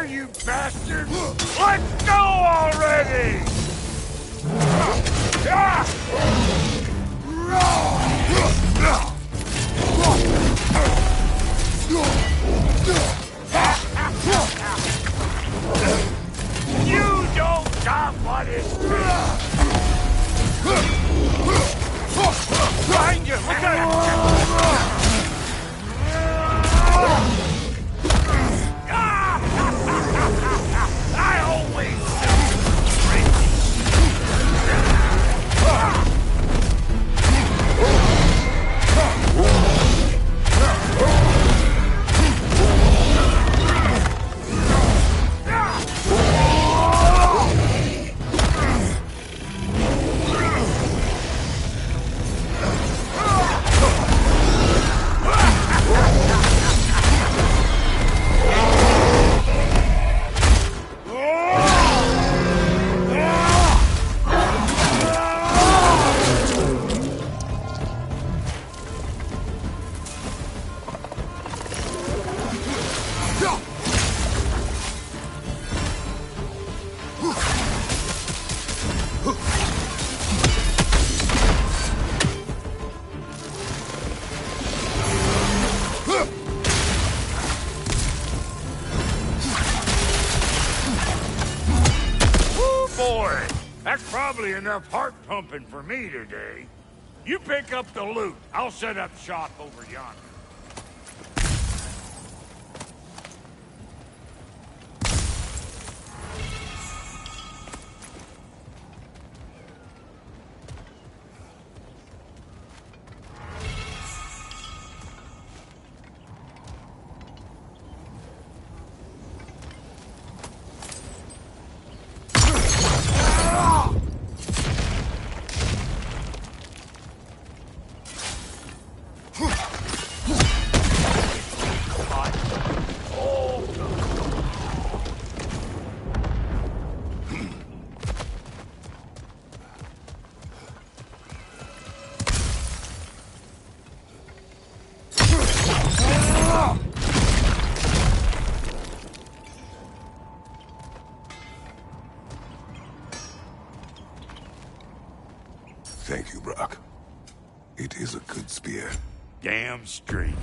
you bastard! Let's go already! You don't got what it takes! Behind you! Look out! I always That's probably enough heart pumping for me today. You pick up the loot. I'll set up shop over yonder. Thank you, Brock. It is a good spear. Damn straight.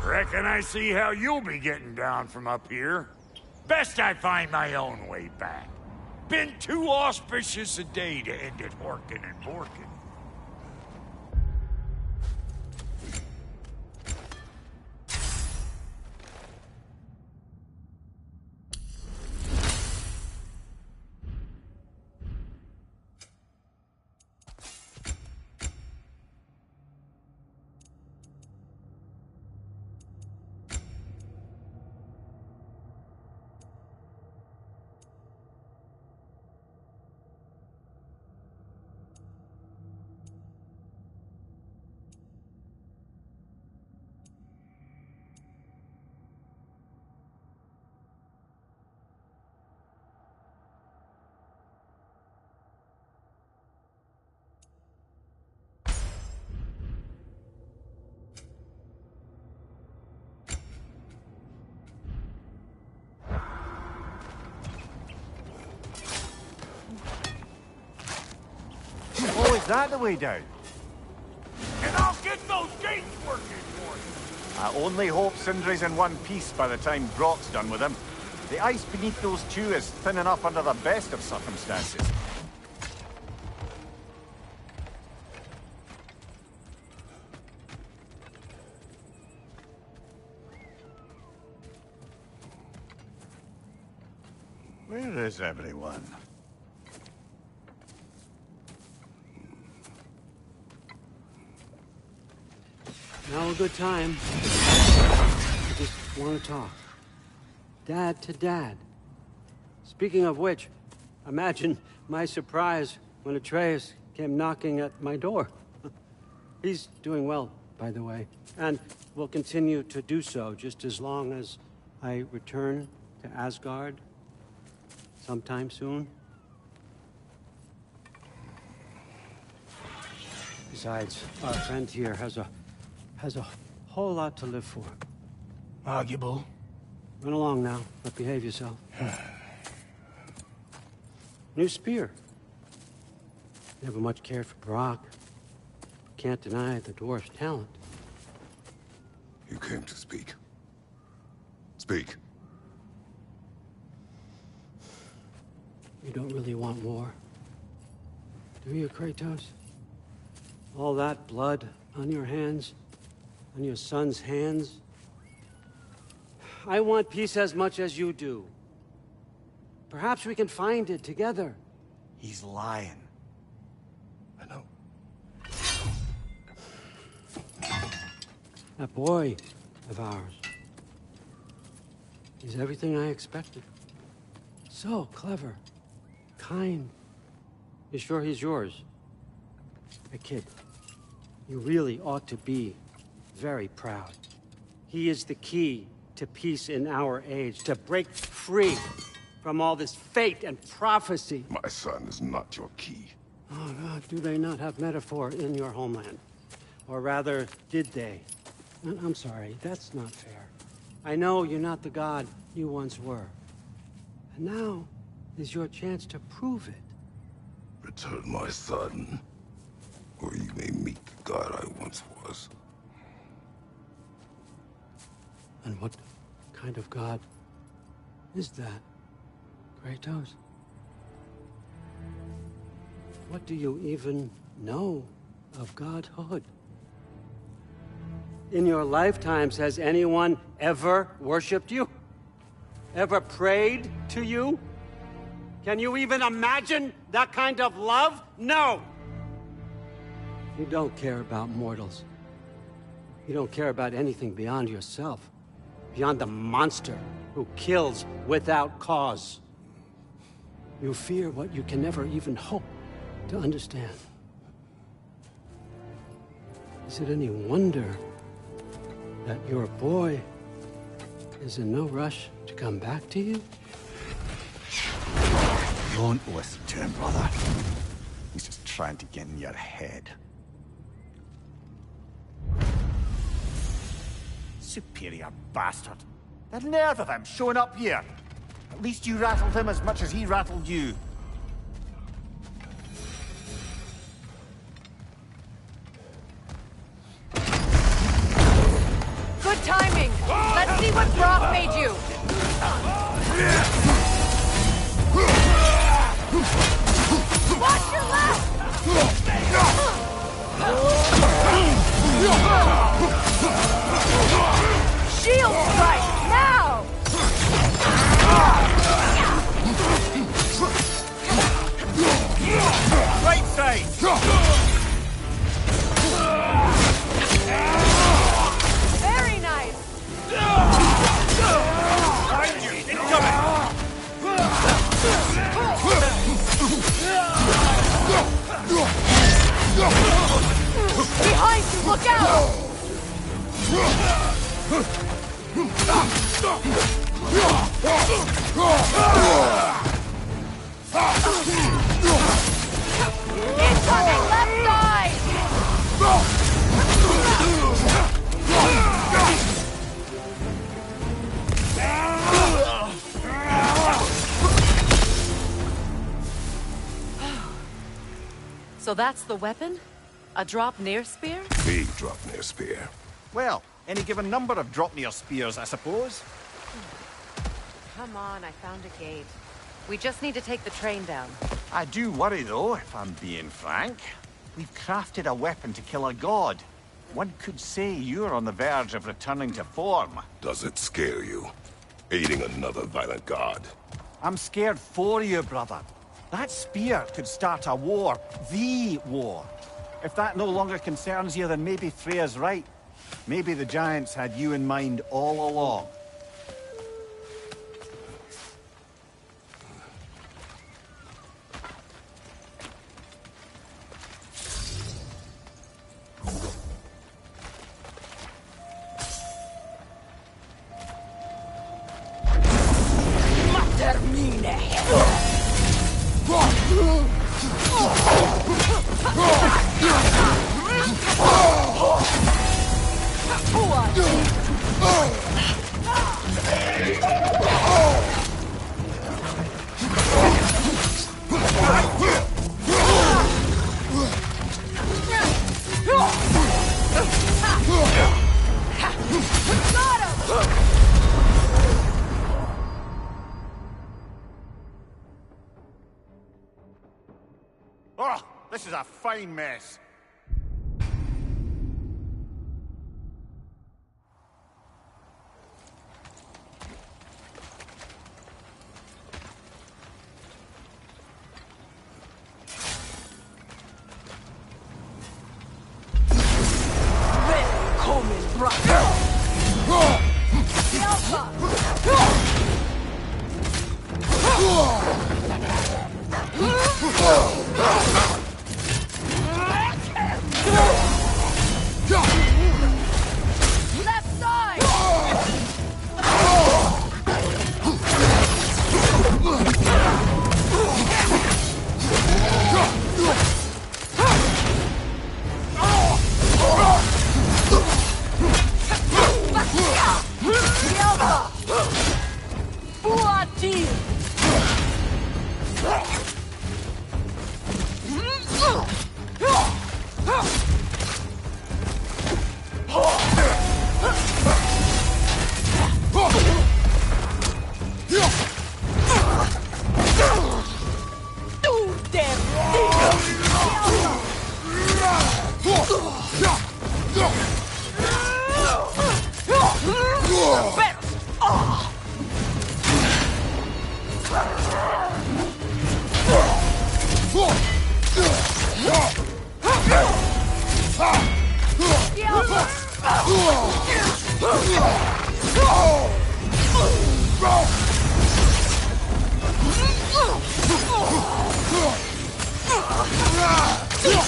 Reckon I see how you'll be getting down from up here. Best I find my own way back. Been too auspicious a day to end it horkin' and borkin'. that the way down? And I'll get those gates working for you. I only hope Sindri's in one piece by the time Brock's done with him. The ice beneath those two is thin enough under the best of circumstances. Where is everyone? Now a good time. I just want to talk. Dad to Dad. Speaking of which, imagine my surprise when Atreus came knocking at my door. He's doing well, by the way, and will continue to do so just as long as I return to Asgard sometime soon. Besides, our friend here has a whole lot to live for. Arguable. Run along now, but behave yourself. New spear. Never much cared for Brock. Can't deny the dwarf's talent. You came to speak. Speak. You don't really want war, do you, Kratos? All that blood on your hands, on your son's hands. I want peace as much as you do. Perhaps we can find it together. He's lying. I know. That boy of ours. He's everything I expected. So clever. Kind. You sure he's yours? A kid. You really ought to be very proud. He is the key to peace in our age, to break free from all this fate and prophecy. My son is not your key. Oh, God, do they not have metaphor in your homeland? Or rather, did they? I'm sorry, that's not fair. I know you're not the god you once were. And now is your chance to prove it. Return my son, or you may meet the god I once was. And what kind of god is that, Kratos? What do you even know of godhood? In your lifetimes, has anyone ever worshipped you? Ever prayed to you? Can you even imagine that kind of love? No! You don't care about mortals. You don't care about anything beyond yourself. Beyond the monster who kills without cause. You fear what you can never even hope to understand. Is it any wonder that your boy is in no rush to come back to you? Don't listen to him, brother. He's just trying to get in your head. Superior bastard. The nerve of him showing up here. At least you rattled him as much as he rattled you. Good timing. Let's see what Brock made you. Watch your left! Shield strike, now! Right side! Very nice! Behind you! Incoming! Behind you, look out! Incoming left side! So that's the weapon? A drop-near spear? The Dropnir spear. Well, any given number of drop-near spears, I suppose. Come on, I found a gate. We just need to take the train down. I do worry, though, if I'm being frank. We've crafted a weapon to kill a god. One could say you're on the verge of returning to form. Does it scare you? Aiding another violent god? I'm scared for you, brother. That spear could start a war. The war. If that no longer concerns you, then maybe Freya's right. Maybe the Giants had you in mind all along. Oh, this is a fine mess. Left side!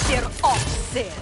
Sitter avser!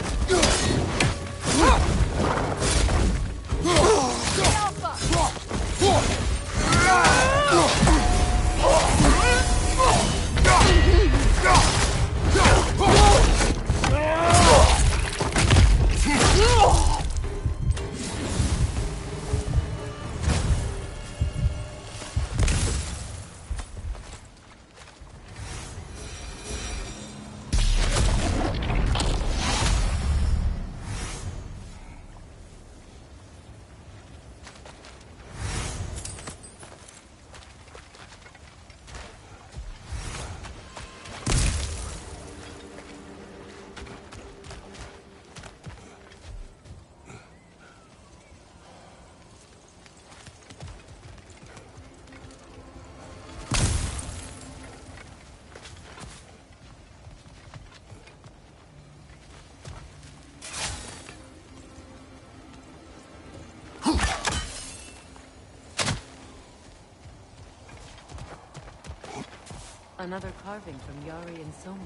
Another carving from Yari and Sonia.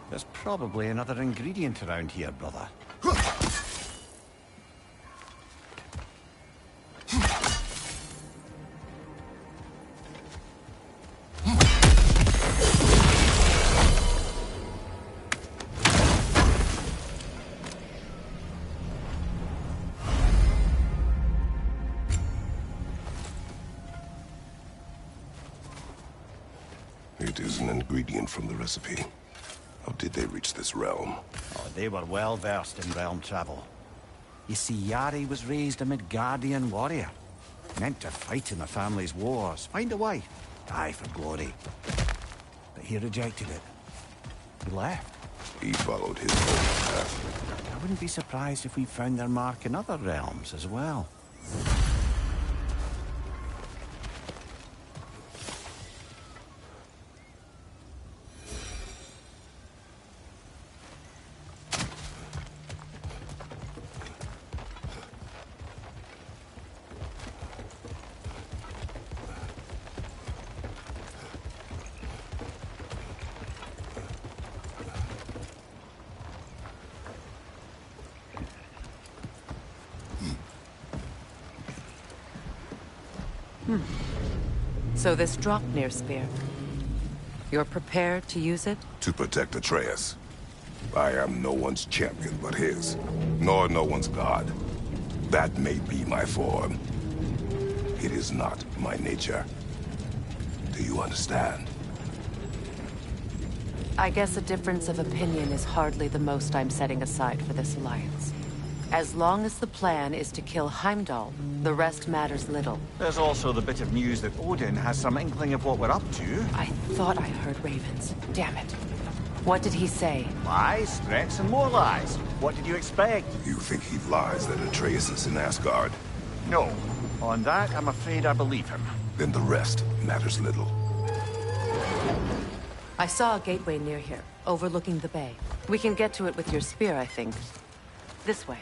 There's probably another ingredient around here, brother. It is an ingredient from the recipe. How did they reach this realm? Oh, they were well versed in realm travel. You see, Yari was raised a Midgardian warrior. Meant to fight in the family's wars, find a wife, die for glory. But he rejected it. He left. He followed his own path. I wouldn't be surprised if we found their mark in other realms as well. So this Draupnir spear. You're prepared to use it? To protect Atreus. I am no one's champion but his, nor no one's god. That may be my form. It is not my nature. Do you understand? I guess a difference of opinion is hardly the most I'm setting aside for this alliance. As long as the plan is to kill Heimdall, the rest matters little. There's also the bit of news that Odin has some inkling of what we're up to. I thought I heard ravens. Damn it. What did he say? Lies, threats, and more lies. What did you expect? You think he lies that Atreus is in Asgard? No. On that, I'm afraid I believe him. Then the rest matters little. I saw a gateway near here, overlooking the bay. We can get to it with your spear, I think. This way.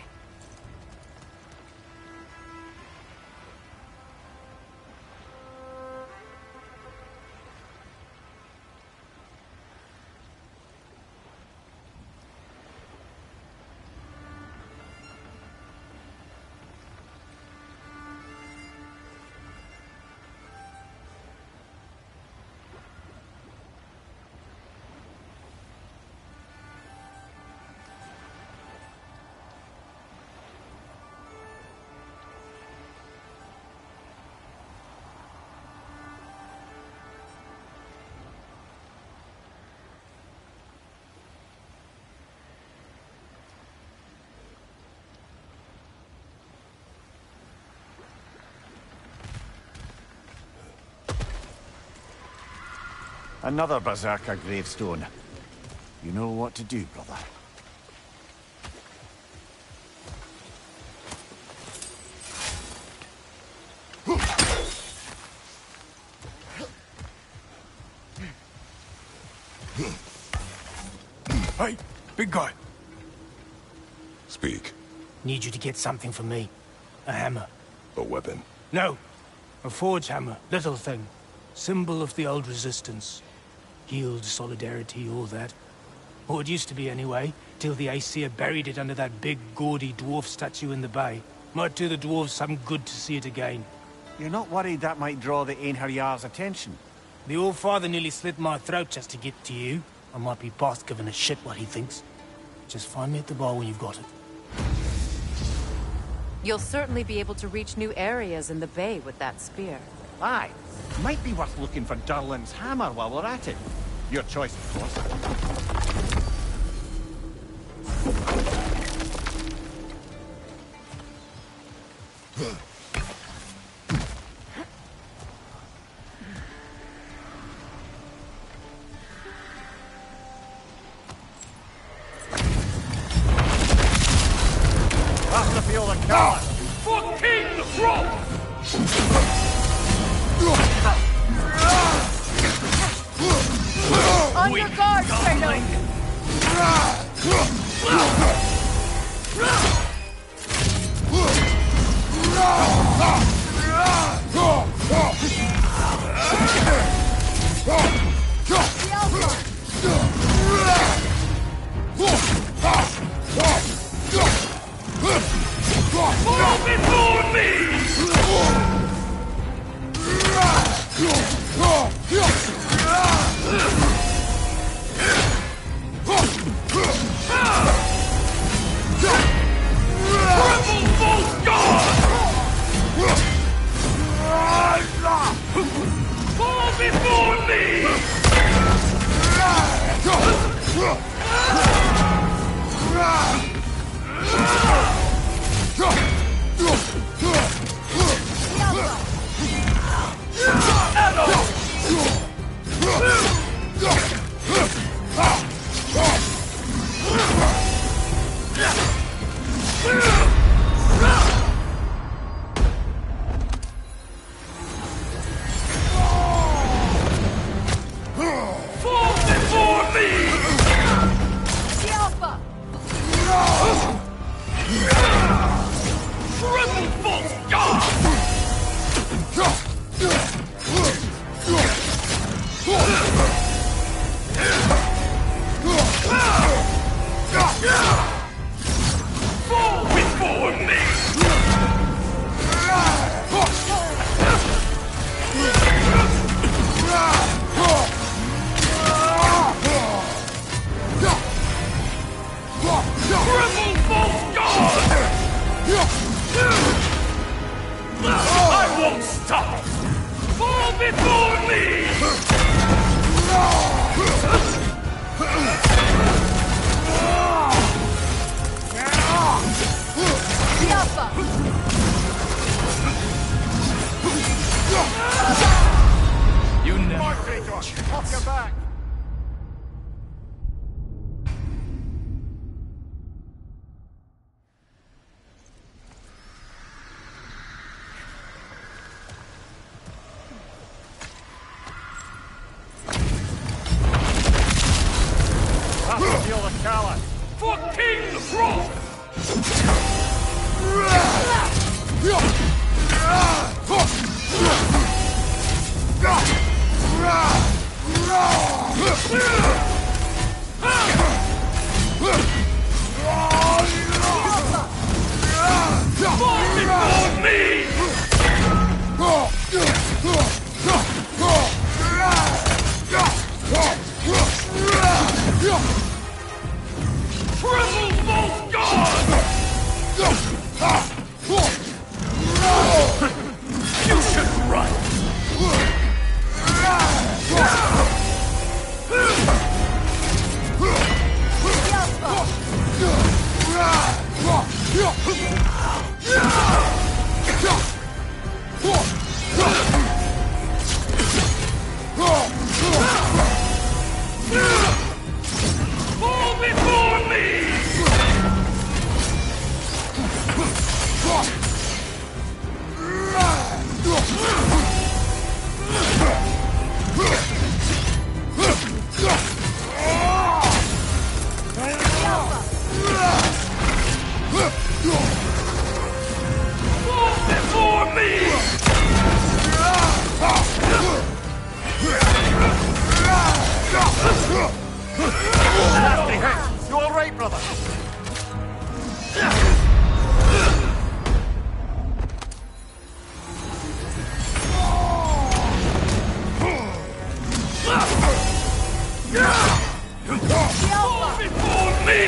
Another Berserker gravestone. You know what to do, brother. Hey, big guy. Speak. Need you to get something for me. A hammer. A weapon. No. A forge hammer. Little thing. Symbol of the old resistance. Guild, solidarity, all that. Or it used to be anyway, till the Aesir buried it under that big, gaudy dwarf statue in the bay. Might do the dwarves some good to see it again. You're not worried that might draw the Einherjar's attention? The old father nearly slit my throat just to get to you. I might be past giving a shit what he thinks. Just find me at the bar when you've got it. You'll certainly be able to reach new areas in the bay with that spear. Aye. Might be worth looking for Durlin's hammer while we're at it. Your choice, of course. Have to feel the color. For King Rob! On your guard, Kratos! Fall before me! Rebel both gone! Fall before me! I won't stop! Fall before me! You never... Off your back! Feel the Cala. For King Rock! Fall before me! Triple both gods! You should run! Fall before me! Fall before me! Nasty hit! You alright, brother? Fall before me!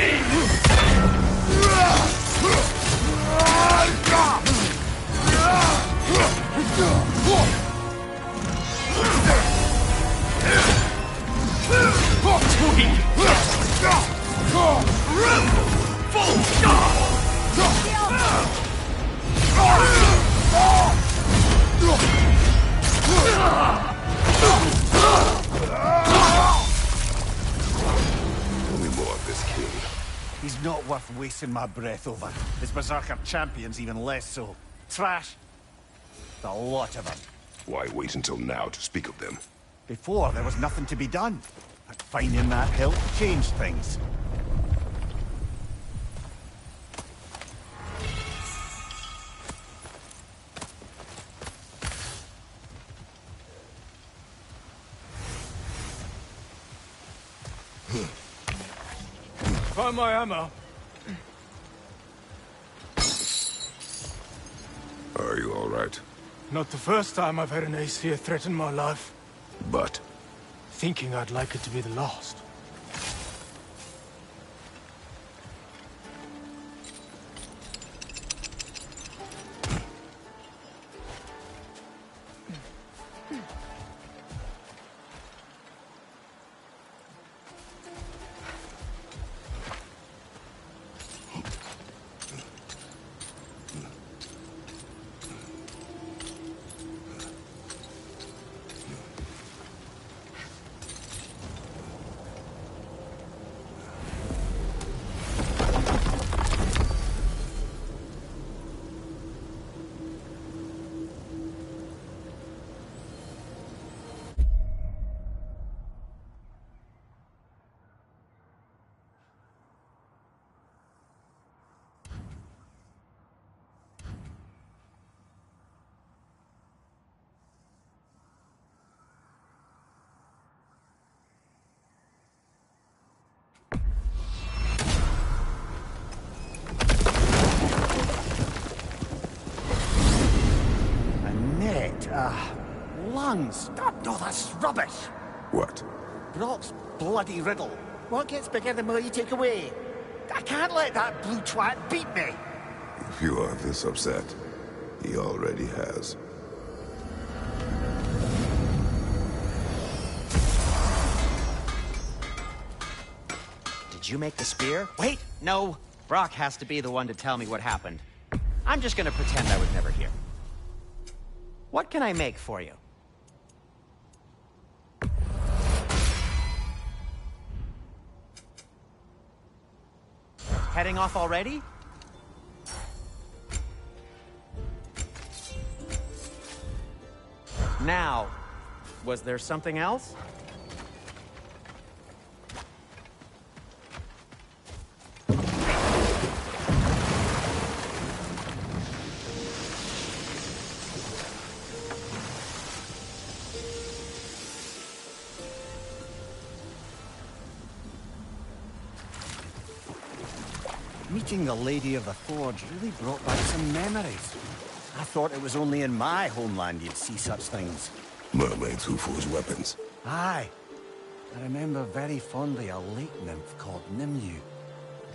Full God! Tell me more of this king. He's not worth wasting my breath over. His Berserker champions even less so. Trash. The lot of them. Why wait until now to speak of them? Before, there was nothing to be done. But finding that hilt changed things. Find my ammo. Are you all right? Not the first time I've had an Aesir threaten my life. But Thinking I'd like it to be the last. Lungs. Oh, no, that's rubbish. What? Brock's bloody riddle. What gets bigger the more you take away? I can't let that blue twat beat me. If you are this upset, he already has. Did you make the spear? Wait, no. Brock has to be the one to tell me what happened. I'm just gonna pretend I was never here. What can I make for you? Heading off already? Now, was there something else? Meeting the Lady of the Forge really brought back some memories. I thought it was only in my homeland you'd see such things. Mermaids who forge weapons. Aye. I remember very fondly a lake nymph called Nimue.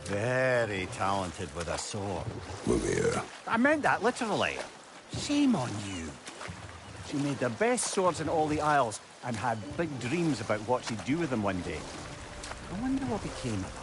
Very talented with a sword. Mimir. I meant that literally. Shame on you. She made the best swords in all the Isles and had big dreams about what she'd do with them one day. I wonder what became of her.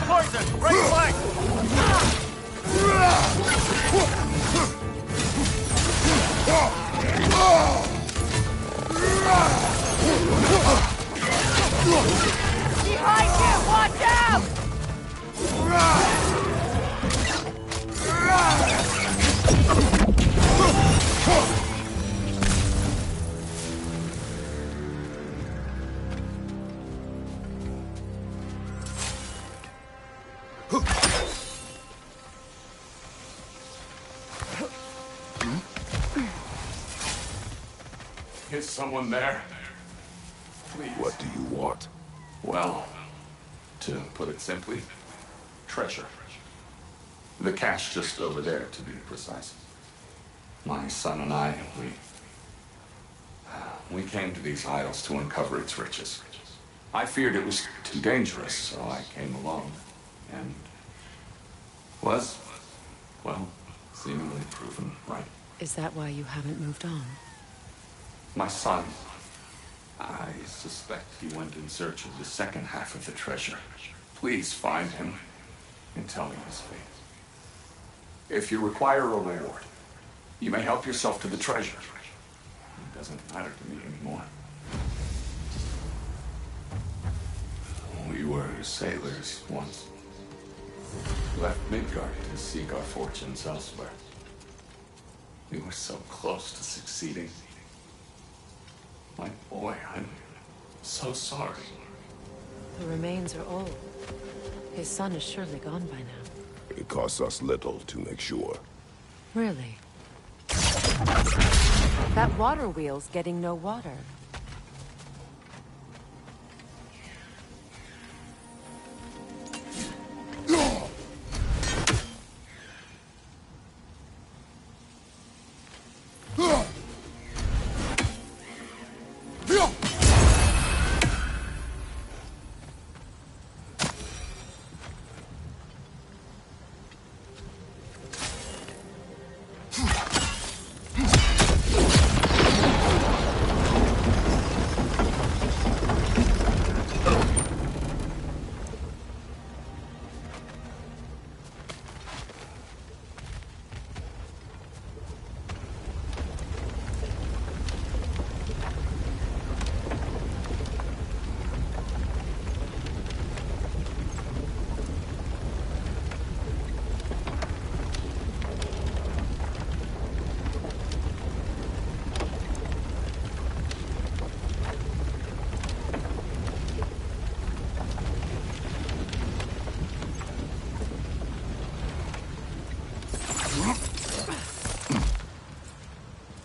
Poison! Right flank! Behind you! Watch out! Is someone there? Please. What do you want? Well, to put it simply, treasure. The cache just over there, to be precise. My son and I, we came to these isles to uncover its riches. I feared it was too dangerous, so I came alone. And was, well, seemingly proven right. Is that why you haven't moved on? My son, I suspect he went in search of the second half of the treasure. Please find him and tell me his fate. If you require a reward, you may help yourself to the treasure. It doesn't matter to me anymore. We were sailors once. Left Midgard to seek our fortunes elsewhere. We were so close to succeeding. My boy, I'm so sorry. The remains are old. His son is surely gone by now. It costs us little to make sure. Really? That water wheel's getting no water.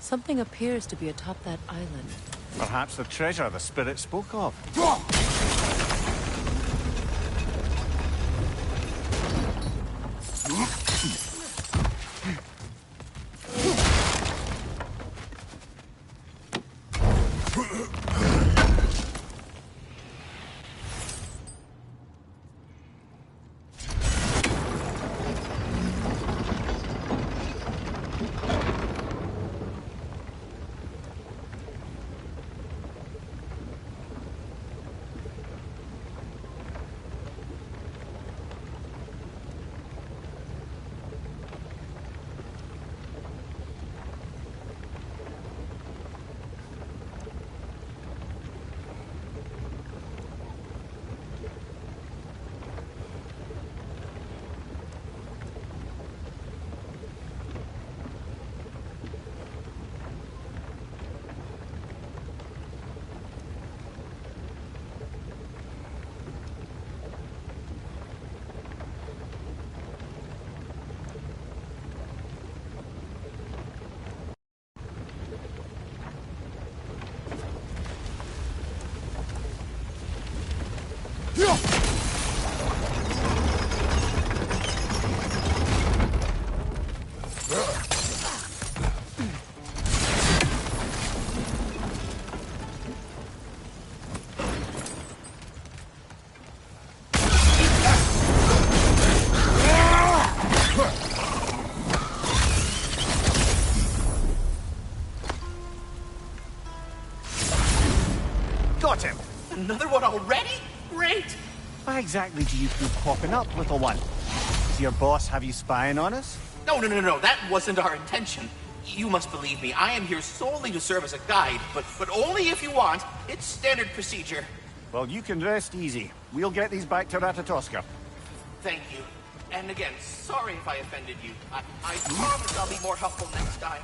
Something appears to be atop that island. Perhaps the treasure the spirit spoke of. Got him! Another one already? Great! Why exactly do you keep popping up, little one? Does your boss have you spying on us? No, that wasn't our intention. You must believe me, I am here solely to serve as a guide, but only if you want. It's standard procedure. Well, you can rest easy. We'll get these back to Ratatoska. Thank you. And again, sorry if I offended you. I promise I'll be more helpful next time.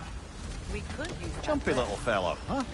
We could use that Jumpy little fellow, huh?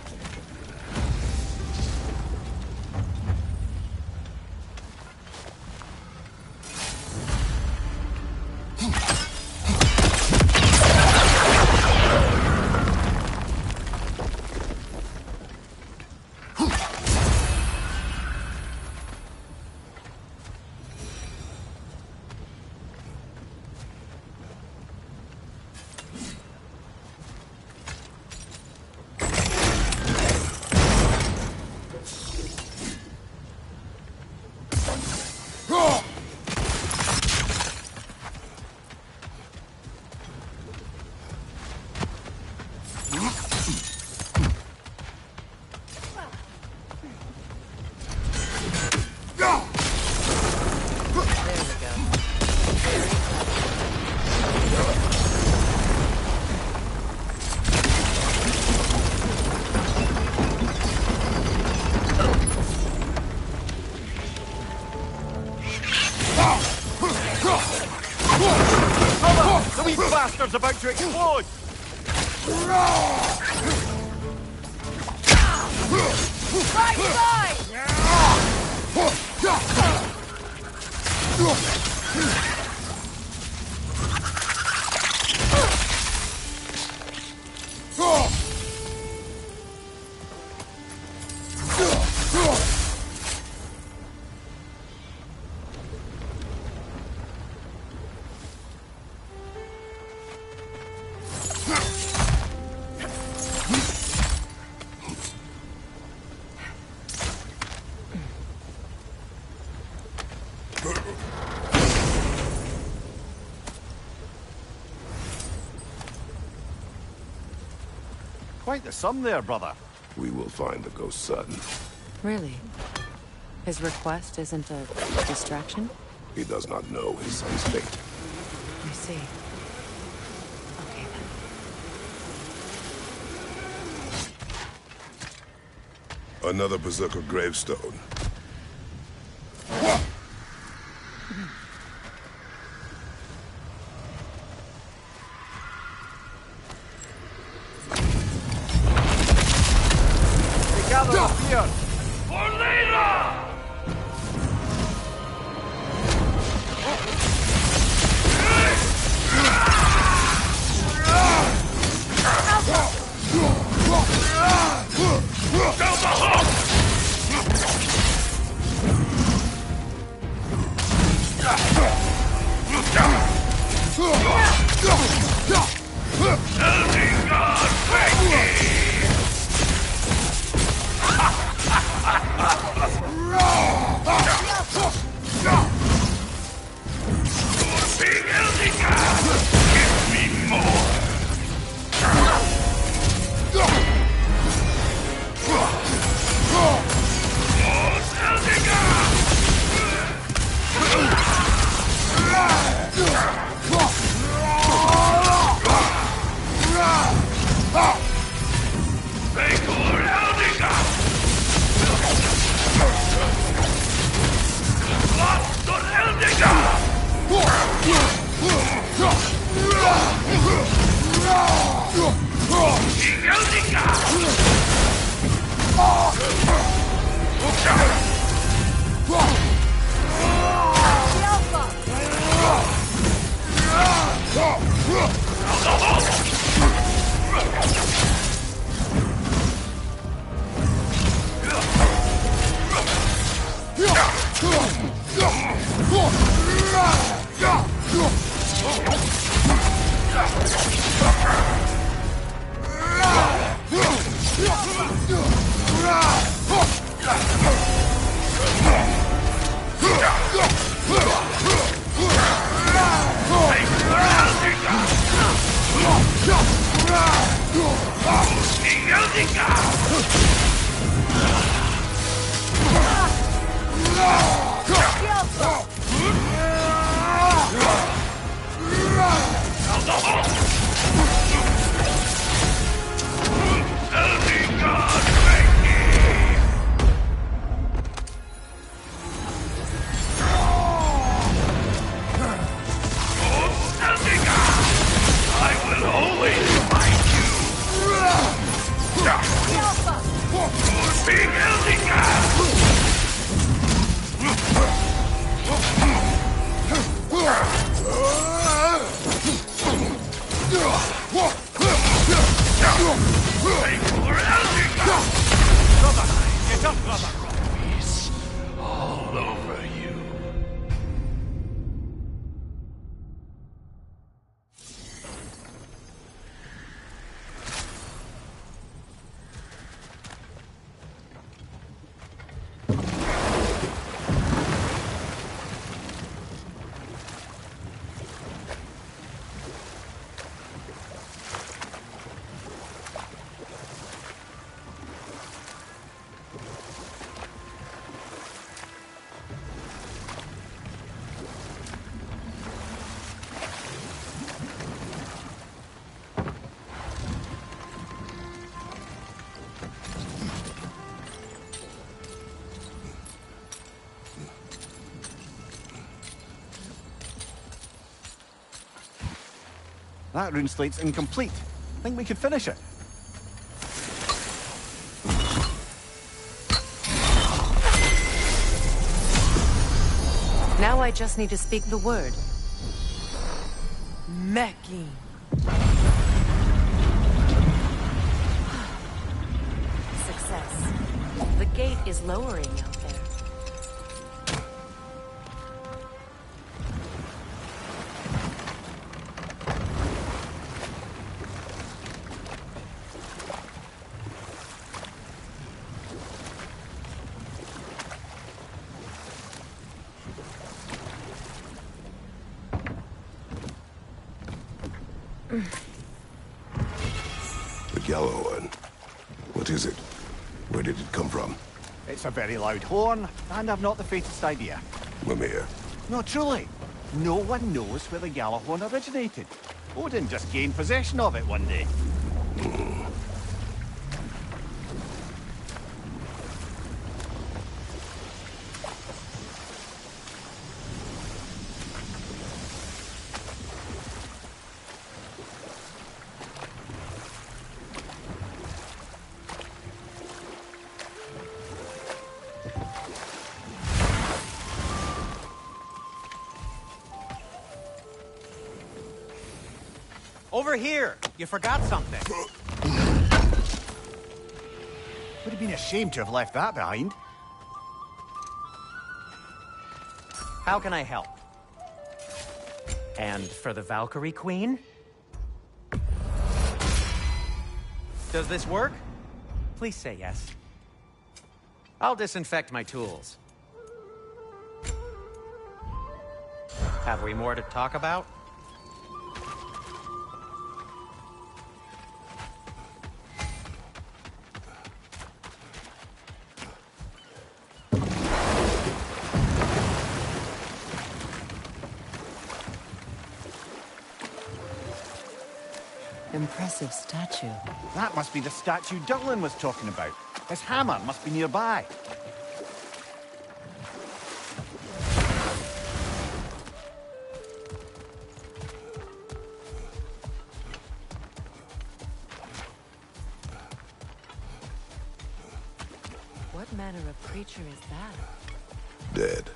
The wee bastard's about to explode! Right side! Quite the sum there, brother. We will find the ghost son. Really? His request isn't a distraction? He does not know his son's fate. I see. Okay then. Another Berserker gravestone. Gather up here! For later! That rune slate's incomplete. Think we could finish it? Now I just need to speak the word. Meki. Success. The gate is lowering out there. The yellow one. What is it? Where did it come from? It's a very loud horn, and I've not the faintest idea. Mimir. No, truly. No one knows where the Gjallarhorn originated. Odin just gained possession of it one day. Over here! You forgot something. have been a shame to have left that behind. How can I help? And for the Valkyrie Queen? Does this work? Please say yes. I'll disinfect my tools. Have we more to talk about? Impressive statue. That must be the statue Dylan was talking about. His hammer must be nearby. What manner of creature is that? Dead.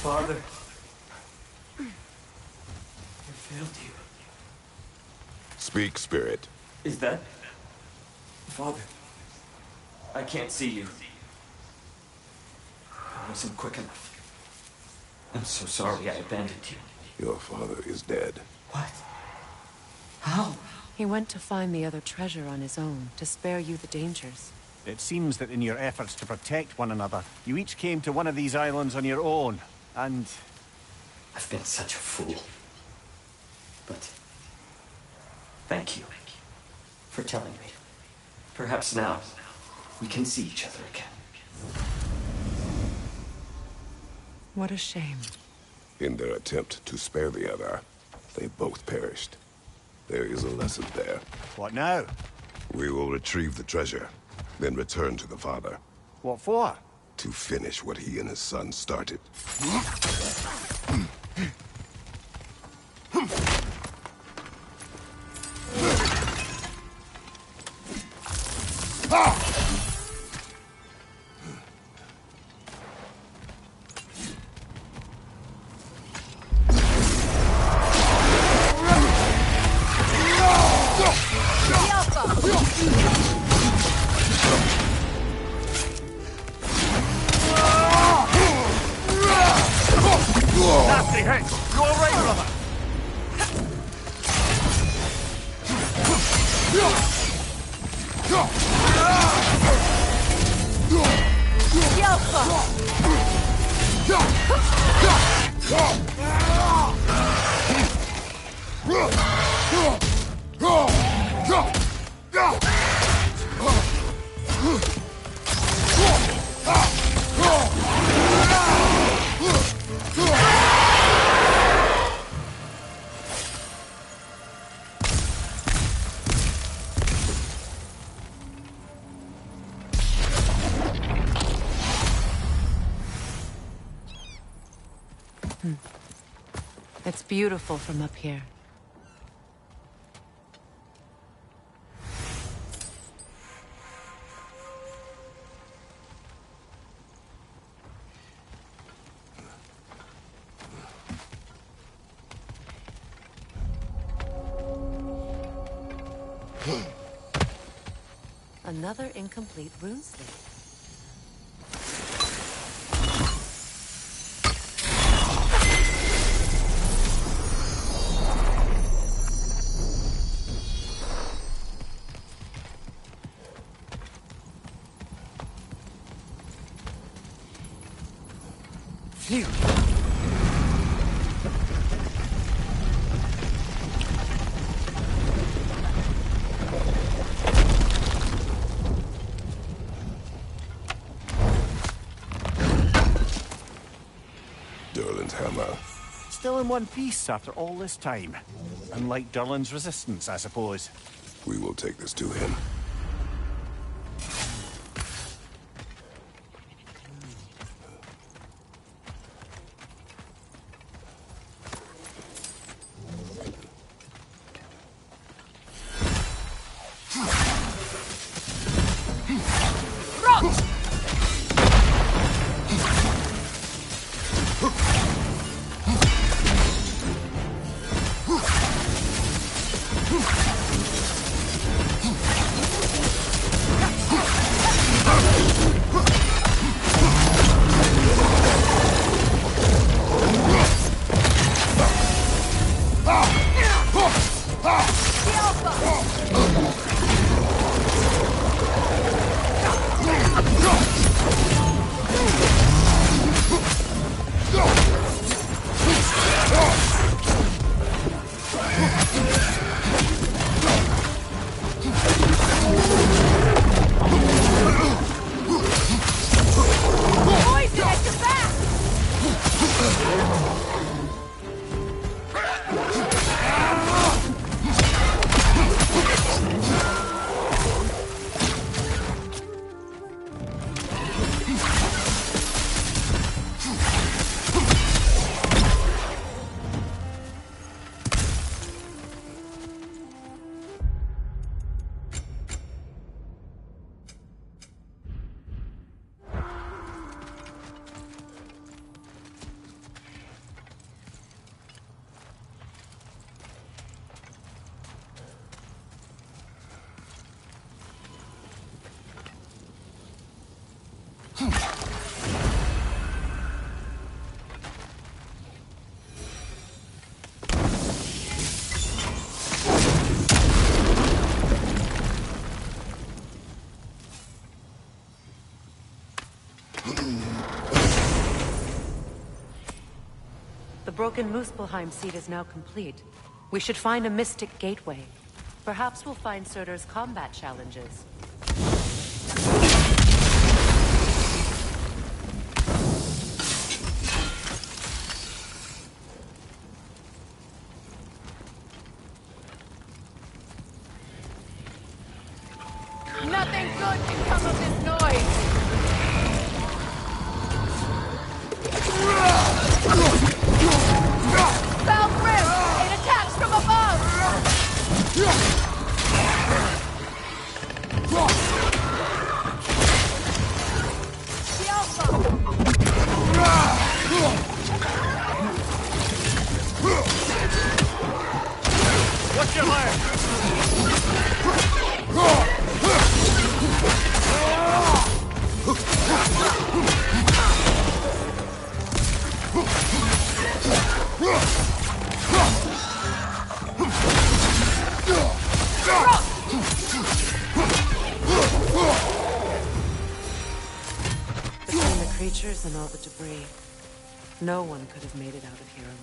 Father, I failed you. Speak, spirit. Is that... Father, I can't see you. I wasn't quick enough. I'm so sorry I abandoned you. Your father is dead. What? How? He went to find the other treasure on his own, to spare you the dangers. It seems that in your efforts to protect one another, you each came to one of these islands on your own, and... I've been such a fool. But... thank you for telling me. Perhaps now we can see each other again. What a shame. In their attempt to spare the other, they both perished. There is a lesson there. What now? We will retrieve the treasure, then return to the father. What for? To finish what he and his son started. Nasty hit! You all right, brother? It's beautiful from up here. Another incomplete rune sleeve. Phew. Still in one piece after all this time. Unlike Durlin's resistance, I suppose. We will take this to him. The broken Muspelheim seat is now complete. We should find a mystic gateway. Perhaps we'll find Surtur's combat challenges. Nothing good can come of this noise! Foul Grim! It attacks from above! The Alpha! What's your left? Between the creatures and all the debris, no one could have made it out of here alive.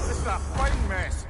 This is a fine mess.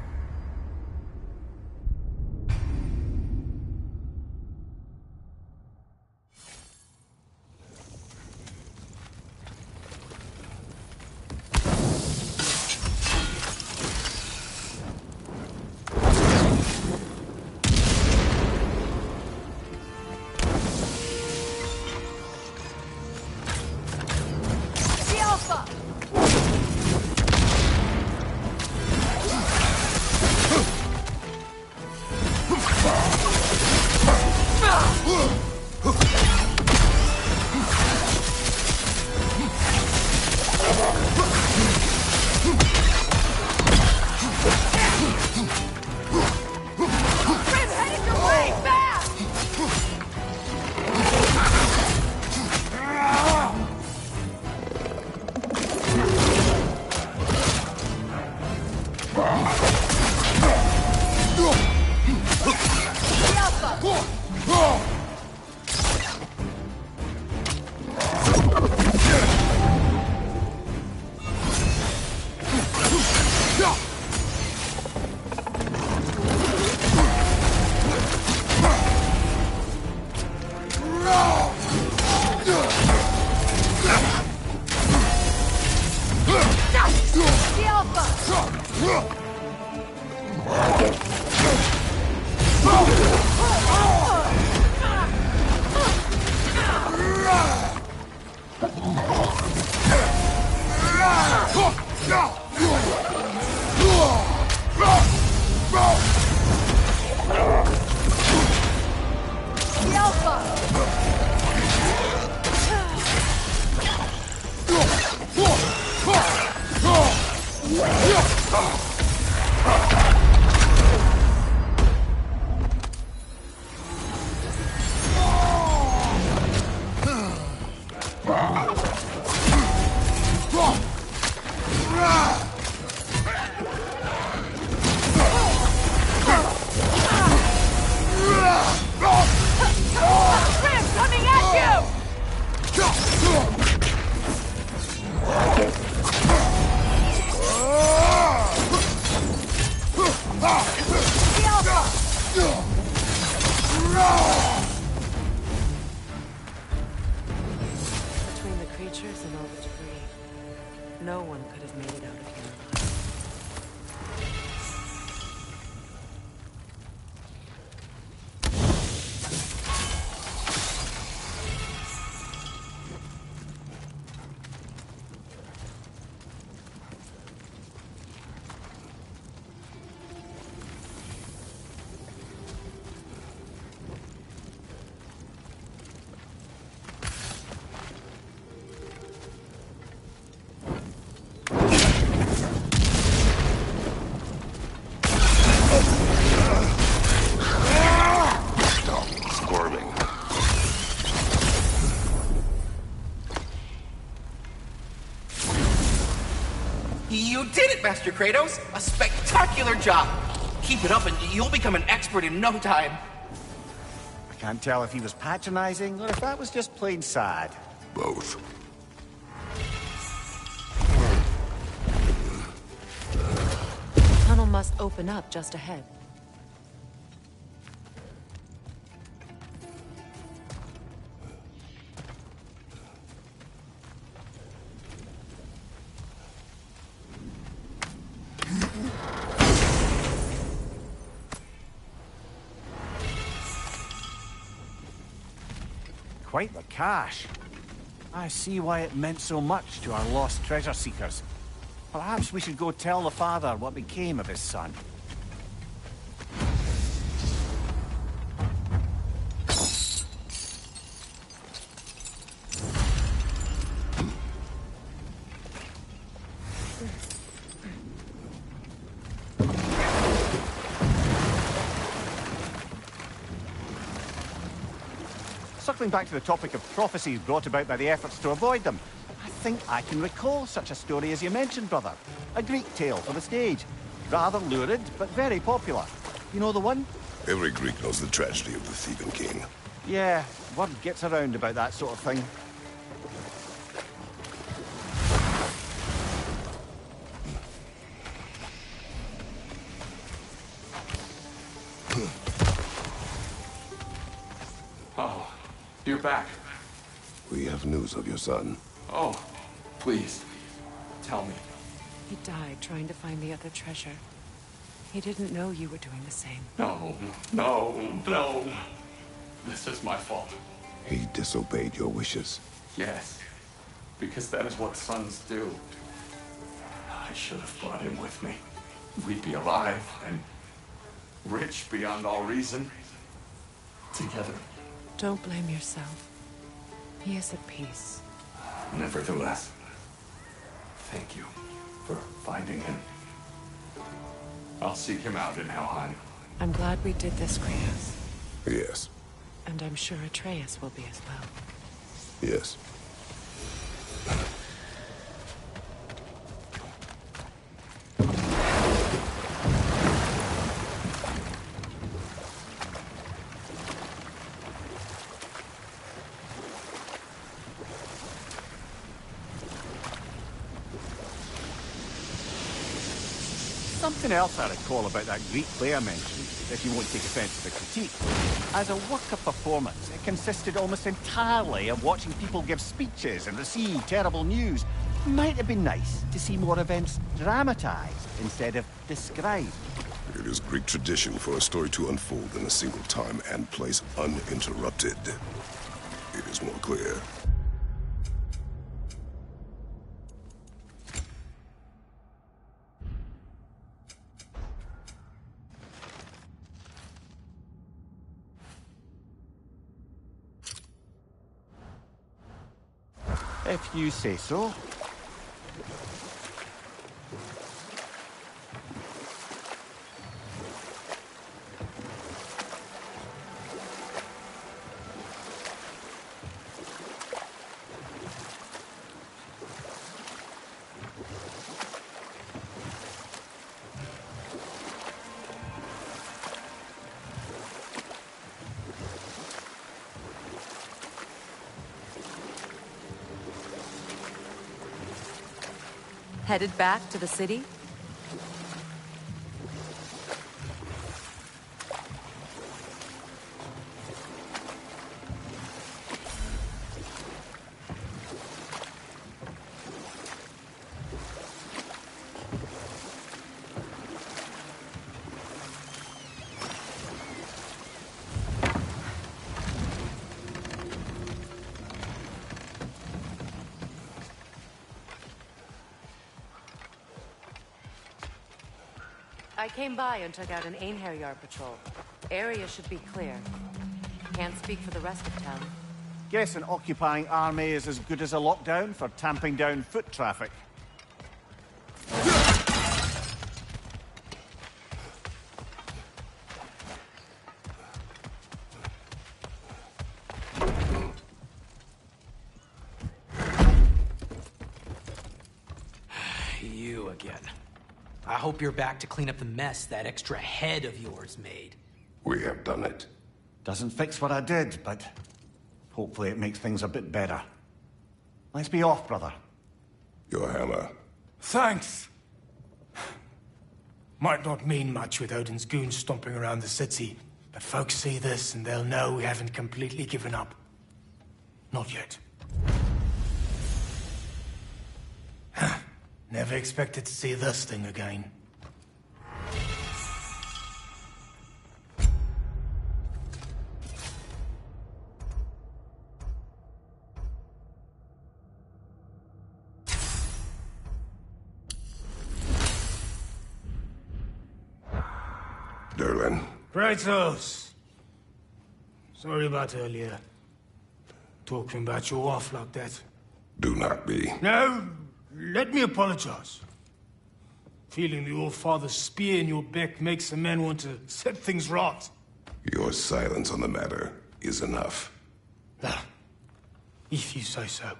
Between the creatures and all the debris, no one could have made it out of here alive. Stop squirming. You did it, Master Kratos! A spectacular job! Keep it up and you'll become an expert in no time. I can't tell if he was patronizing or if that was just plain sad. Both. The tunnel must open up just ahead. Quite the cache. I see why it meant so much to our lost treasure seekers. Perhaps we should go tell the father what became of his son. Circling back to the topic of prophecies brought about by the efforts to avoid them, I think I can recall such a story as you mentioned, brother. A Greek tale for the stage. Rather lurid, but very popular. You know the one? Every Greek knows the tragedy of the Theban king. Yeah, word gets around about that sort of thing. Oh, you're back. We have news of your son. Oh, please, tell me. He died trying to find the other treasure. He didn't know you were doing the same. No. This is my fault. He disobeyed your wishes. Yes, because that is what sons do. I should have brought him with me. We'd be alive and rich beyond all reason. Together. Don't blame yourself. He is at peace. Nevertheless, thank you for finding him. I'll seek him out in Helheim. I'm glad we did this, Kratos. Yes. And I'm sure Atreus will be as well. Yes. Something else I recall about that Greek play I mentioned, if you won't take offense to the critique. As a work of performance, it consisted almost entirely of watching people give speeches and receive terrible news. Might have been nice to see more events dramatized instead of described. It is Greek tradition for a story to unfold in a single time and place uninterrupted. It is more clear. If you say so. Headed back to the city? I came by and took out an Einherjar patrol. Area should be clear. Can't speak for the rest of town. Guess an occupying army is as good as a lockdown for tamping down foot traffic. You again. I hope you're back to clean up the mess that extra head of yours made. We have done it. Doesn't fix what I did, but hopefully it makes things a bit better. Let's be off, brother. Your hammer. Thanks. Might not mean much with Odin's goons stomping around the city, but folks see this and they'll know we haven't completely given up. Not yet. Never expected to see this thing again. Derlin. Kratos! Sorry about earlier. Talking about you off like that. Do not be. No! Let me apologize. Feeling the All-Father's spear in your back makes a man want to set things right. Your silence on the matter is enough. Ah, if you say so.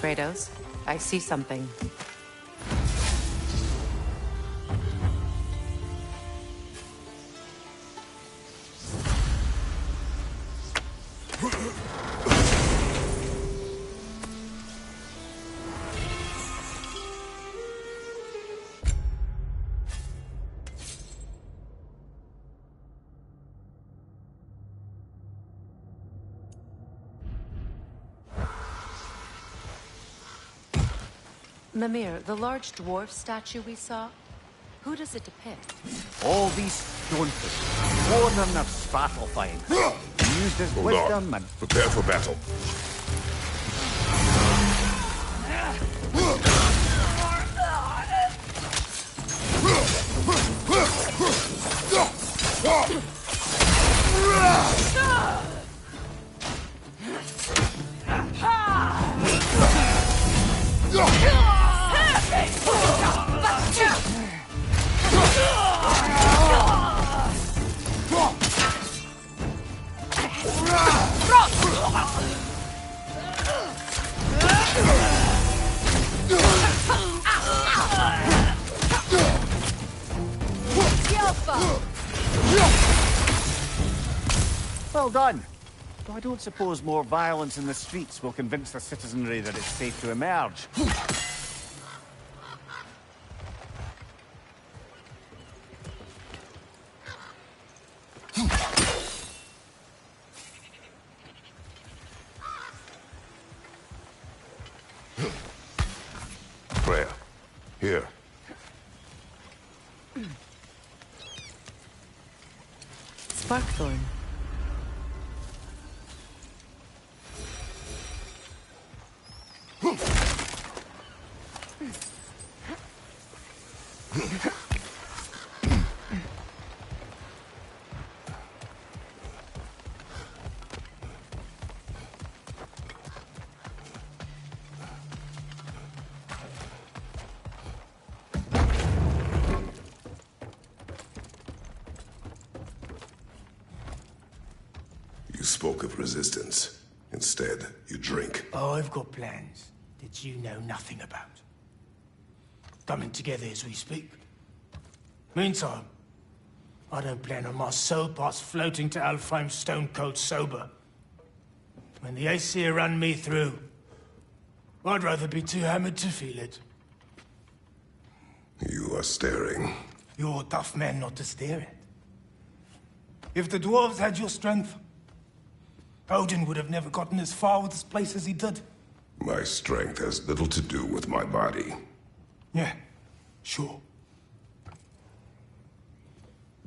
Kratos, I see something. Mimir, the large dwarf statue we saw, who does it depict? All these stonefish, born in their Svartalfheim, used as wisdom and... Prepare for battle. Well done. Though I don't suppose more violence in the streets will convince the citizenry that it's safe to emerge. Here. Sparkthorn. You spoke of resistance. Instead, you drink. I've got plans that you know nothing about. Coming together as we speak. Meantime, I don't plan on my soul parts floating to Alfheim stone cold sober. When the Aesir run me through, I'd rather be too hammered to feel it. You are staring. You're a tough man not to stare at. If the dwarves had your strength, Odin would have never gotten as far with this place as he did. My strength has little to do with my body. Yeah, sure.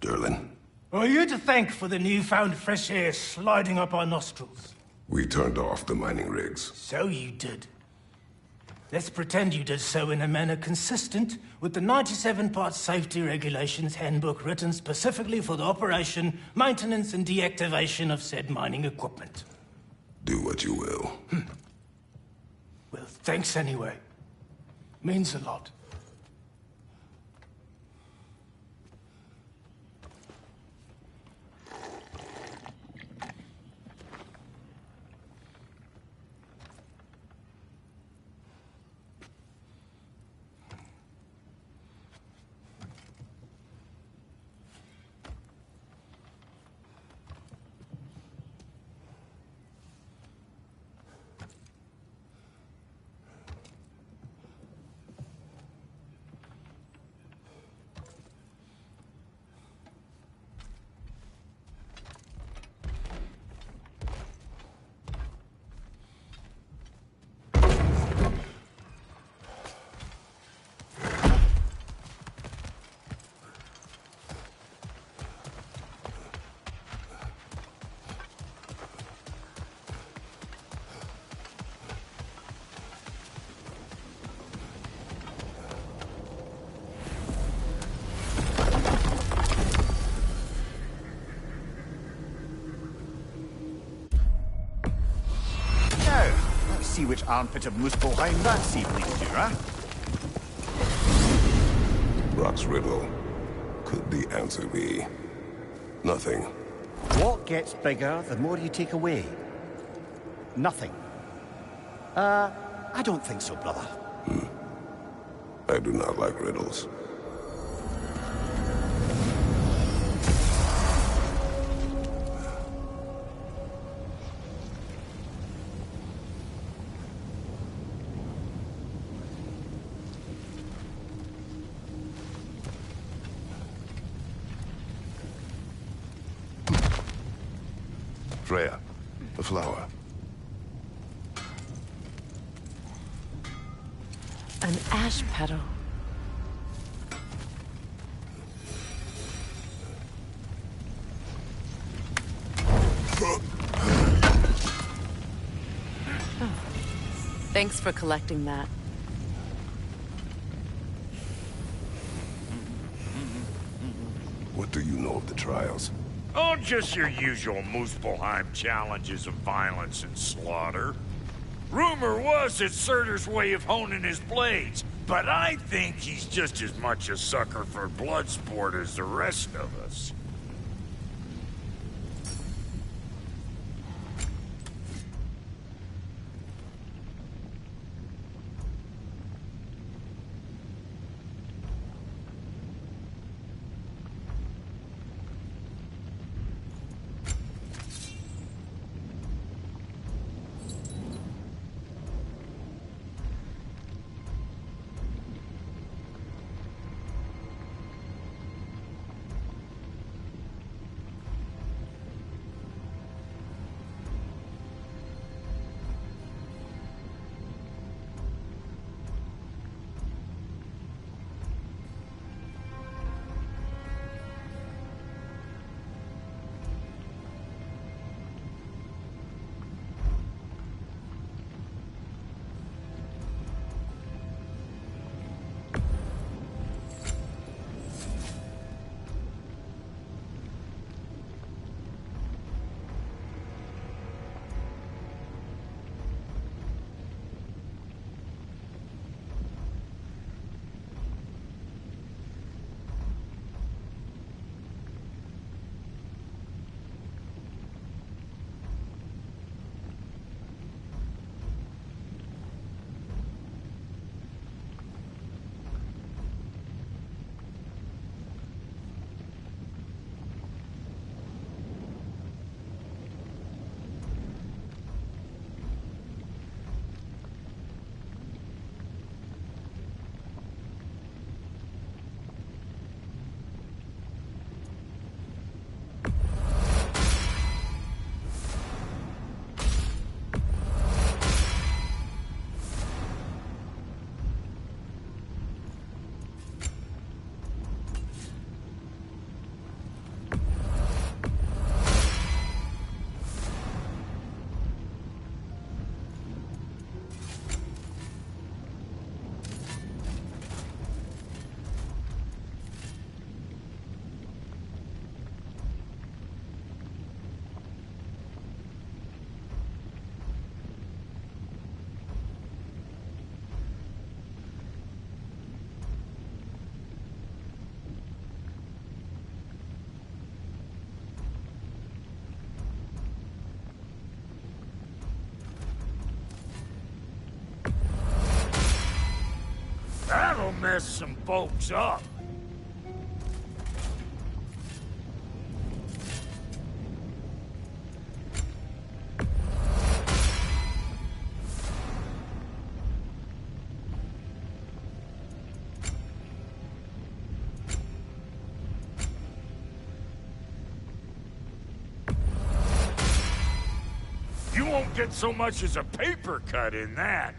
Durlin, Are you to thank for the newfound fresh air sliding up our nostrils? we turned off the mining rigs. So you did. Let's pretend you did so in a manner consistent with the 97-part safety regulations handbook written specifically for the operation, maintenance, and deactivation of said mining equipment. Do what you will. Well, thanks anyway. Means a lot. See which armpit of Muspelheim that sea leads to, huh? Brock's riddle. Could the answer be nothing? What gets bigger the more you take away? Nothing. I don't think so, brother. I do not like riddles. Freya, the flower. An ash petal. Thanks for collecting that. What do you know of the trials? Oh, just your usual Muspelheim challenges of violence and slaughter. Rumor was it's Surtur's way of honing his blades, but I think he's just as much a sucker for blood sport as the rest of us. mess some folks up. You won't get so much as a paper cut in that.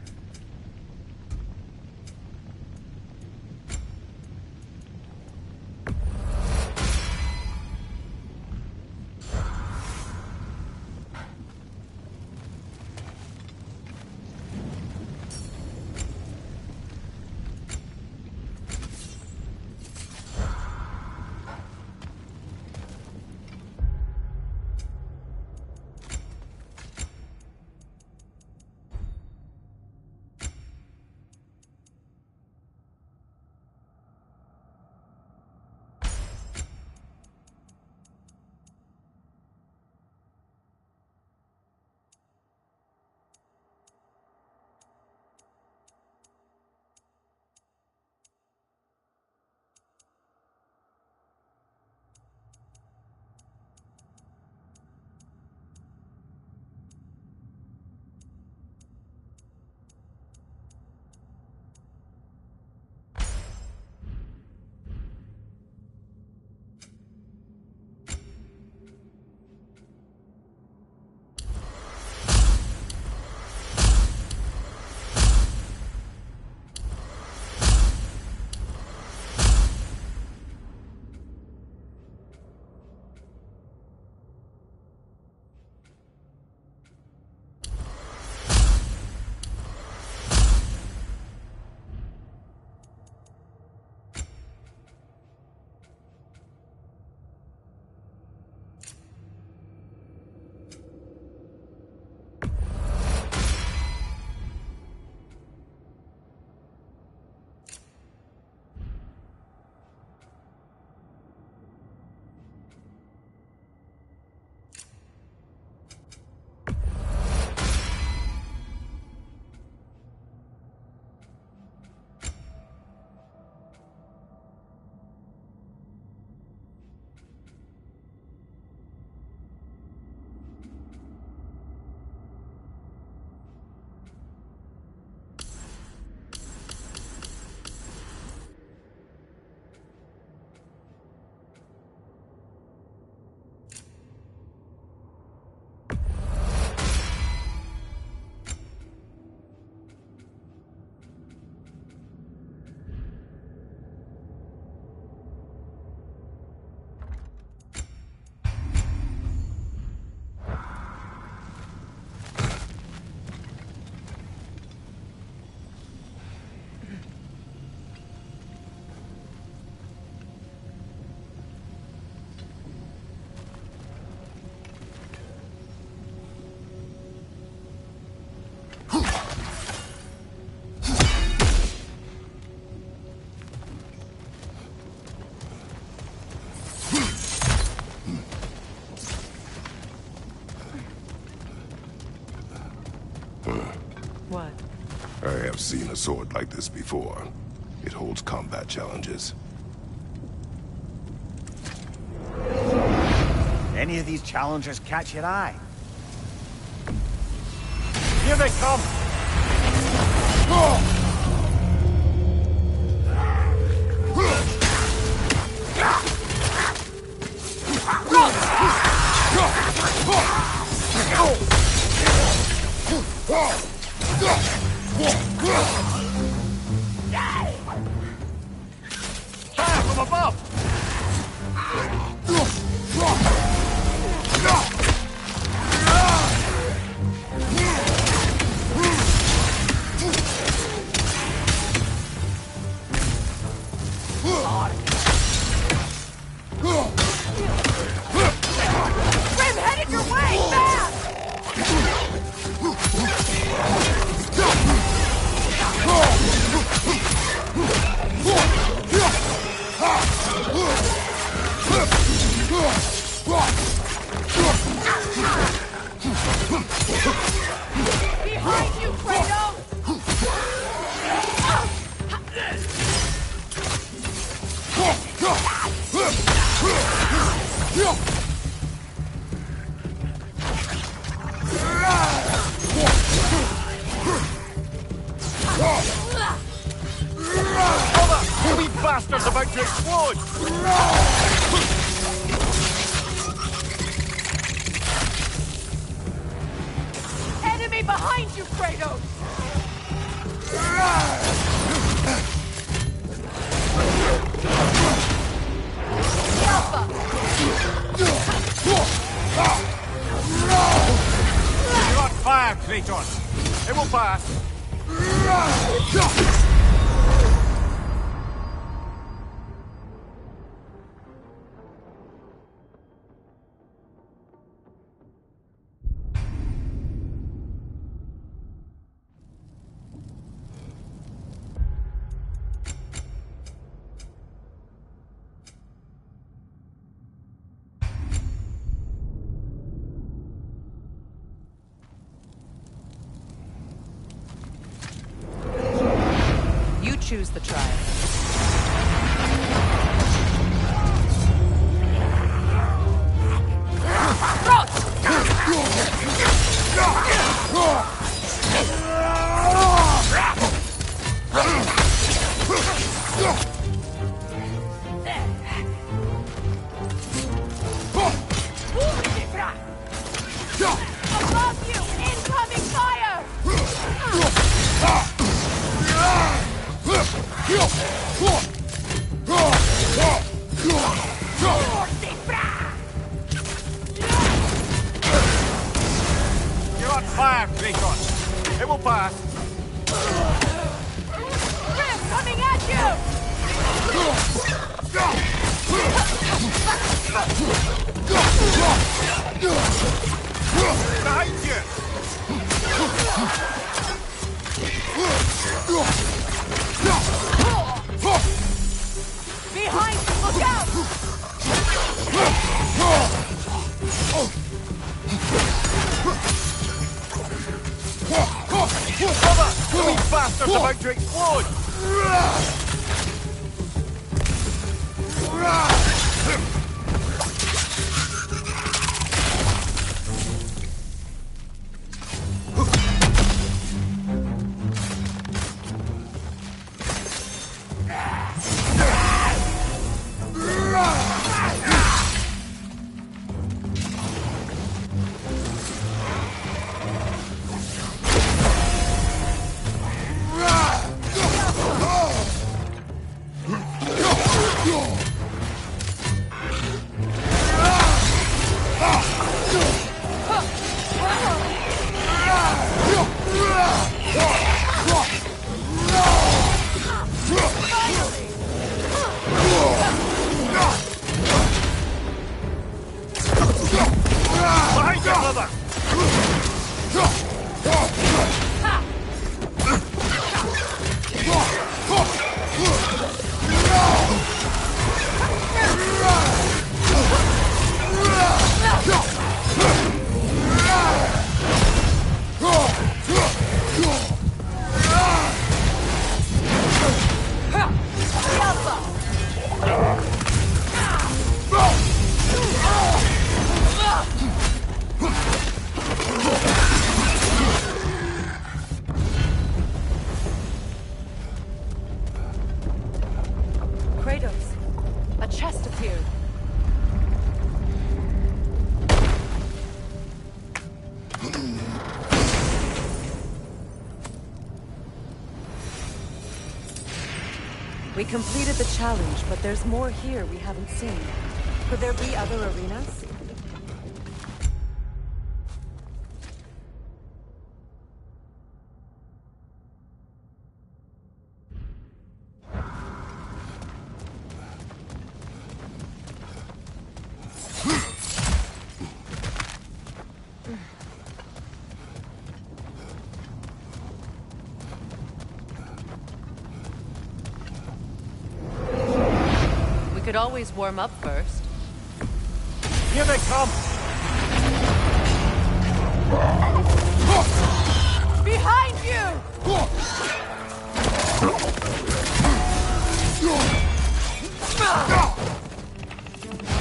What? I have seen a sword like this before. It holds combat challenges. Any of these challengers catch your eye? Here they come! Fire from above! Grim, headed your way! Fast! Behind you, Kratos! Mother! We bastards about to explode! Enemy behind you, Kratos! You're on fire, Kratos! It will pass! You choose the trial. Above you! Incoming fire! You're on fire, Kratos! It will pass! Grim coming at you! Behind you! Behind you! Look out! Mother! We bastards about to explode! Behind you, brother! Kratos, a chest appeared. We completed the challenge, but there's more here we haven't seen. Could there be other arenas? We could always warm up first. Here they come! Behind you!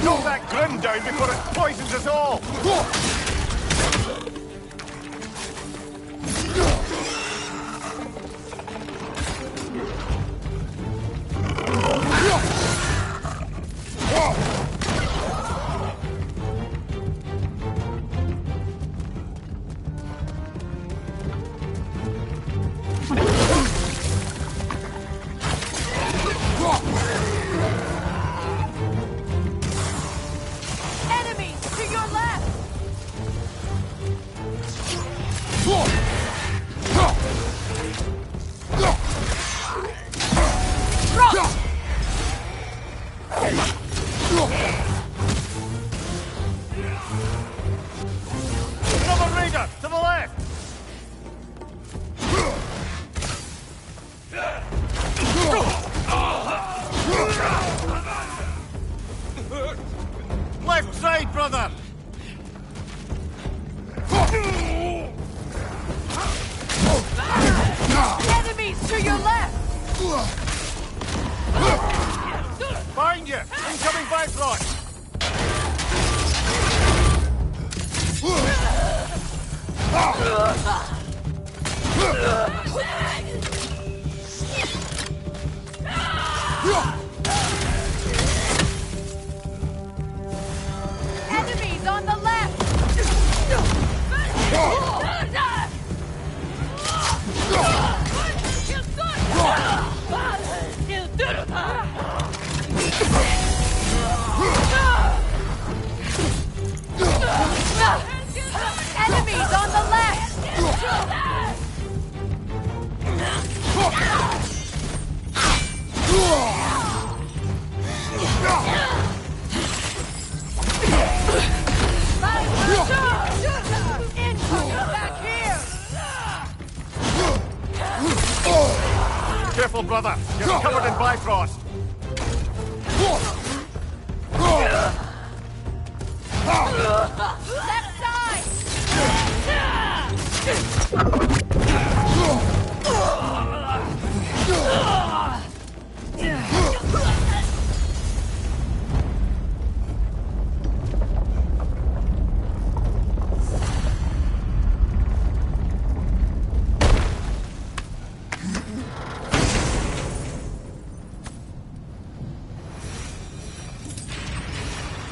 Knock that grim down before it poisons us all! Enemies to your left! Another raider! To the left! Left side, brother! Enemies to your left! Behind you! Incoming Bifrost! Enemies on the left! Enemies on the left! Incoming back here! Careful, brother! You're covered in Bifrost! Left side!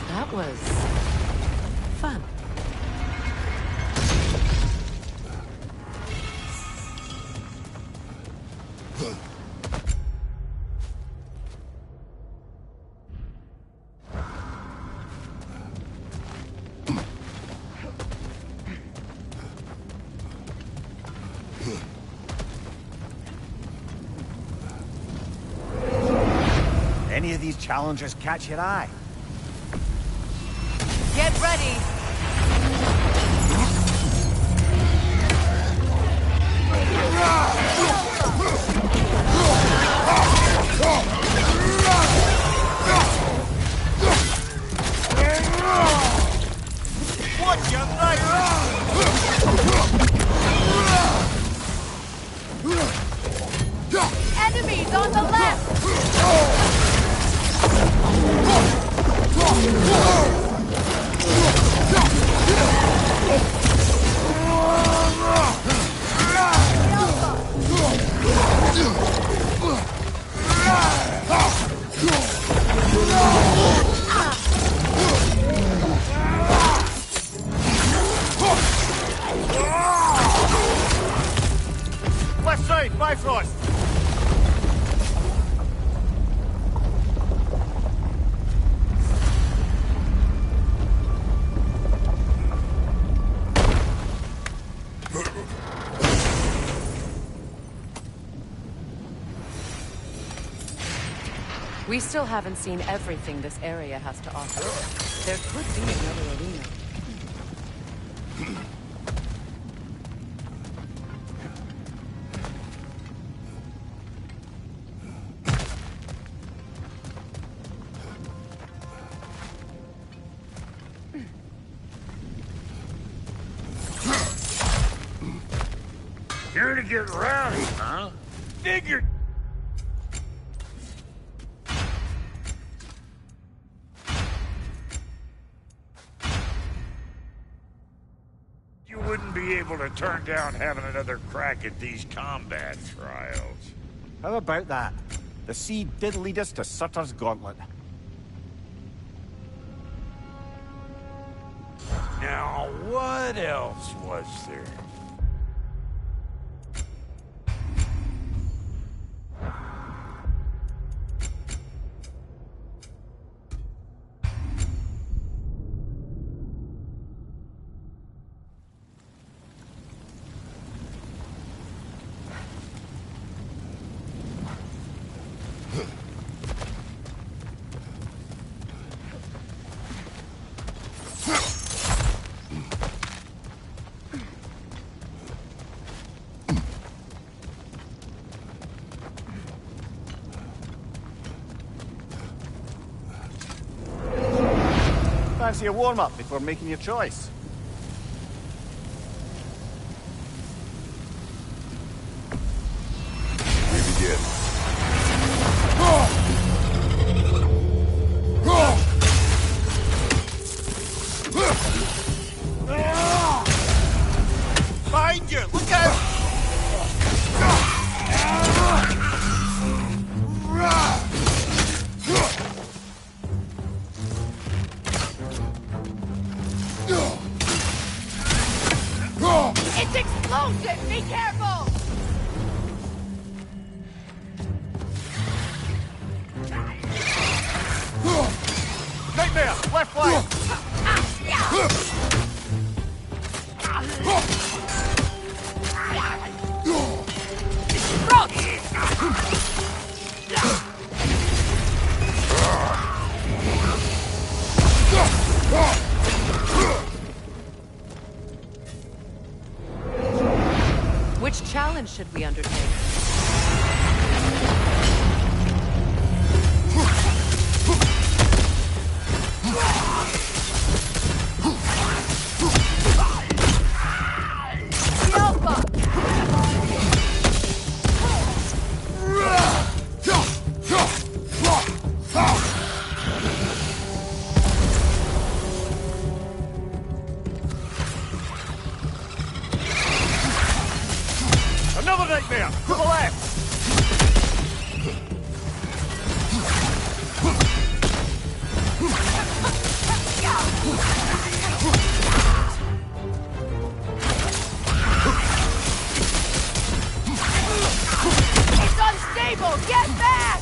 That was fun. Any of these challengers catch your eye? Get ready! Watch your Enemies on the left! Left side, Bifrost! We still haven't seen everything this area has to offer. There could be another arena. Here to get rowdy, huh? Figured. wouldn't be able to turn down having another crack at these combat trials. How about that? The sea did lead us to Sutter's Gauntlet. Now, what else was there? Fancy a warm-up before making your choice? We begin. Behind you! Look out! It's explosive! Be careful! Nightmare! Left flank! Which challenge should we undertake? Another nightmare! To the left! It's unstable! Get back!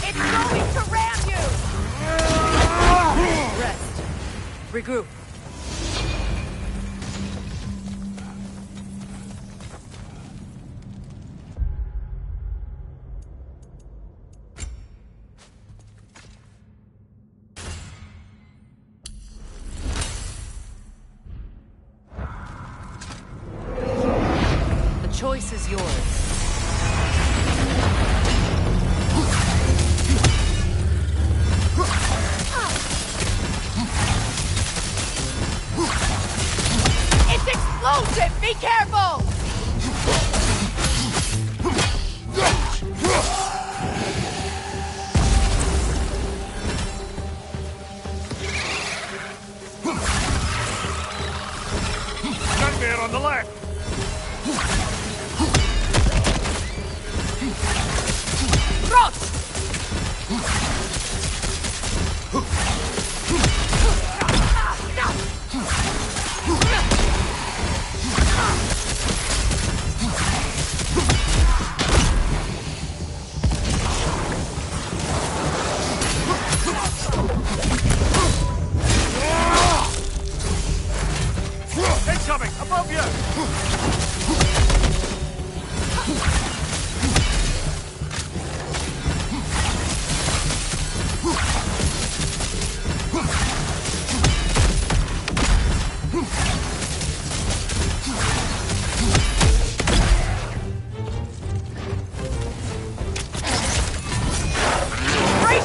It's going to ram you! Rest. Regroup. The choice is yours. It's explosive! Be careful! Nightmare on the left!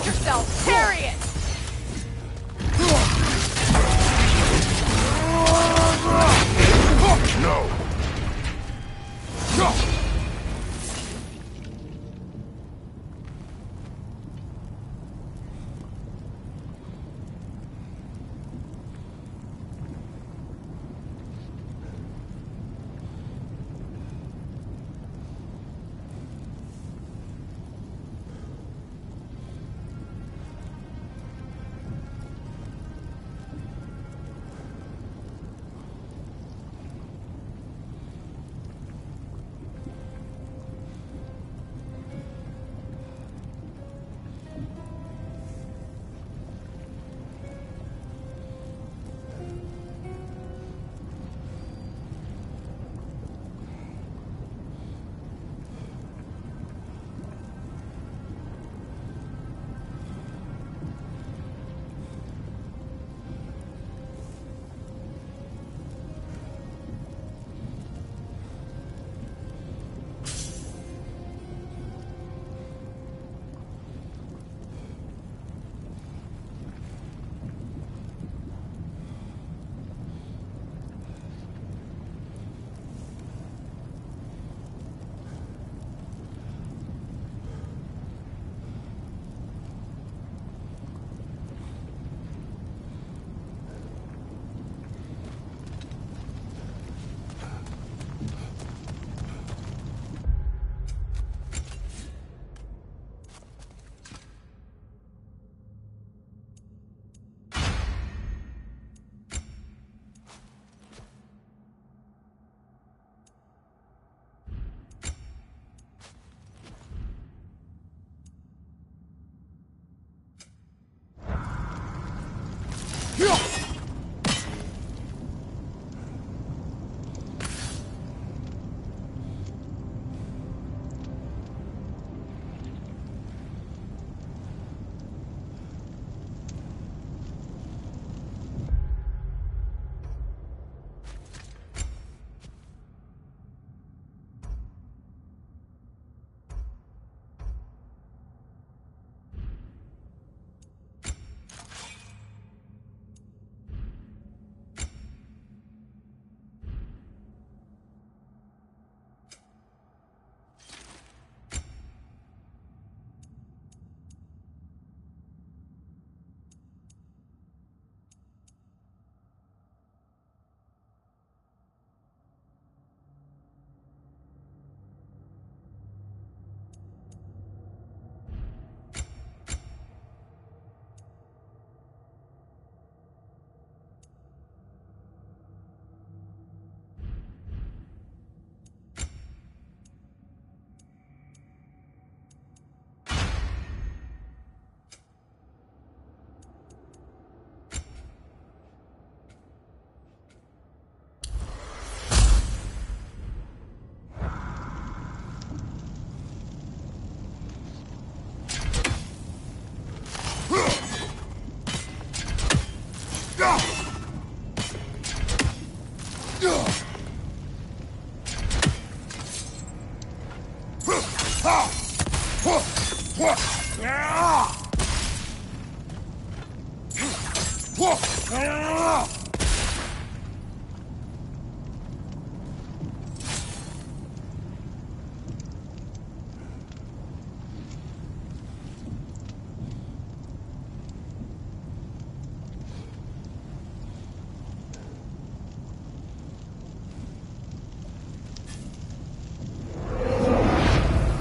Brace yourself! Carry it! No!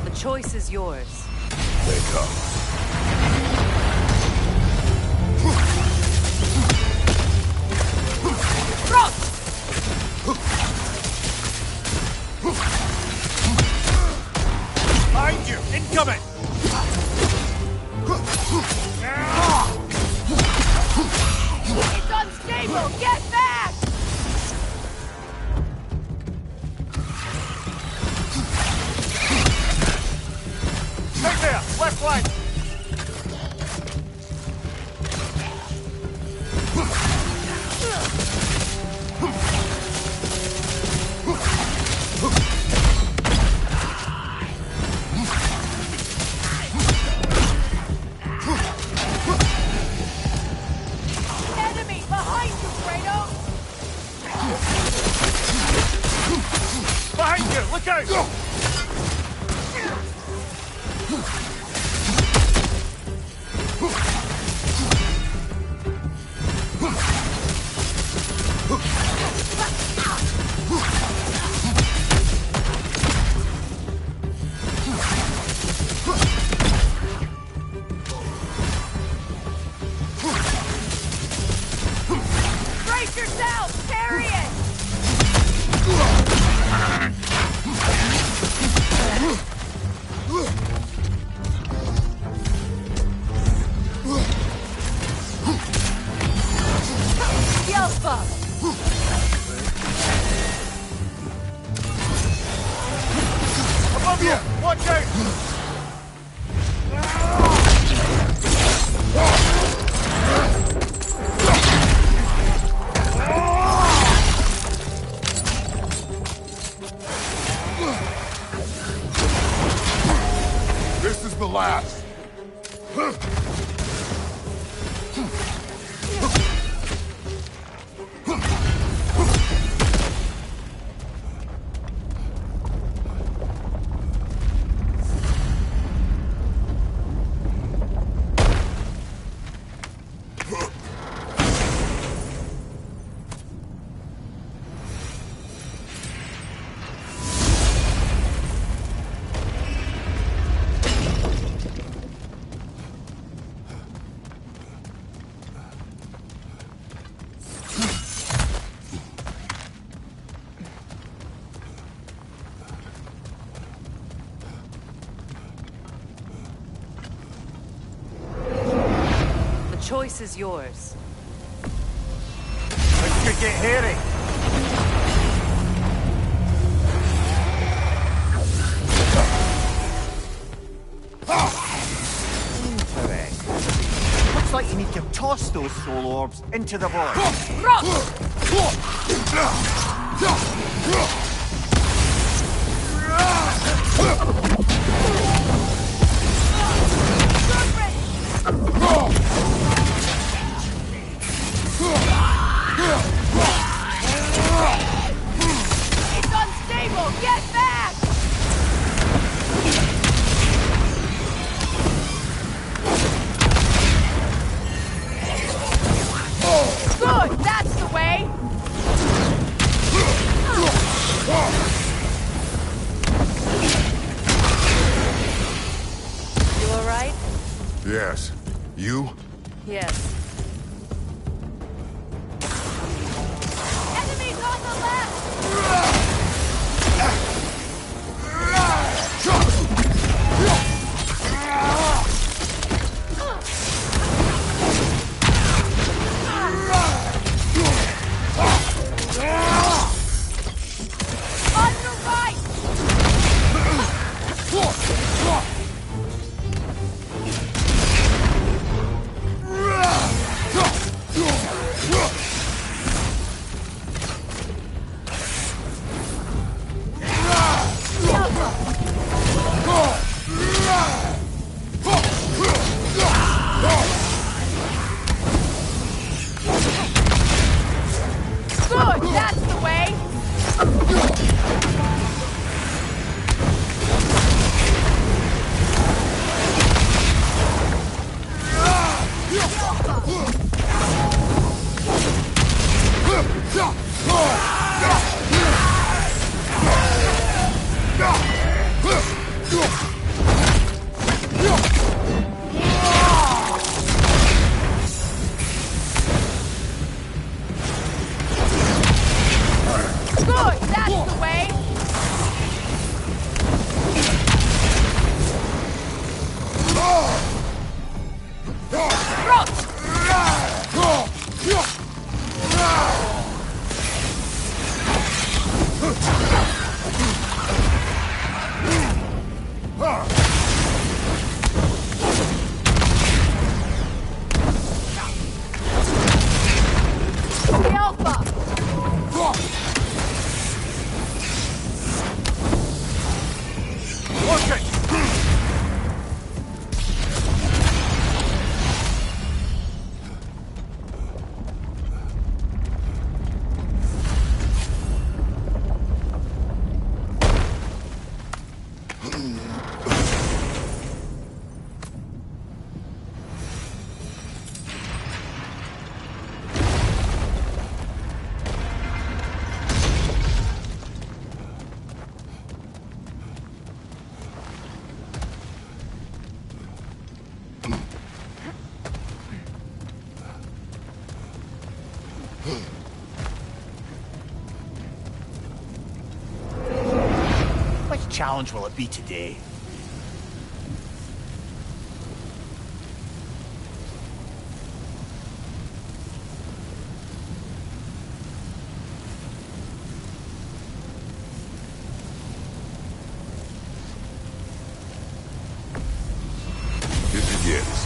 The choice is yours. They come. Behind you! Incoming! It's unstable! Get back! Right there! Left flank! This is the last. Choice is yours. This could get hairy. Interesting. Looks like you need to toss those soul orbs into the void. It's unstable! Get back! Good! That's the way! You alright? Yes. You? Yes. Enemies on the left! On the right! Good! That's the way! Good! That's the way! The Alpha! Watch it! Which challenge will it be today? It begins.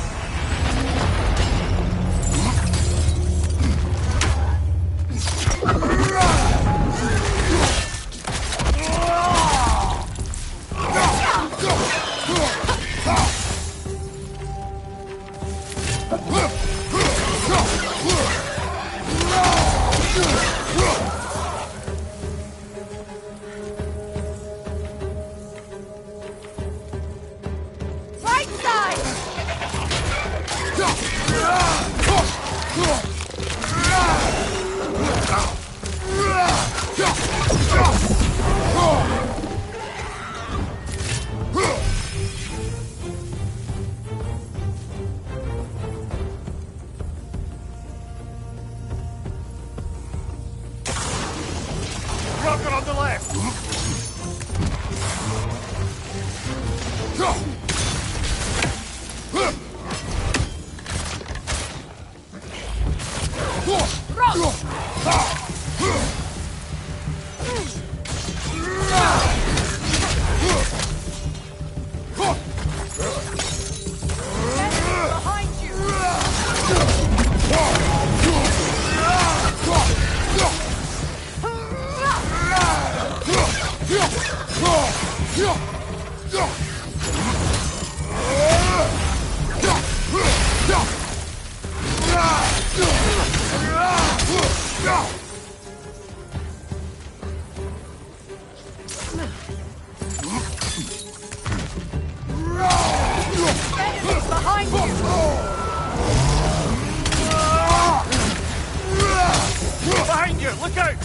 Behind you! Look out!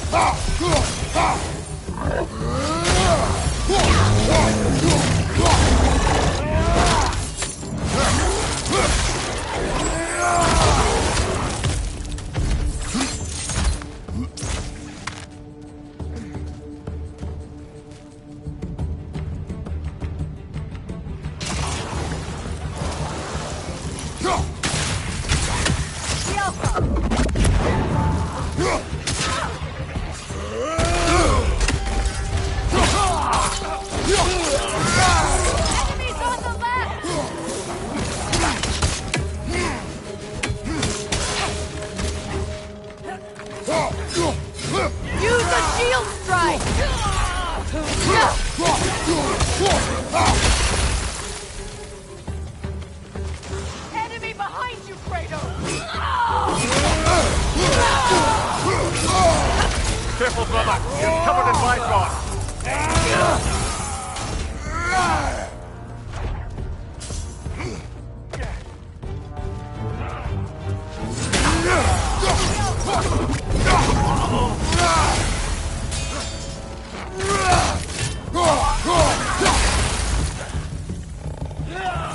Use a shield strike! Enemy behind you, Kratos! Careful, brother! You're covered in Bifrost!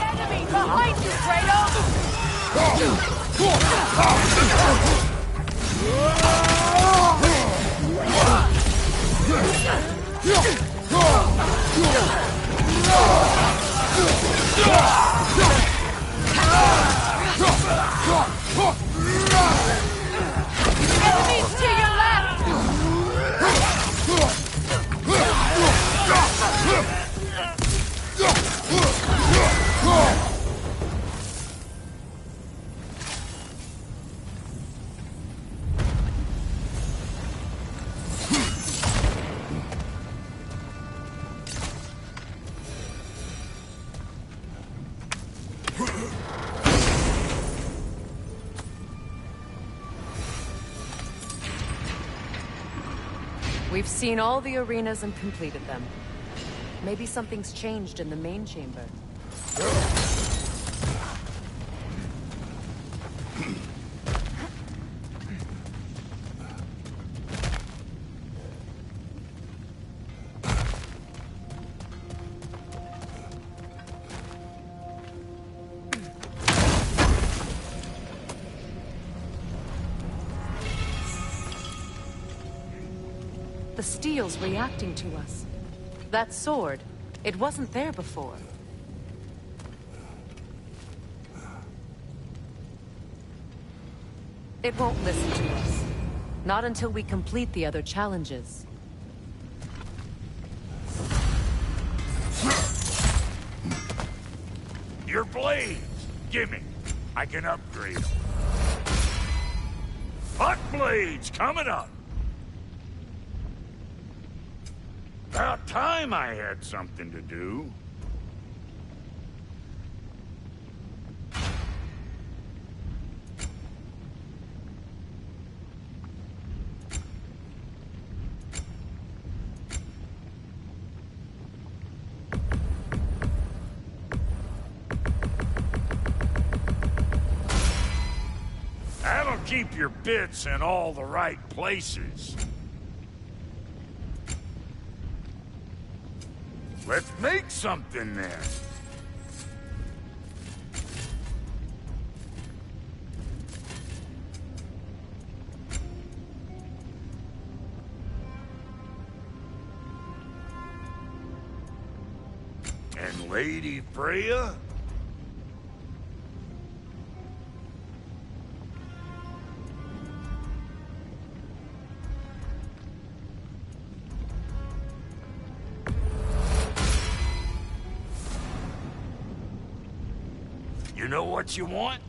Enemy behind you, Kratos! Enemies to your left! We've seen all the arenas and completed them. Maybe something's changed in the main chamber. The steel's reacting to us. That sword, it wasn't there before. It won't listen to us. Not until we complete the other challenges. Your blades! Gimme. I can upgrade them. Hot blades coming up! About time I had something to do. That'll keep your bits in all the right places. Let's make something then. And Lady Freya? You know what you want?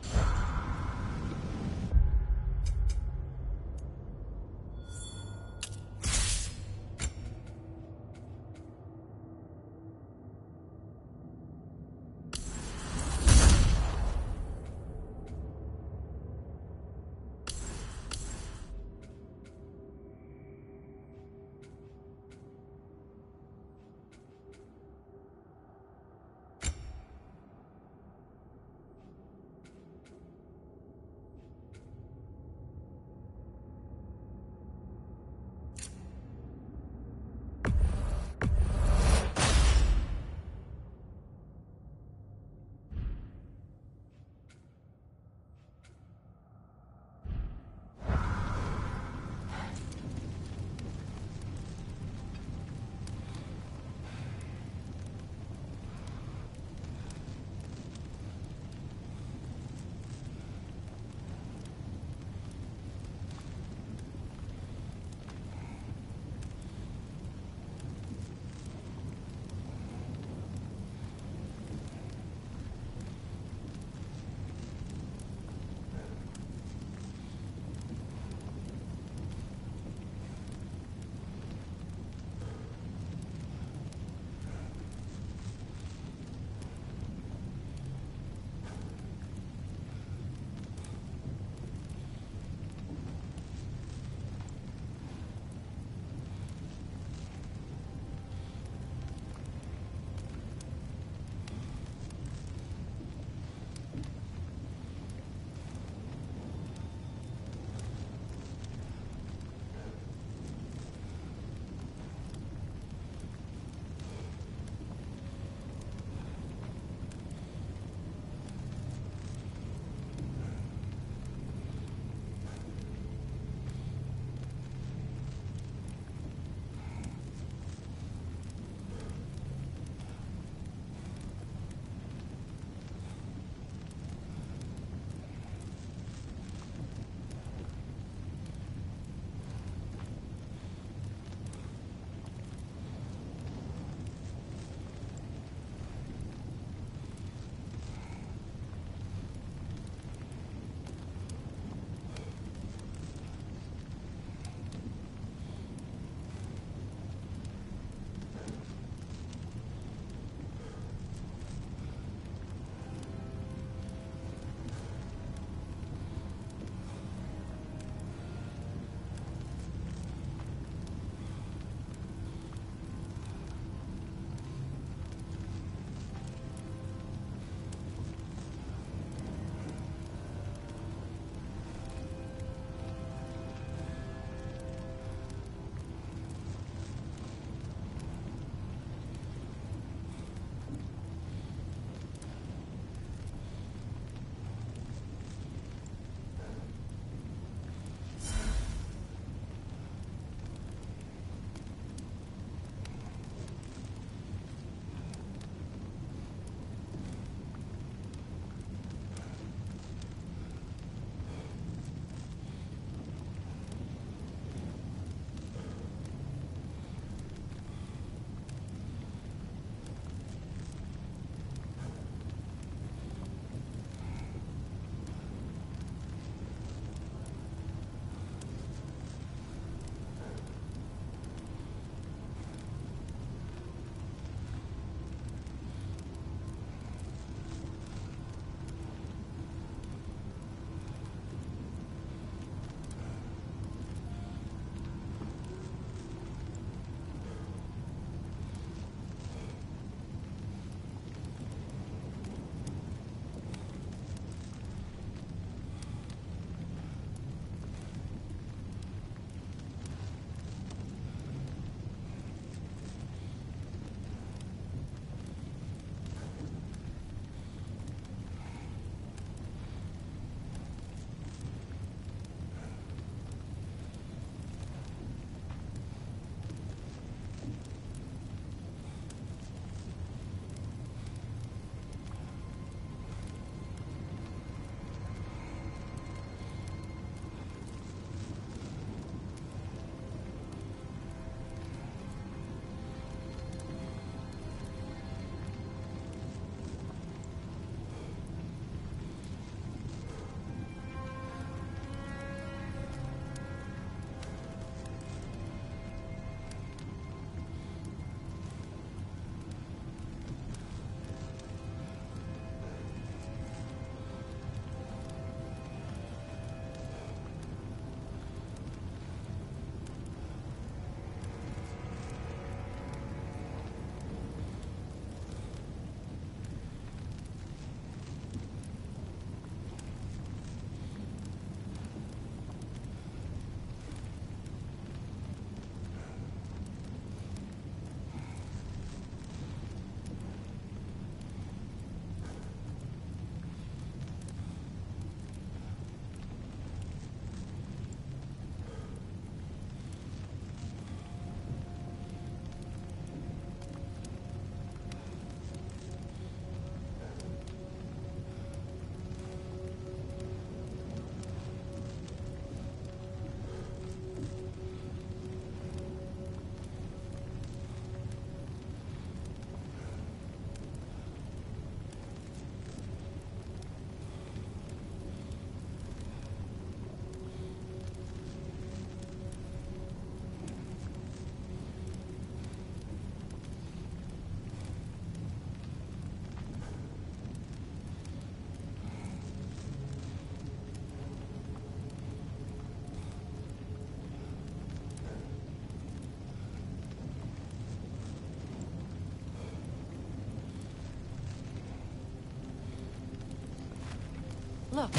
Look,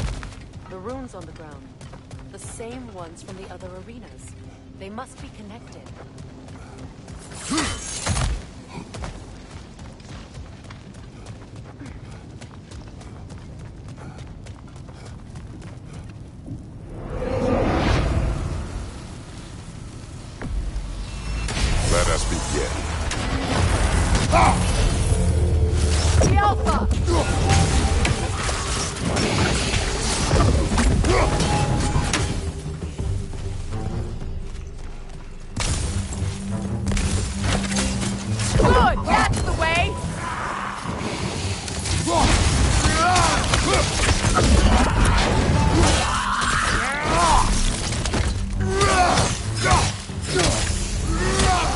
the runes on the ground. The same ones from the other arenas. They must be connected. Let us begin. The Alpha! Good! That's the way!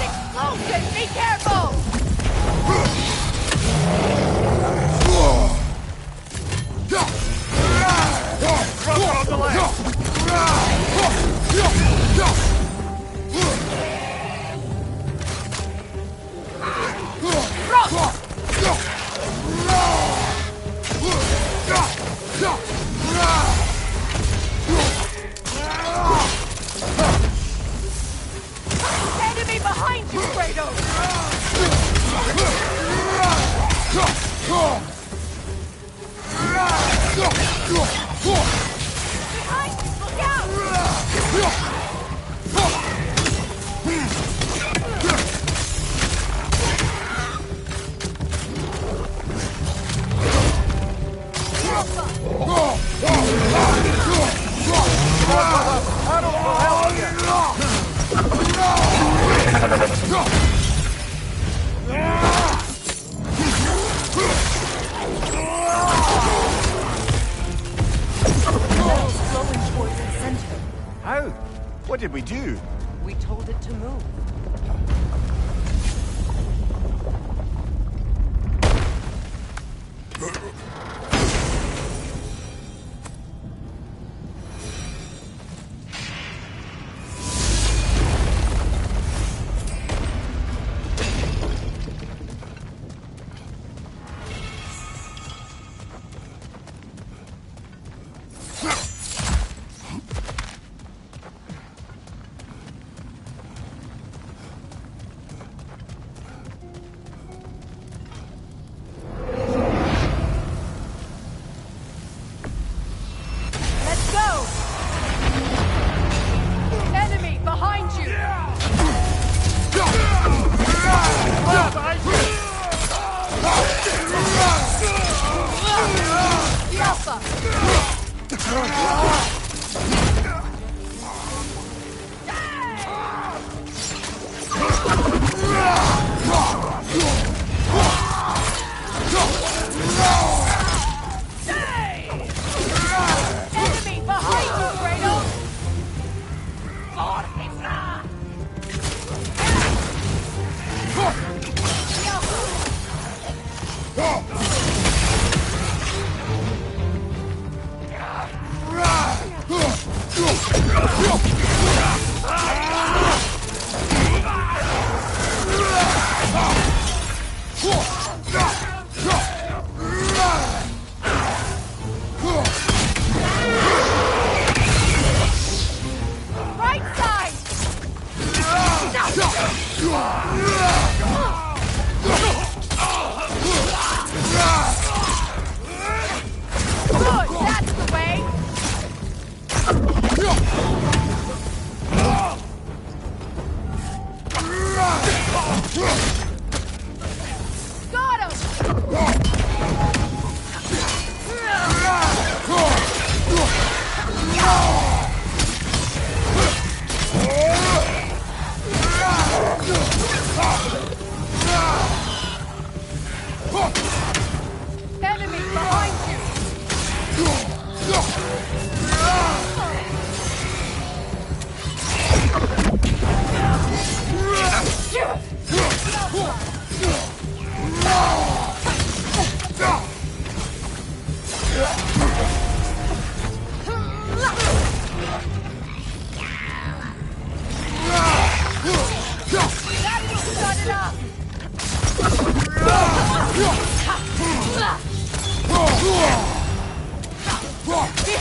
Explosive! Be careful! Enemy behind you, Kratos! Behind you! Look out! Flowing towards the center. How? What did we do? We told it to move. Let's go! Enemy behind you! The Alpha! Enemy behind you, Kratos! The Alpha!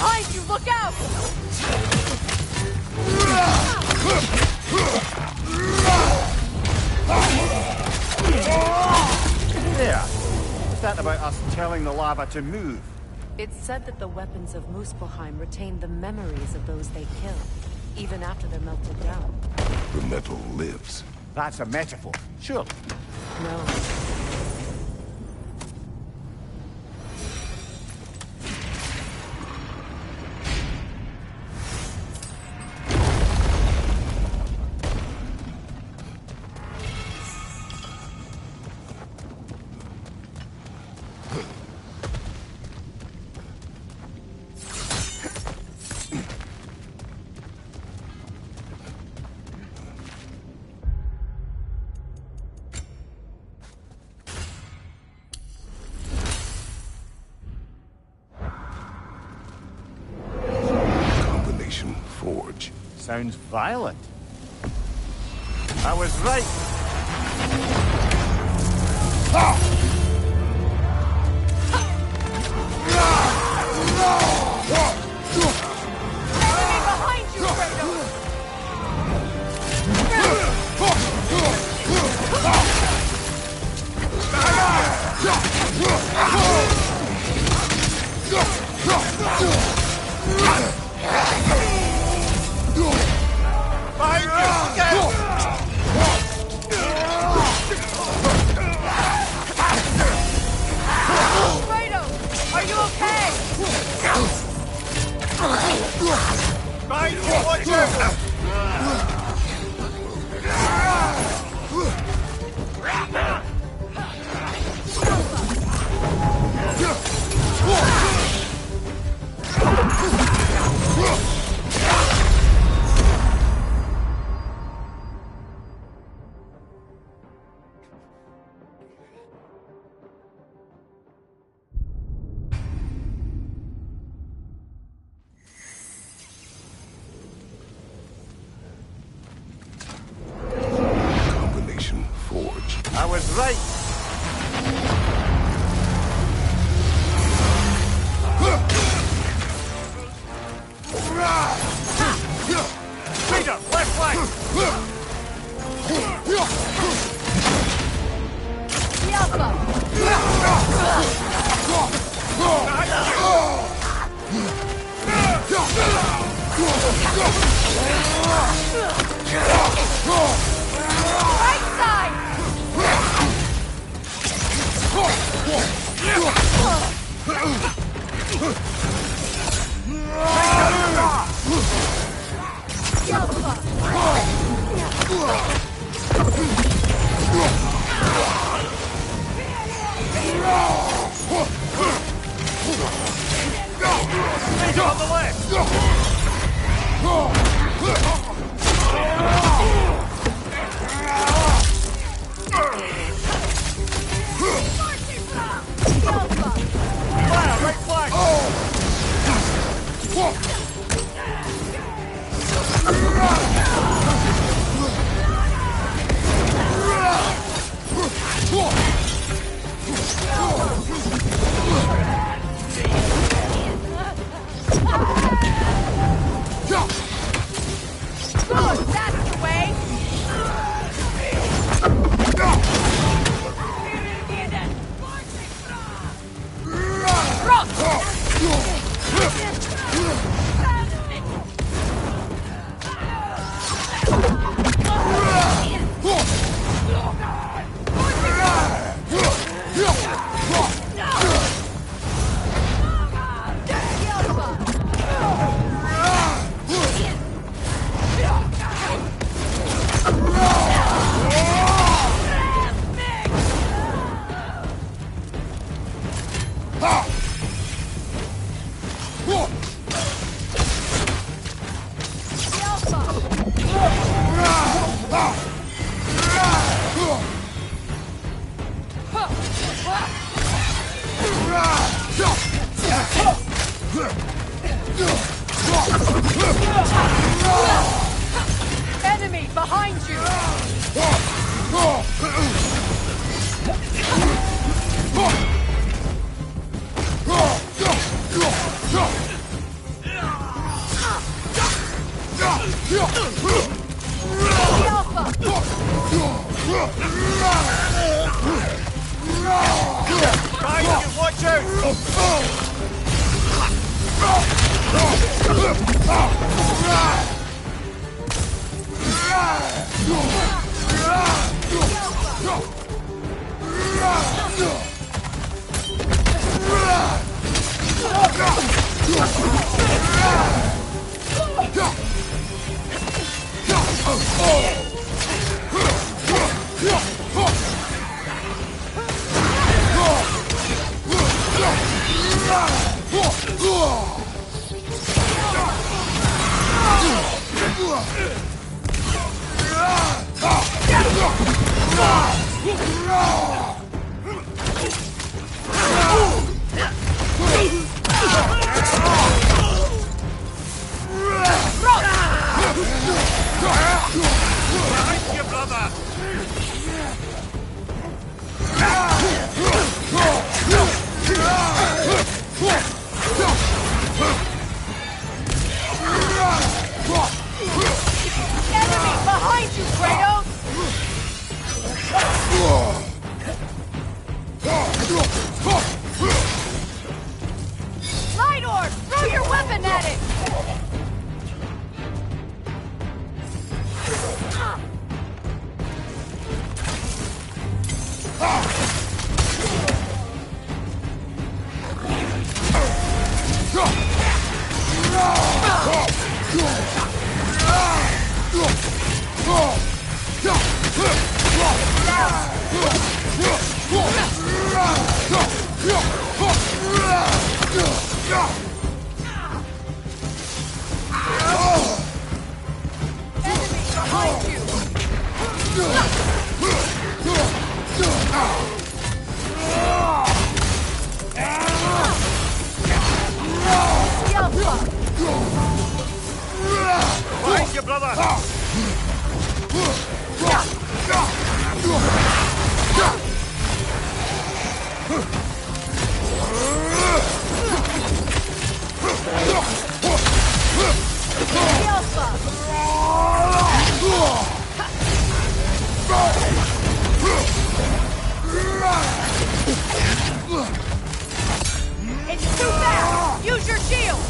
behind you! Look out! There. What's that about us telling the lava to move? It's said that the weapons of Muspelheim retain the memories of those they killed, even after they're melted down. The metal lives. That's a metaphor, surely. No. Forge. Sounds violent. I was right. Enemy behind you, Kratos! Kratos, are you okay? Combination forge. I was right. Peter, left flank! Right side! Peter on the left! Fire, right flank! Good, that's the way! Enemy behind you! Behind you, brother! Enemy behind you, Kratos! Light Orb! Throw your weapon at it! Enemy behind you! Yelpa! Behind you, brother! It's too fast! Use your shield!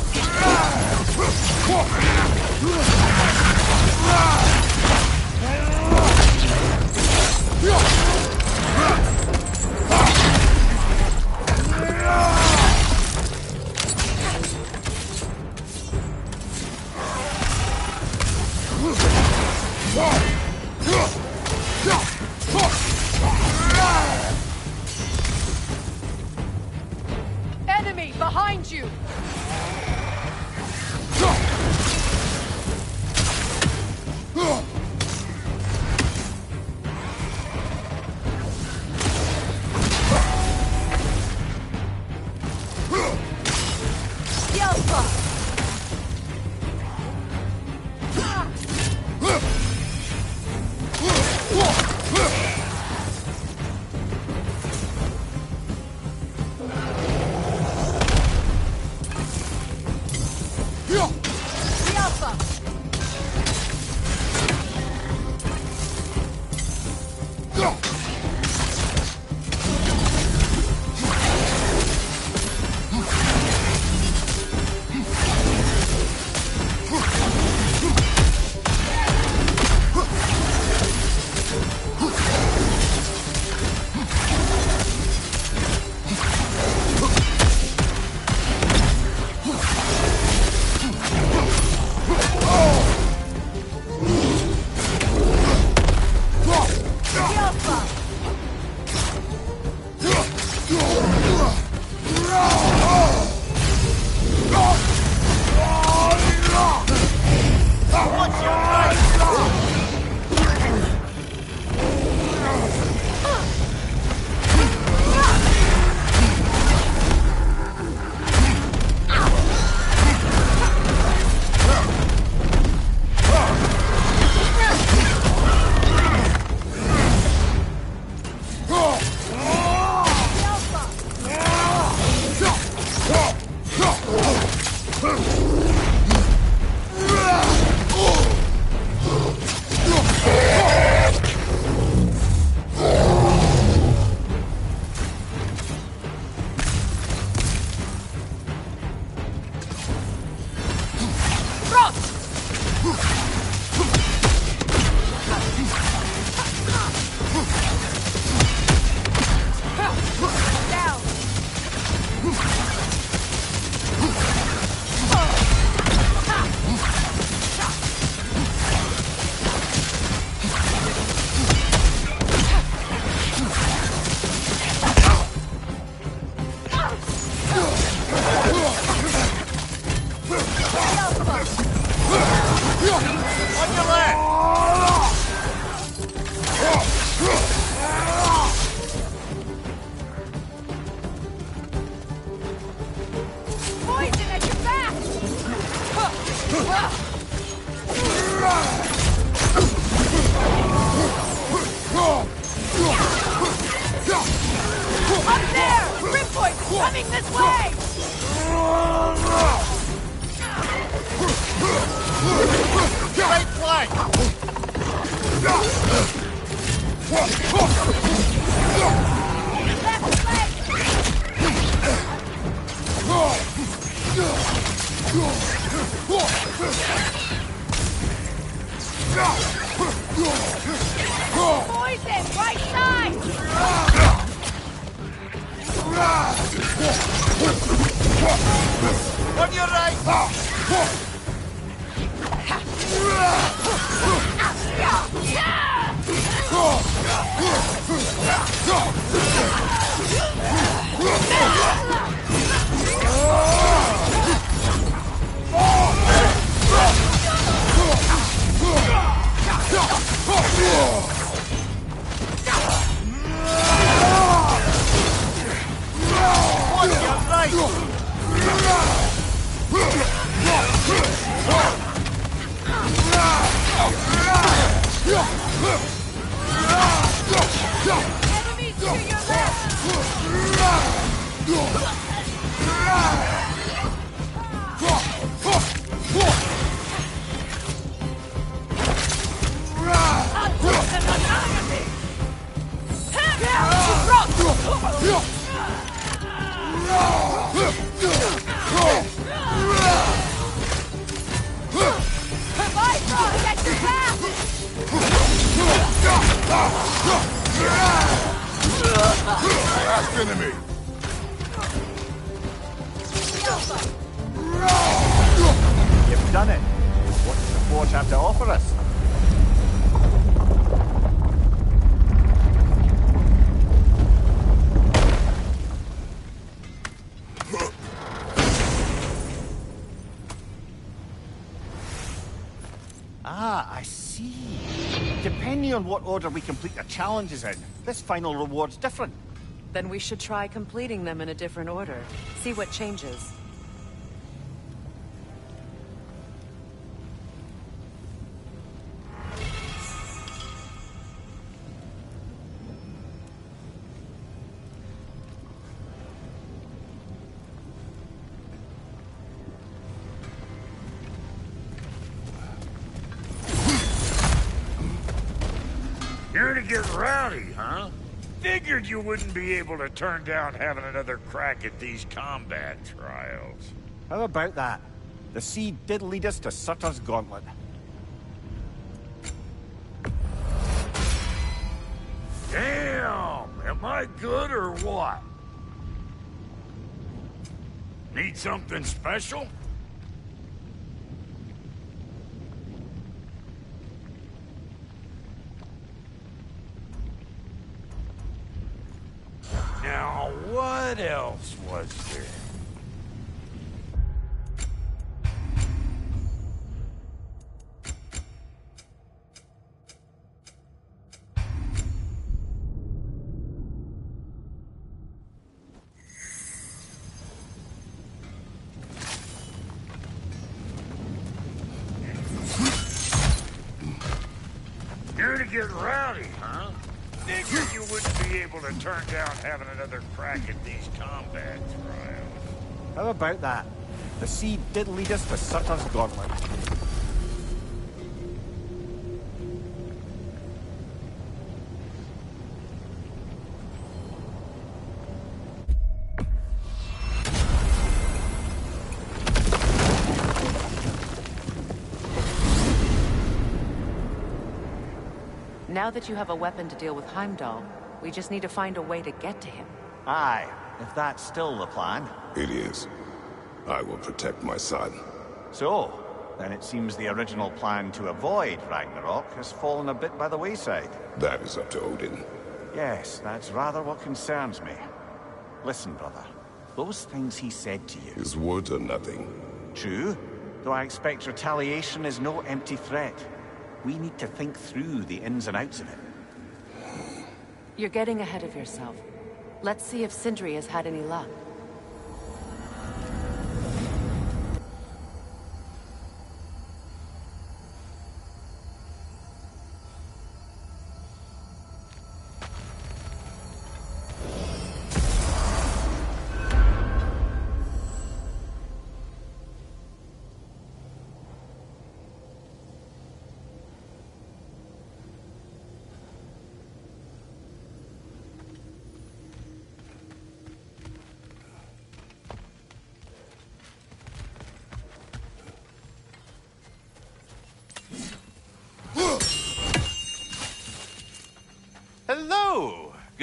Enemy behind you! Yelpa! Yelpa! Down! Poison! Right side! On your right! On your right! Enemies to your left! Last enemy! You've done it. What does the Forge have to offer us? Ah, I see. Depending on what order we complete the challenges in, this final reward's different. Then we should try completing them in a different order. See what changes. Here to get rowdy, huh? Figured you wouldn't be able to turn down having another crack at these combat trials. How about that? The sea did lead us to Sutter's Gauntlet. Damn! Am I good or what? Need something special? Now, what else was there? Here to get rowdy, huh? Figured you wouldn't be able to turn down having another crack at these combat trials. How about that? The sea did lead us to Sutter's Gauntlet. Now that you have a weapon to deal with Heimdall, we just need to find a way to get to him. Aye, if that's still the plan. It is. I will protect my son. So, then it seems the original plan to avoid Ragnarok has fallen a bit by the wayside. That is up to Odin. Yes, that's rather what concerns me. Listen, brother. Those things he said to you... His words are nothing. True, though I expect retaliation is no empty threat. We need to think through the ins and outs of it. You're getting ahead of yourself. Let's see if Sindri has had any luck.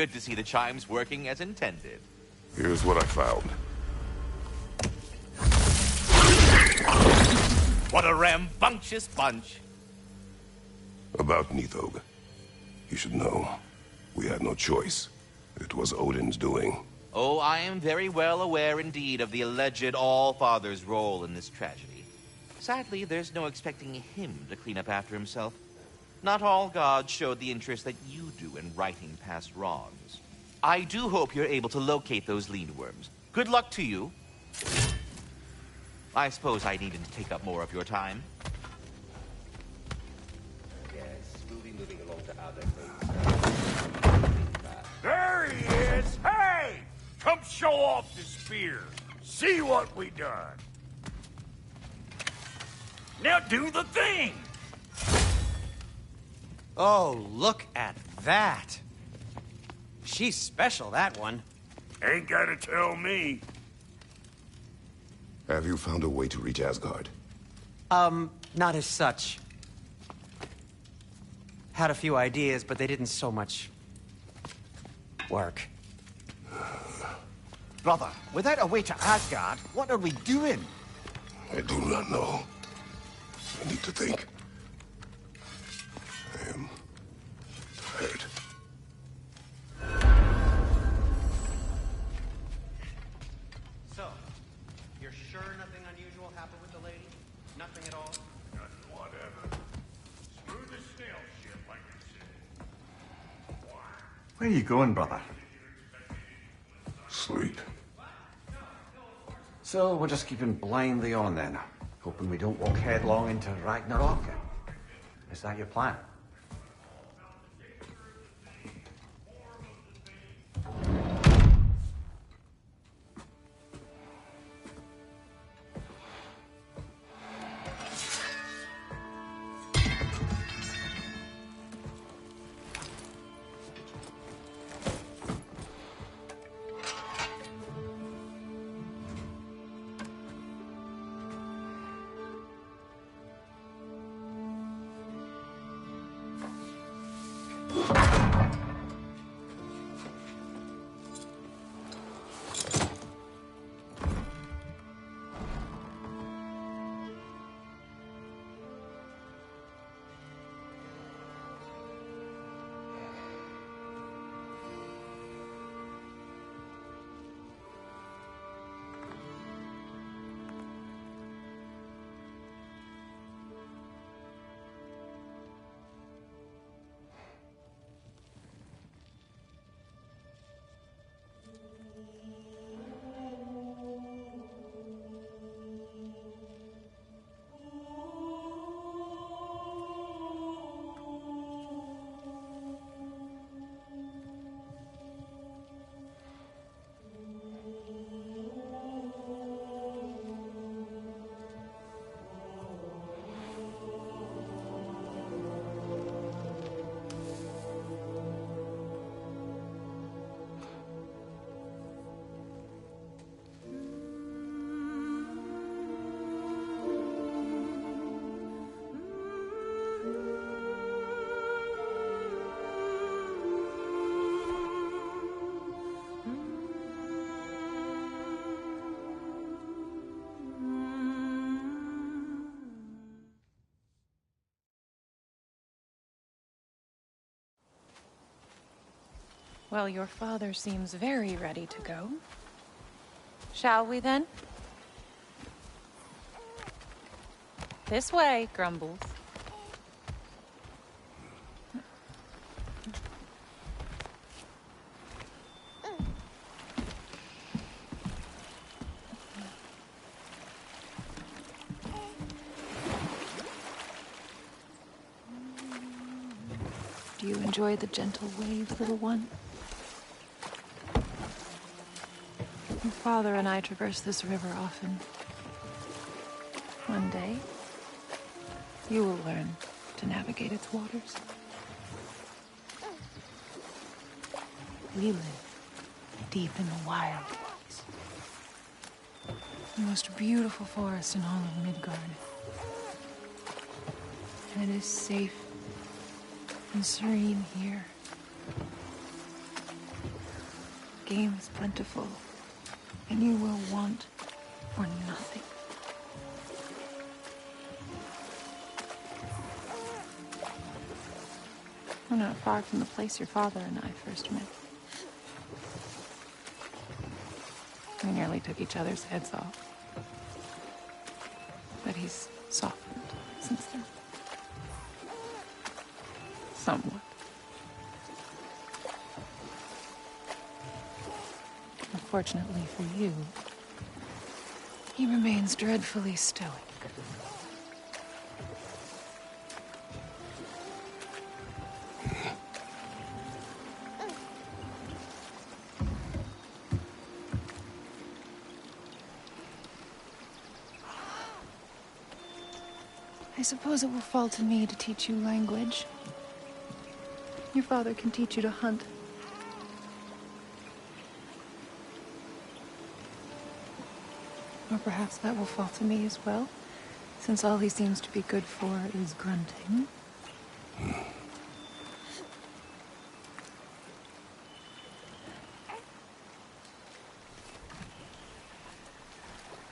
Good to see the chimes working as intended. Here's what I found. What a rambunctious bunch. About Nithog. You should know, we had no choice. It was Odin's doing. Oh, I am very well aware indeed of the alleged All-Father's role in this tragedy. Sadly, there's no expecting him to clean up after himself. Not all gods showed the interest that you do in righting past wrongs. I do hope you're able to locate those lean worms. Good luck to you. I suppose I needn't take up more of your time. Yes, moving along to other things. There he is! Hey! Come show off the spear. See what we done. Now do the thing! Oh, look at that. She's special, that one. Ain't gotta tell me. Have you found a way to reach Asgard? Not as such. Had a few ideas, but they didn't so much work. Brother, without a way to Asgard, what are we doing? I do not know. I need to think. I am tired. So, you're sure nothing unusual happened with the lady? Nothing at all? Whatever. Screw the snail shit, like I said. Where are you going, brother? Sleep. So we're just keeping blindly on then, hoping we don't walk headlong into Ragnarok. Is that your plan? Well, your father seems very ready to go. Shall we then? This way, Grumbles. Do you enjoy the gentle waves, little one? Your father and I traverse this river often. One day, you will learn to navigate its waters. We live deep in the wild ones. The most beautiful forest in all of Midgard. And it is safe and serene here. game is plentiful, and you will want for nothing. We're not far from the place your father and I first met. We nearly took each other's heads off. But he's softened since then. Somewhat. Unfortunately for you, he remains dreadfully stoic. I suppose it will fall to me to teach you language. Your father can teach you to hunt. Or perhaps that will fall to me as well, since all he seems to be good for is grunting.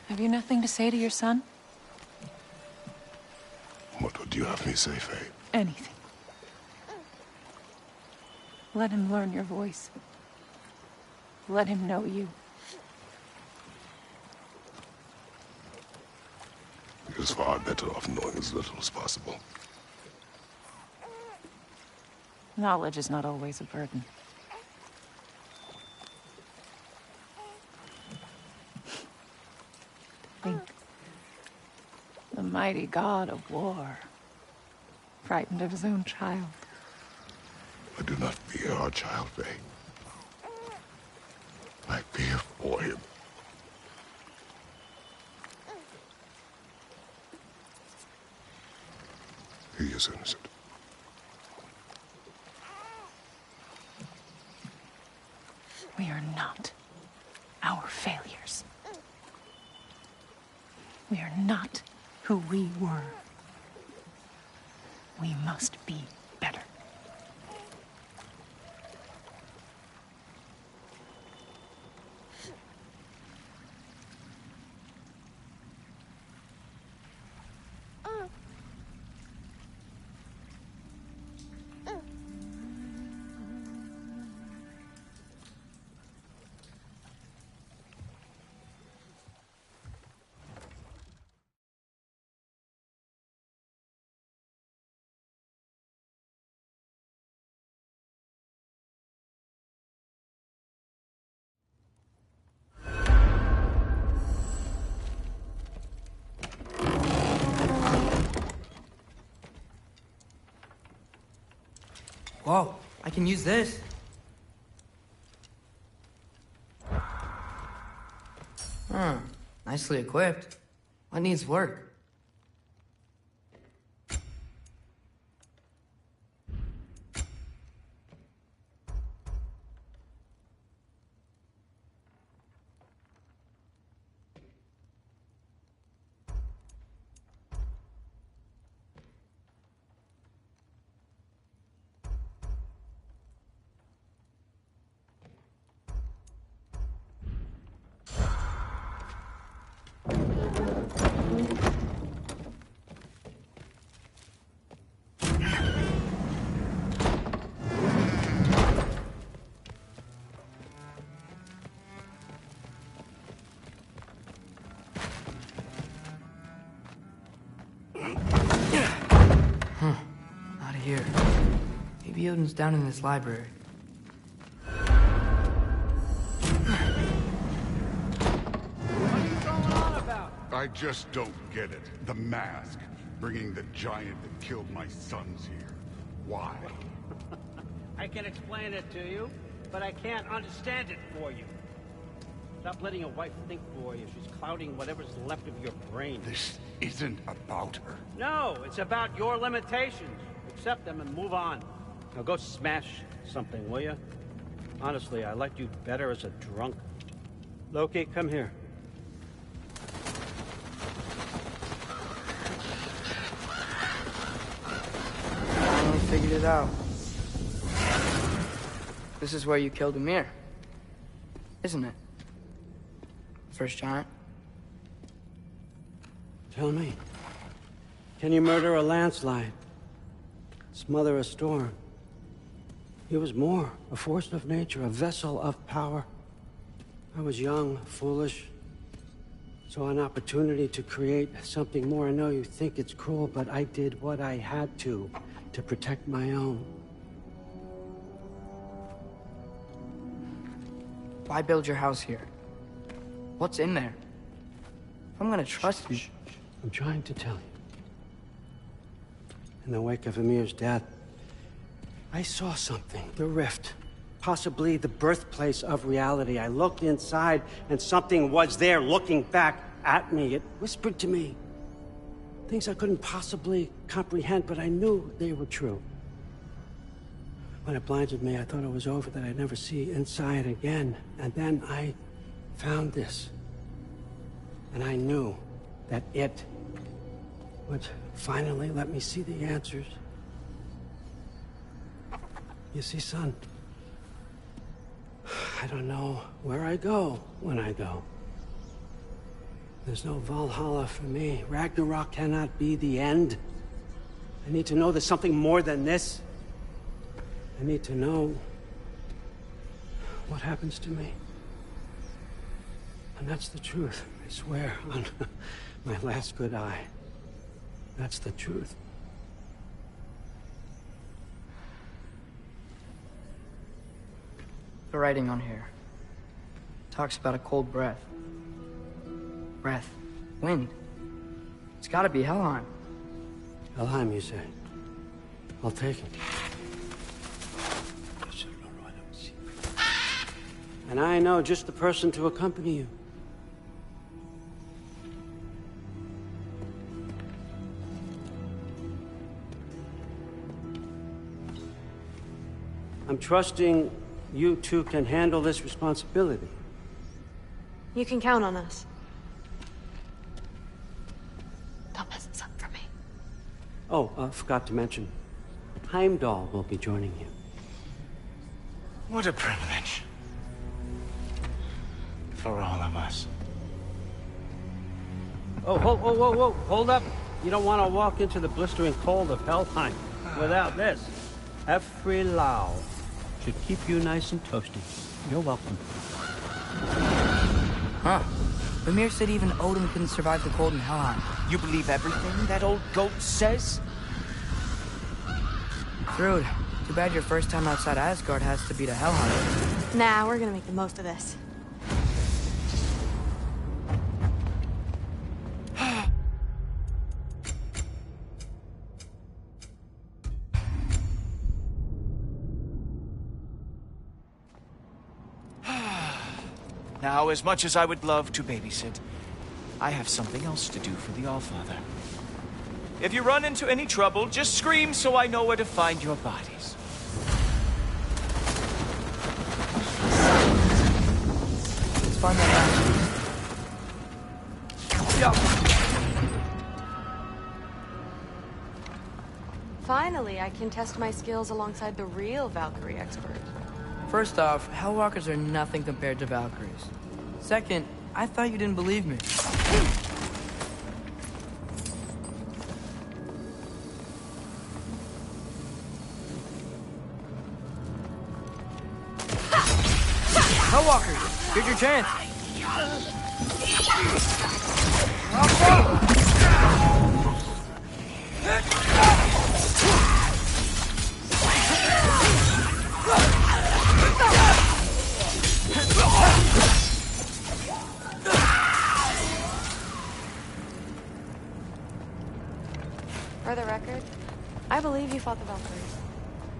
Have you nothing to say to your son? What would you have me say, Faye? Anything. Let him learn your voice. Let him know you. He is far better off knowing as little as possible. Knowledge is not always a burden. Think. The mighty god of war, frightened of his own child. I do not fear our child, Faye. I fear for him. He is innocent. We are not our failures. We are not who we were. We must be better. Whoa, I can use this. Nicely equipped. What needs work? Not here. Maybe Odin's down in this library. I just don't get it. The mask. Bringing the giant that killed my sons here. Why? I can explain it to you, but I can't understand it for you. Stop letting your wife think for you. She's clouding whatever's left of your brain. This isn't about her. No, it's about your limitations. Accept them and move on. Now go smash something, will you? Honestly, I liked you better as a drunk. Loki, come here. I figured it out. This is where you killed Amir. isn't it? First giant. Tell me, can you murder a landslide? Smother a storm? He was more, a force of nature, a vessel of power. I was young, foolish, saw an opportunity to create something more. I know you think it's cruel, but I did what I had to protect my own. Why build your house here? What's in there? If I'm gonna trust you. I'm trying to tell you. In the wake of Emir's death, I saw something. The rift. Possibly the birthplace of reality. I looked inside, and something was there looking back at me. It whispered to me things I couldn't possibly comprehend, but I knew they were true. When it blinded me, I thought it was over, that I'd never see inside again. And then I found this. And I knew that it would finally let me see the answers. You see, son, I don't know where I go when I go. There's no Valhalla for me. Ragnarok cannot be the end. I need to know there's something more than this. I need to know what happens to me. And that's the truth, I swear, on my last good eye. That's the truth. The writing on here talks about a cold breath. Breath. Wind. It's gotta be Helheim. Helheim, you say? I'll take it. And I know just the person to accompany you. I'm trusting you two can handle this responsibility. You can count on us. Don't mess this up for me. Oh, forgot to mention, Heimdall will be joining you. What a privilege. For all of us. Oh, whoa, hold up. You don't want to walk into the blistering cold of Helheim without this. Every Lau should keep you nice and toasty. You're welcome. Huh. Mimir said even Odin couldn't survive the cold in Helheim. You believe everything that old goat says? Thrud, too bad your first time outside Asgard has to be to Helheim. Nah, we're gonna make the most of this. Now, as much as I would love to babysit, I have something else to do for the Allfather. If you run into any trouble, just scream so I know where to find your bodies. Let's find that out. Finally, I can test my skills alongside the real Valkyrie expert. First off, Hellwalkers are nothing compared to Valkyries. Second, I thought you didn't believe me. Hellwalkers, here's your chance. For the record, I believe you fought the Valkyries.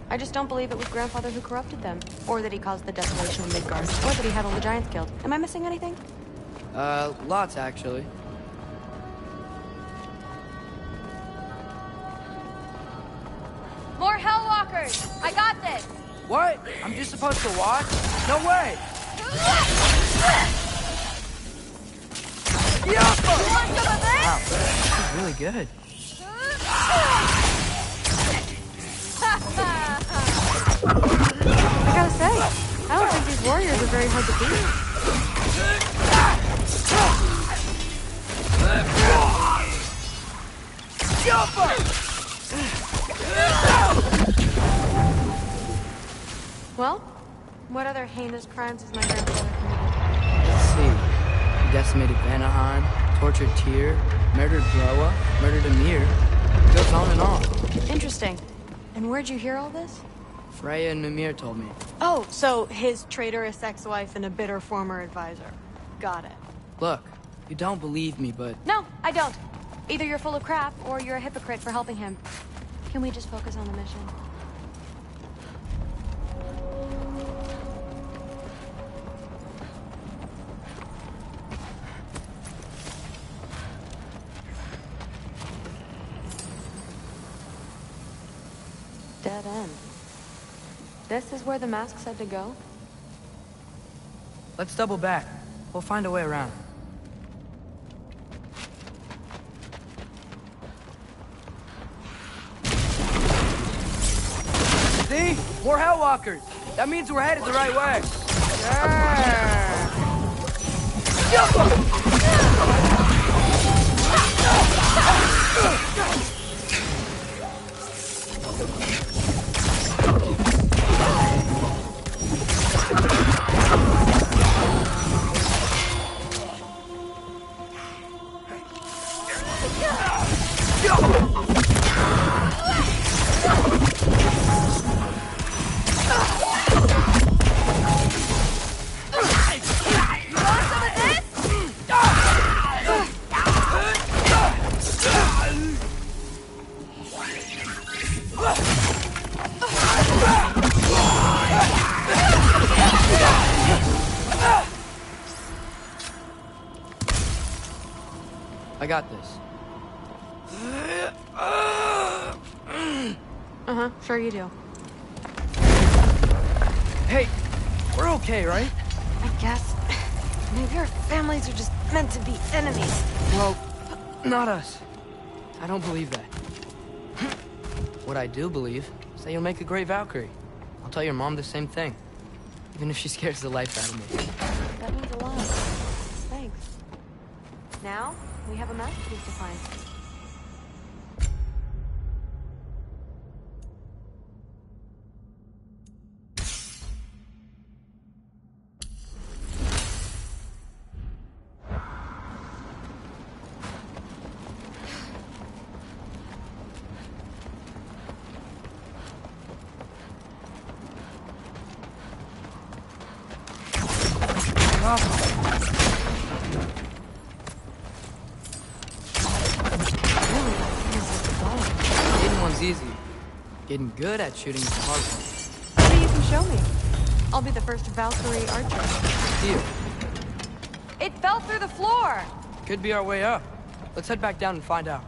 I just don't believe it was Grandfather who corrupted them, or that he caused the desolation of Midgard, or that he had all the giants killed. Am I missing anything? Lots, actually. More Hellwalkers! I got this! What? I'm just supposed to watch? No way! Wow, this is really good. I gotta say, I don't think these warriors are very hard to beat. Well, what other heinous crimes has my grandfather committed? Let's see. He decimated Vanaheim, tortured Tyr, murdered Groa, murdered Emir. It goes on and on. Interesting. And where'd you hear all this? Freya and Mimir told me. Oh, so his traitorous ex-wife and a bitter former advisor. Got it. Look, you don't believe me, but... No, I don't. Either you're full of crap, or you're a hypocrite for helping him. Can we just focus on the mission? Dead end. This is where the mask said to go? Let's double back. We'll find a way around. See? More Hellwalkers! That means we're headed the right way! I got this. Uh-huh, sure you do. Hey, we're okay, right? I guess. Maybe our families are just meant to be enemies. Well, not us. I don't believe that. What I do believe is that you'll make a great Valkyrie. I'll tell your mom the same thing. Even if she scares the life out of me. That means a lot. Thanks. Now, we have a masterpiece to find. Getting one's easy. Getting good at shooting is the hard one. Maybe you can show me. I'll be the first Valkyrie archer. Here. It fell through the floor! Could be our way up. Let's head back down and find out.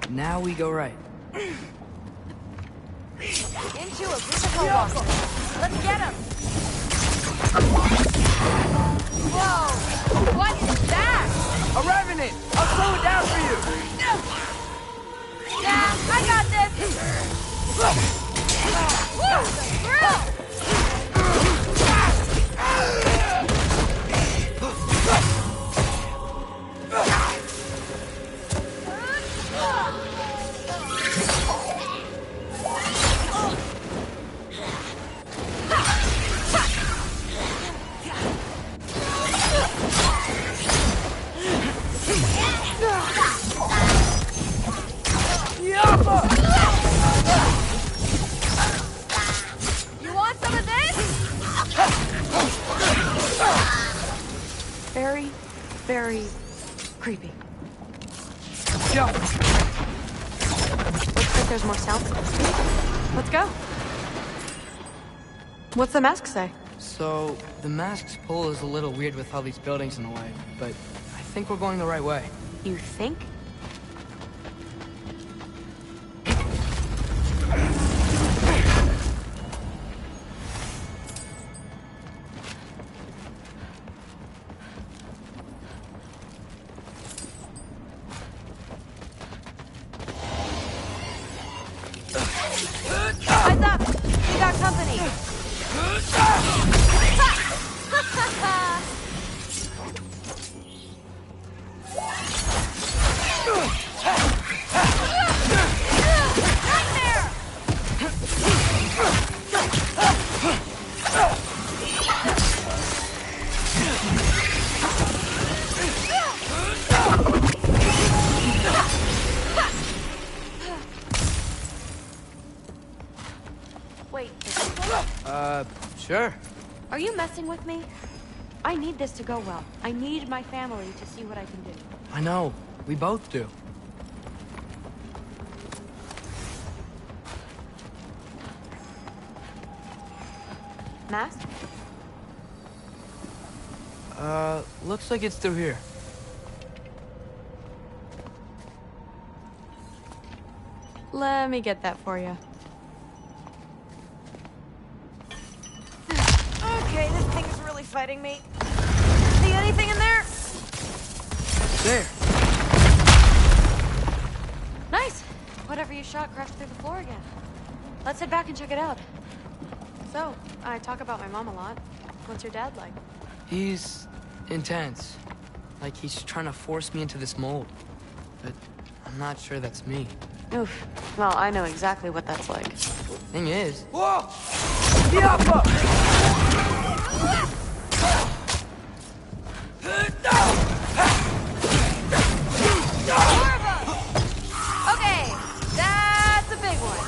Now we go right. Into a group of Hellwalkers. Let's get him! Whoa! What is that? A revenant! I'll slow it down for you! Yeah, I got this! Woo! The thrill! You want some of this? Very, very creepy. Jump! Looks like there's more sound. Let's go. What's the mask say? So, the mask's pull is a little weird with all these buildings in the way, but I think we're going the right way. You think? Heads up! We got company. Wait, is this one? Sure. Are you messing with me? I need this to go well. I need my family to see what I can do. I know. We both do. Mask? Looks like it's through here. Let me get that for you. Okay, this thing is really fighting me. See anything in there? There. Nice. Whatever you shot crashed through the floor again. Let's head back and check it out. So, I talk about my mom a lot. What's your dad like? He's intense. Like he's trying to force me into this mold. But I'm not sure that's me. Oof. Well, I know exactly what that's like. Thing is... Whoa! Okay, that's a big one.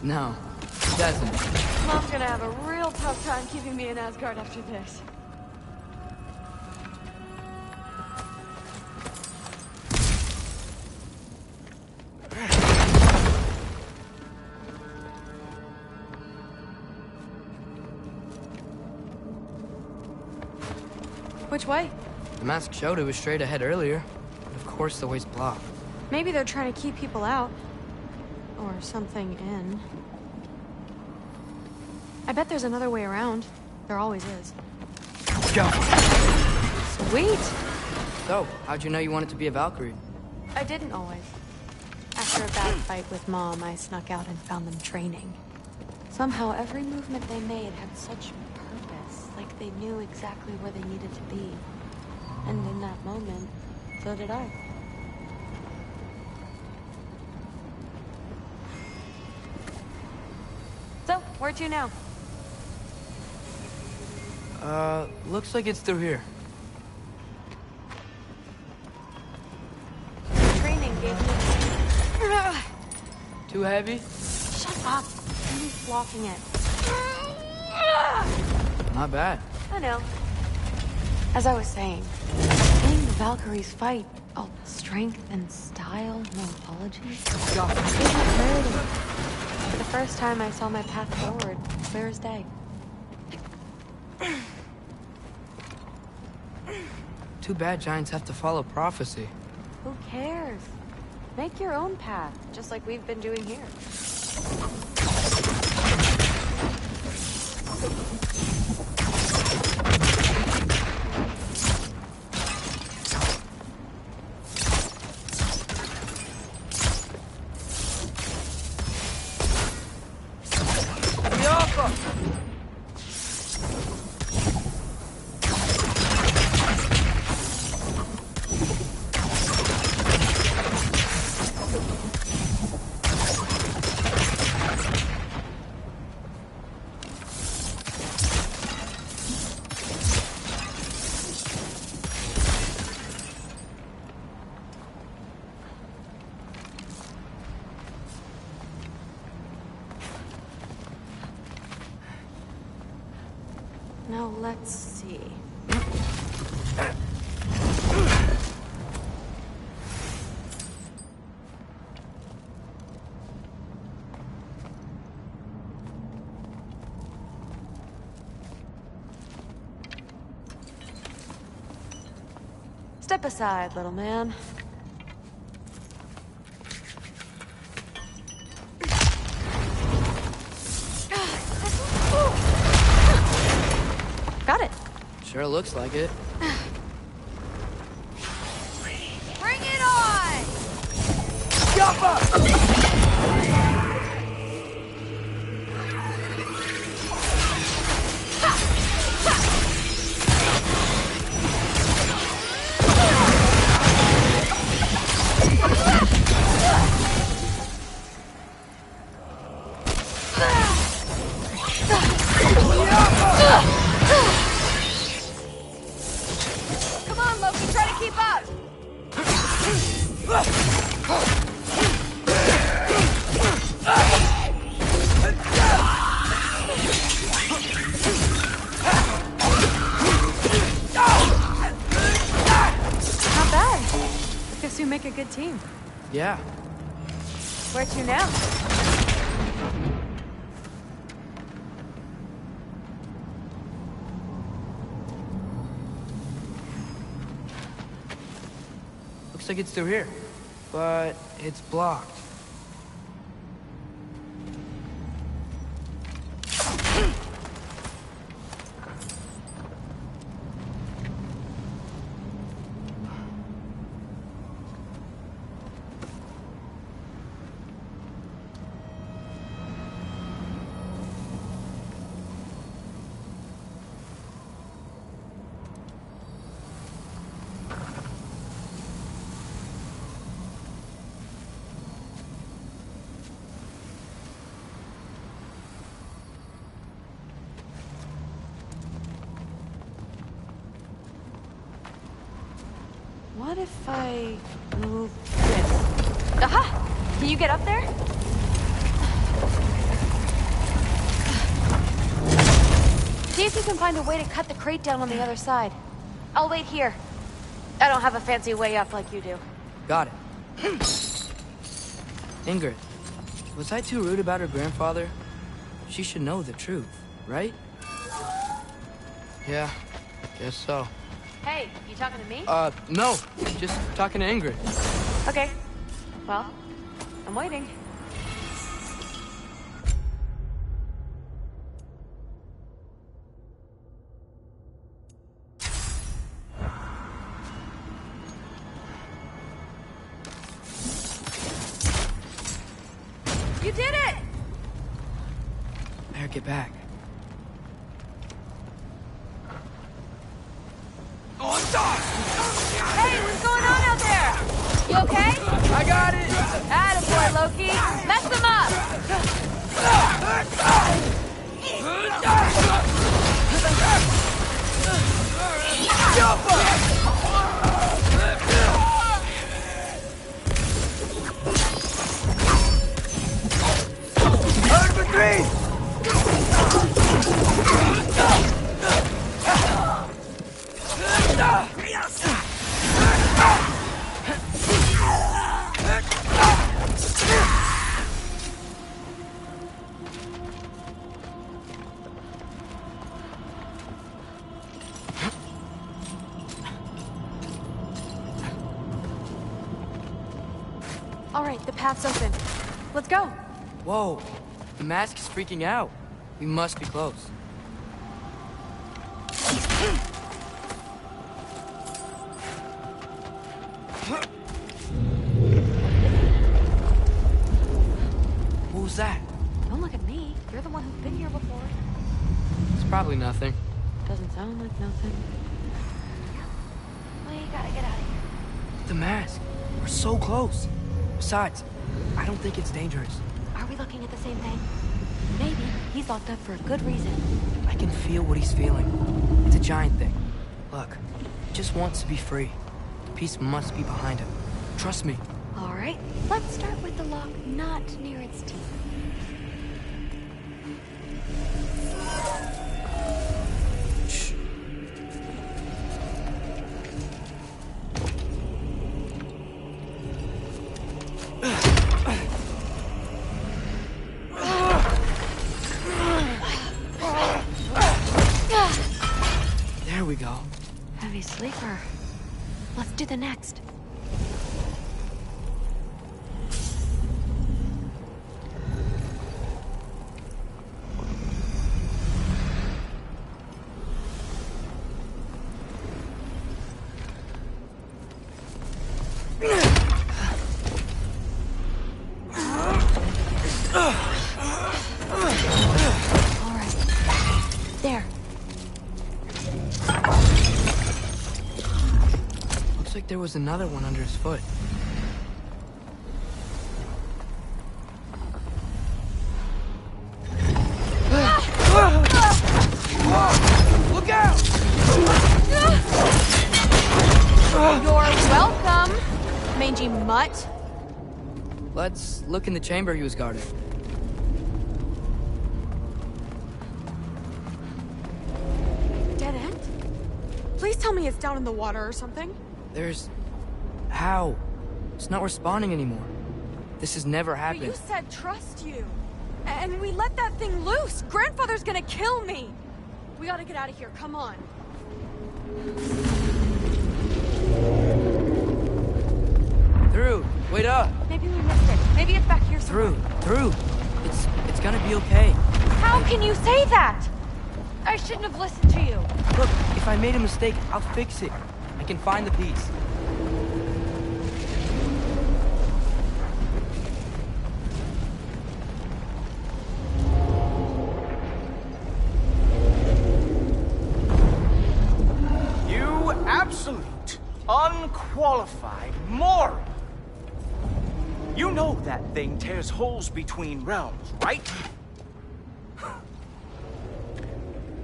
No, it doesn't. Mom's gonna have a real tough time keeping me in Asgard after this. Which way? The mask showed it was straight ahead earlier. But of course the way's blocked. Maybe they're trying to keep people out. Or something in. I bet there's another way around. There always is. Go! Sweet! So, how'd you know you wanted to be a Valkyrie? I didn't always. After a bad fight with Mom, I snuck out and found them training. Somehow, every movement they made had such purpose, like they knew exactly where they needed to be. And in that moment, so did I. So, where to now? Looks like it's through here. Training gave me... Too heavy? Shut up! I'm blocking it. Not bad. I know. As I was saying, seeing the Valkyries fight, all strength and style, no apologies, isn't hurting. For the first time, I saw my path forward, clear as day. Too bad giants have to follow prophecy. Who cares? Make your own path, just like we've been doing here. Now let's see. Step aside, little man. Got it. Sure looks like it. Bring it on! Come on, Loki, try to keep up! Not bad. I guess you make a good team. Yeah. Where to now? Looks like it's through here. But it's blocked. What if I move this? Aha! Can you get up there? See if you can find a way to cut the crate down on the other side. I'll wait here. I don't have a fancy way up like you do. Got it. Ingrid, was I too rude about her grandfather? She should know the truth, right? Yeah, guess so. Hey, you talking to me? No. Just talking to Ingrid. Okay. Well, I'm waiting. You did it! Better get back. Hey, what's going on out there? You okay? I got it! Attaboy, Loki! Mess them up! Herd for three! All right, the path's open. Let's go. Whoa, the mask is freaking out. We must be close. What was that? Don't look at me. You're the one who's been here before. It's probably nothing. Doesn't sound like nothing. We gotta get out of here. The mask. We're so close. Besides, I don't think it's dangerous. Are we looking at the same thing? Maybe. He's locked up for a good reason. I can feel what he's feeling. It's a giant thing. Look, he just wants to be free. Peace must be behind him. Trust me. All right, let's start with the lock not near its teeth. sleeper. Let's do the next. There was another one under his foot. Look out! You're welcome, mangy mutt. Let's look in the chamber he was guarding. Dead end? Please tell me it's down in the water or something. There's... How? It's not responding anymore. This has never happened. But you said trust you. And we let that thing loose. Grandfather's gonna kill me. We gotta get out of here. Come on. Through. Wait up. Maybe we missed it. Maybe it's back here somewhere. Through. It's gonna be okay. How can you say that? I shouldn't have listened to you. Look, if I made a mistake, I'll fix it. I can find the piece. You absolute, unqualified moron! You know that thing tears holes between realms, right?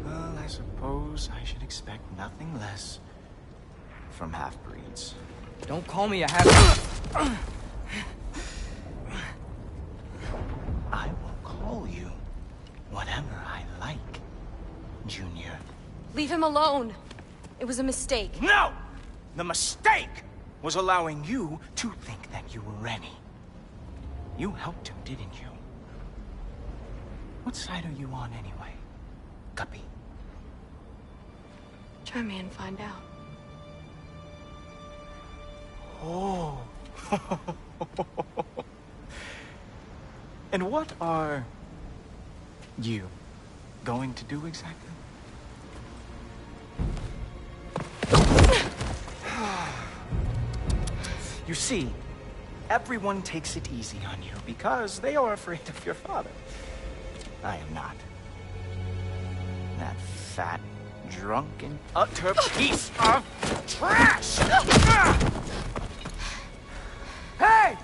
Well, I suppose I should expect nothing less from half-breeds. Don't call me a half-breed. I will call you whatever I like, Junior. Leave him alone. It was a mistake. No! The mistake was allowing you to think that you were ready. You helped him, didn't you? What side are you on anyway, Guppy? Try me and find out. Oh. And what are you going to do exactly? You see, everyone takes it easy on you because they are afraid of your father. I am not. That fat, drunken, utter piece of trash! Hey!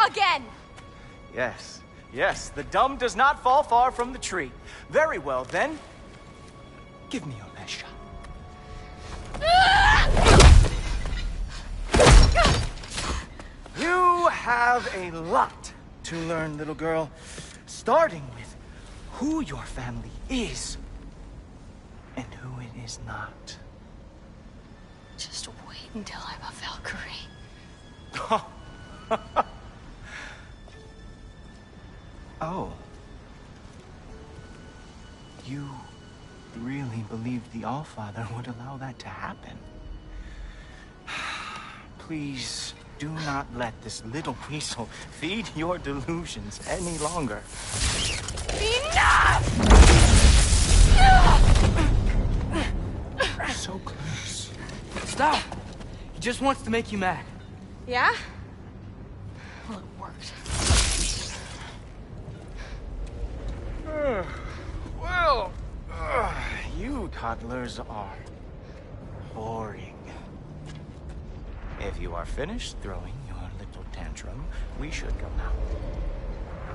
Again! Yes, yes, the dumb does not fall far from the tree. Very well, then. Give me your best shot. You have a lot to learn, little girl. Starting with who your family is and who it is not. Just wait until I'm a Valkyrie. Oh. You really believed the Allfather would allow that to happen? Please do not let this little weasel feed your delusions any longer. Enough! So close. Stop! He just wants to make you mad. Yeah? Well, it worked. Well, you toddlers are boring. If you are finished throwing your little tantrum, we should go now.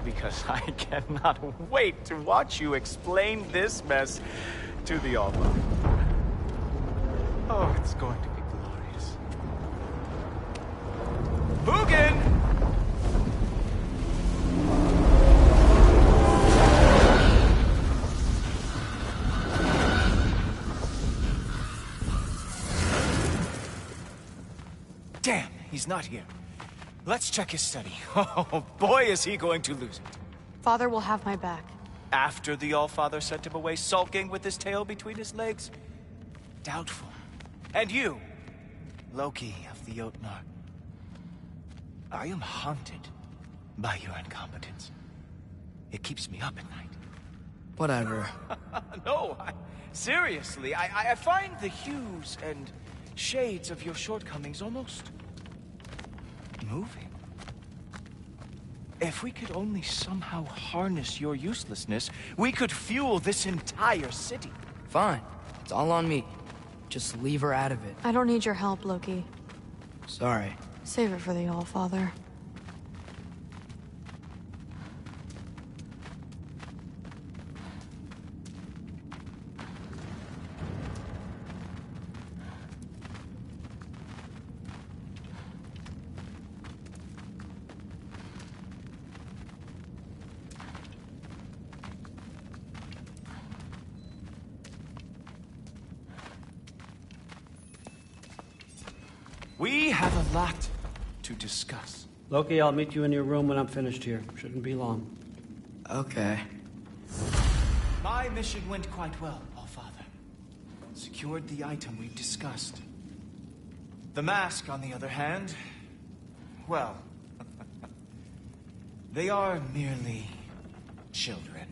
Because I cannot wait to watch you explain this mess to the Alpha. Oh, it's going to be glorious. Hugin! Damn, he's not here. Let's check his study. Oh, boy, is he going to lose it. Father will have my back. After the Allfather sent him away sulking with his tail between his legs? doubtful. And you, Loki of the Jotnar. I am haunted by your incompetence. It keeps me up at night. Whatever. No, seriously, I find the hues and shades of your shortcomings almost moving. If we could only somehow harness your uselessness, we could fuel this entire city. Fine. It's all on me. Just leave her out of it. I don't need your help, Loki. Sorry. Save it for the Allfather. We have a lot to discuss. Loki, I'll meet you in your room when I'm finished here. Shouldn't be long. Okay. My mission went quite well, Allfather. Secured the item we've discussed. The mask, on the other hand, well, they are merely children.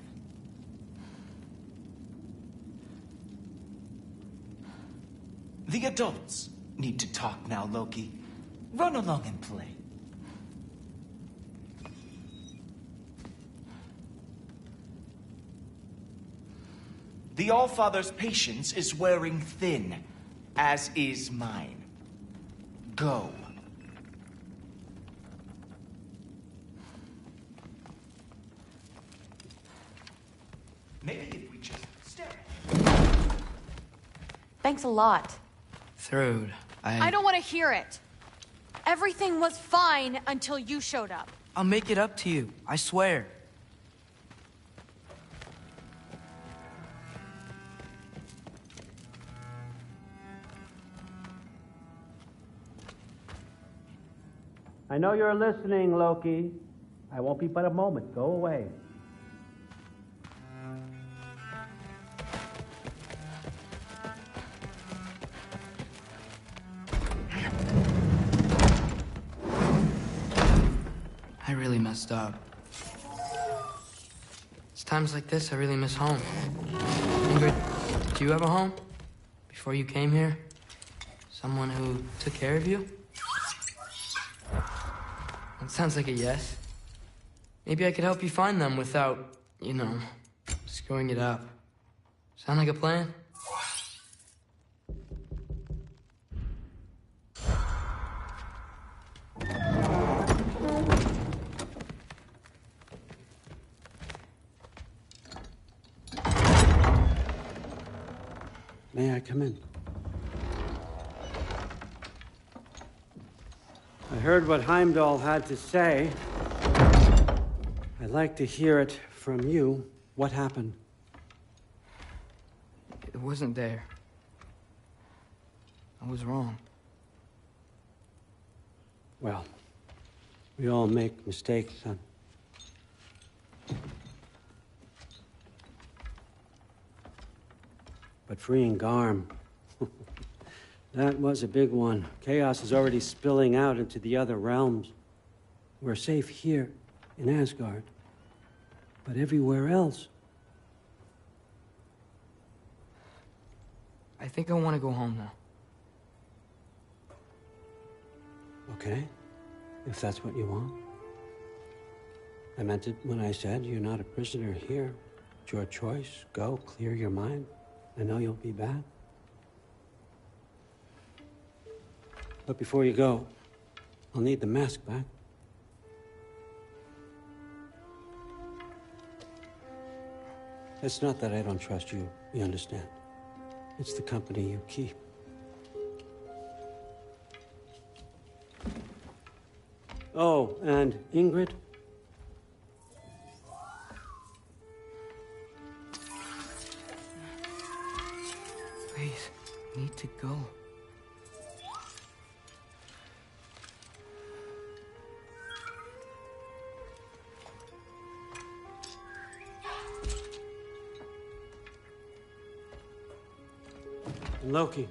The adults need to talk now, Loki. Run along and play. The Allfather's patience is wearing thin, as is mine. Go. Maybe if we just stare. Thanks a lot. Thrud, I don't want to hear it. Everything was fine until you showed up. I'll make it up to you. I swear. I know you're listening, Loki. I won't be but a moment. Go away. I really messed up. It's times like this I really miss home. Ingrid, did you have a home? Before you came here? Someone who took care of you? That sounds like a yes. Maybe I could help you find them without, you know, screwing it up. Sound like a plan? May I come in? I heard what Heimdall had to say. I'd like to hear it from you. What happened? It wasn't there. I was wrong. Well, we all make mistakes, son. But freeing Garm, that was a big one. Chaos is already spilling out into the other realms. We're safe here in Asgard, but everywhere else. I think I want to go home now. Okay, if that's what you want. I meant it when I said you're not a prisoner here. It's your choice. Go, clear your mind. I know you'll be back. But before you go, I'll need the mask back. It's not that I don't trust you, you understand? It's the company you keep. Oh, and Ingrid? Please, I need to go. Loki,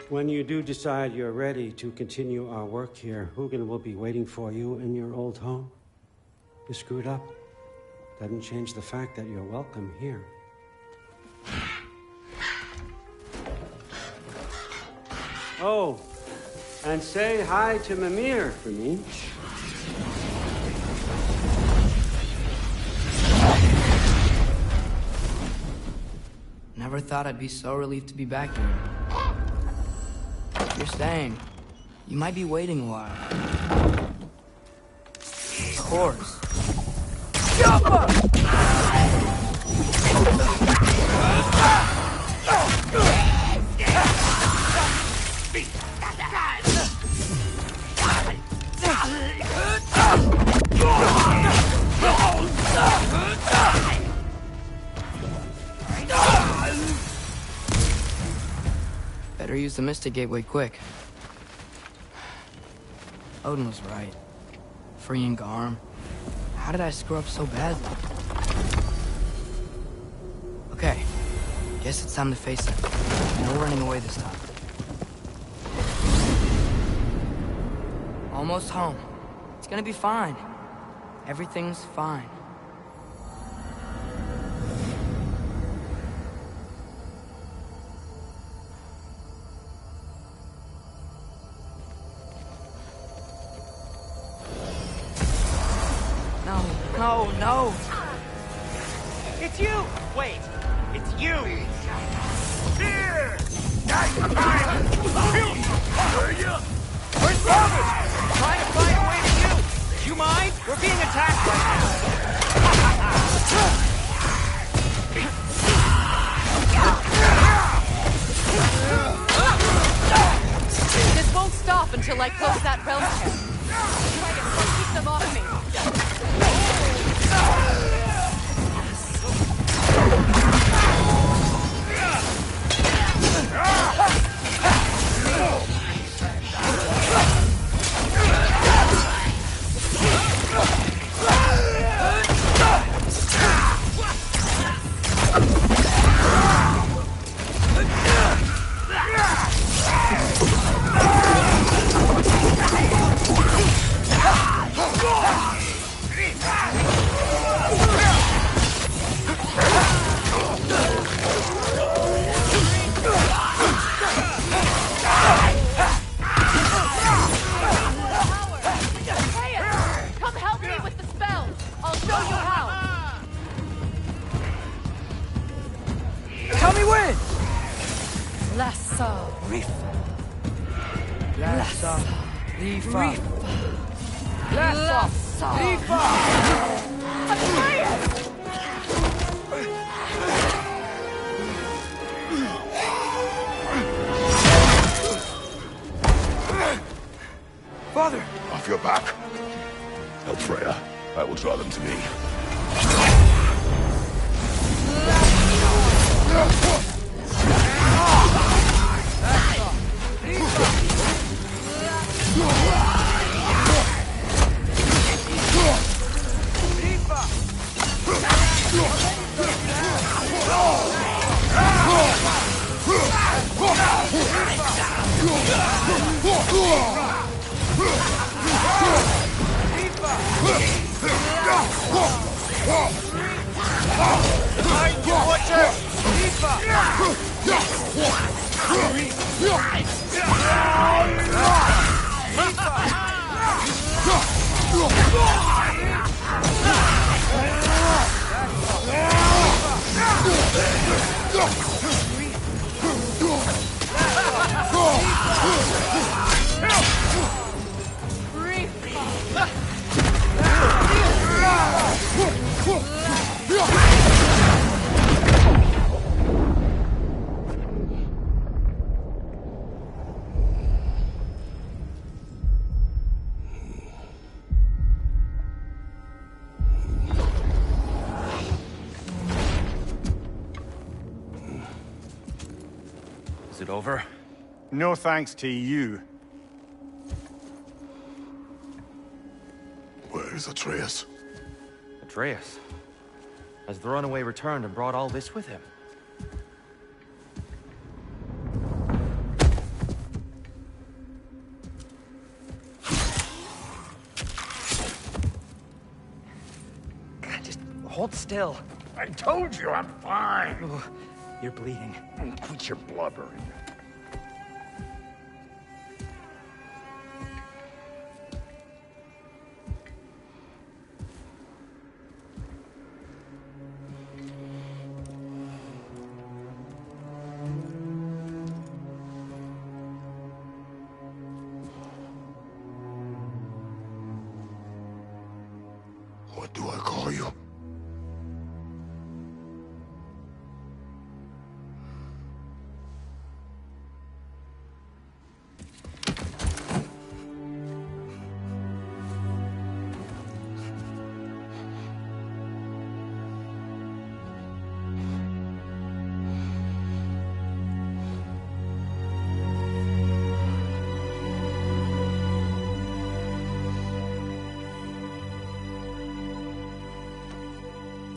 when you do decide you're ready to continue our work here, Hugin will be waiting for you in your old home. You screwed up. Doesn't change the fact that you're welcome here. Oh, and say hi to Mimir for me. Never thought I'd be so relieved to be back here. If you're staying, you might be waiting a while. Of course. Better use the Mystic Gateway quick. Odin was right. Freeing Garm. How did I screw up so badly? Okay. Guess it's time to face it. No running away this time. Almost home. It's gonna be fine. Everything's fine. No, no! It's you! Wait, it's you! Here! Where's Robin? Trying to find a way to you! Do you mind? We're being attacked right now. This won't stop until I close that realm camp. Try to keep them off me. Father! Off your back. Help Freya. I will draw them to me. Is it over? No thanks to you. Where is Atreus? Atreus? Has the runaway returned and brought all this with him? Hold still. I told you I'm fine. Ooh, you're bleeding. Quit your blubbering. What do I call you?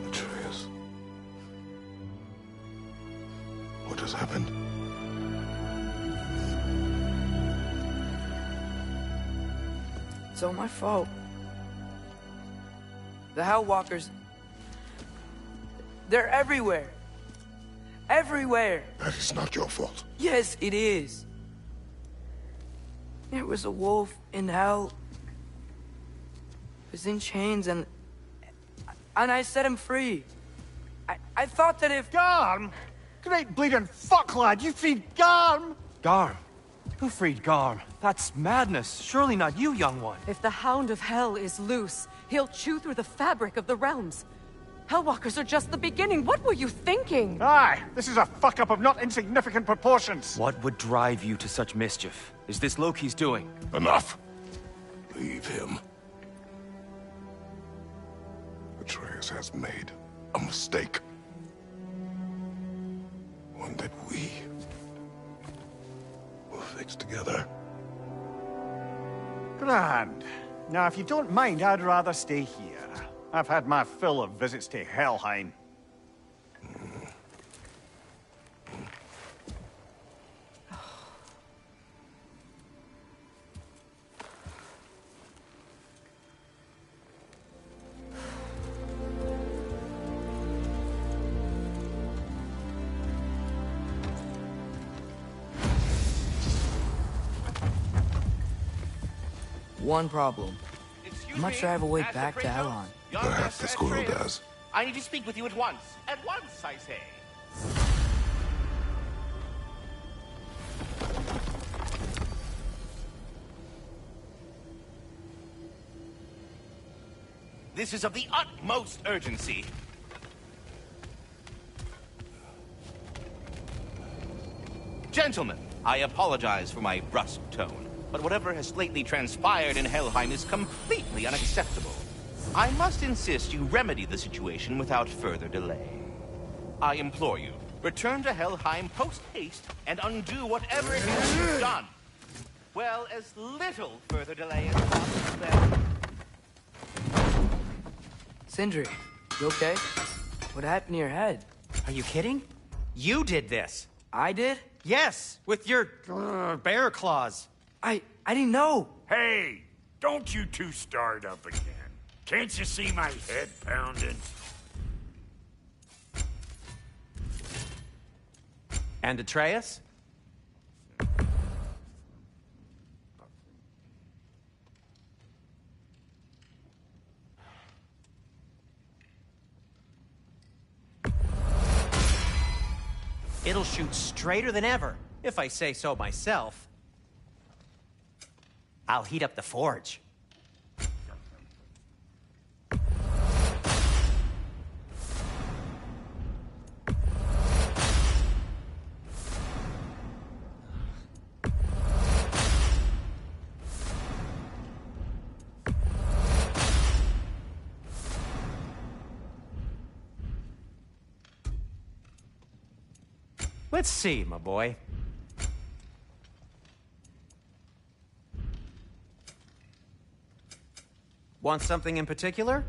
Atreus. What has happened? It's all my fault. The Hellwalkers... they're everywhere. Everywhere. That is not your fault. Yes, it is. There was a wolf in hell. He was in chains and I set him free. I thought that if... Garm? Great bleeding fuck, lad. You freed Garm? Garm? Who freed Garm? That's madness. Surely not you, young one. If the Hound of Hell is loose, he'll chew through the fabric of the realms. Hellwalkers are just the beginning. What were you thinking? Aye, this is a fuck-up of not insignificant proportions. What would drive you to such mischief? Is this Loki's doing? Enough. Leave him. Atreus has made a mistake. One that we will fix together. Grand. Now, if you don't mind, I'd rather stay here. I've had my fill of visits to Helheim. One problem. Excuse I'm not me, sure I have a way Master back to Kratos? Elrond. Young Perhaps Master the squirrel Atreus. does. I need to speak with you at once. At once, I say. This is of the utmost urgency. Gentlemen, I apologize for my brusque tone, but whatever has lately transpired in Helheim is completely unacceptable. I must insist you remedy the situation without further delay. I implore you, return to Helheim post-haste and undo whatever it is you've done. Well, as little further delay as possible, then. Sindri, you okay? What happened to your head? Are you kidding? You did this. I did? Yes, with your bear claws. I didn't know. Hey, don't you two start up again. Can't you see my head pounding? And Atreus? It'll shoot straighter than ever, if I say so myself. I'll heat up the forge. Let's see, my boy. Want something in particular?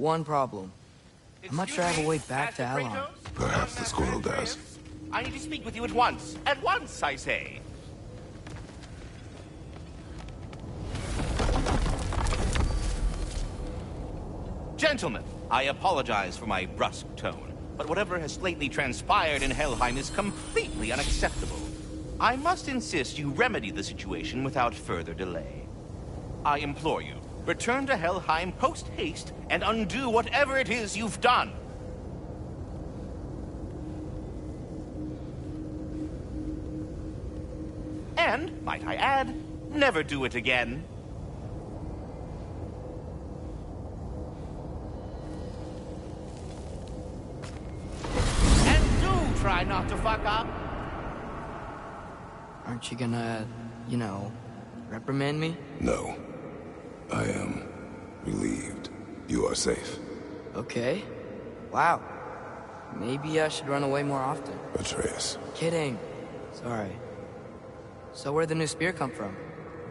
one problem. I'm not sure I have a way back to Alon. Perhaps the squirrel does. I need to speak with you at once. At once, I say. Gentlemen, I apologize for my brusque tone, but whatever has lately transpired in Helheim is completely unacceptable. I must insist you remedy the situation without further delay. I implore you, return to Helheim post-haste and undo whatever it is you've done. And, might I add, never do it again. And do try not to fuck up. Aren't you gonna, you know, reprimand me? No. I am relieved. You are safe. Okay. Wow. Maybe I should run away more often. Atreus. Kidding. Sorry. So where'd the new spear come from?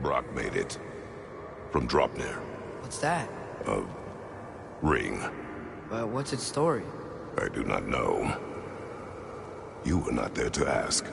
Brock made it. From Dropnir. What's that? A ring. But what's its story? I do not know. You were not there to ask.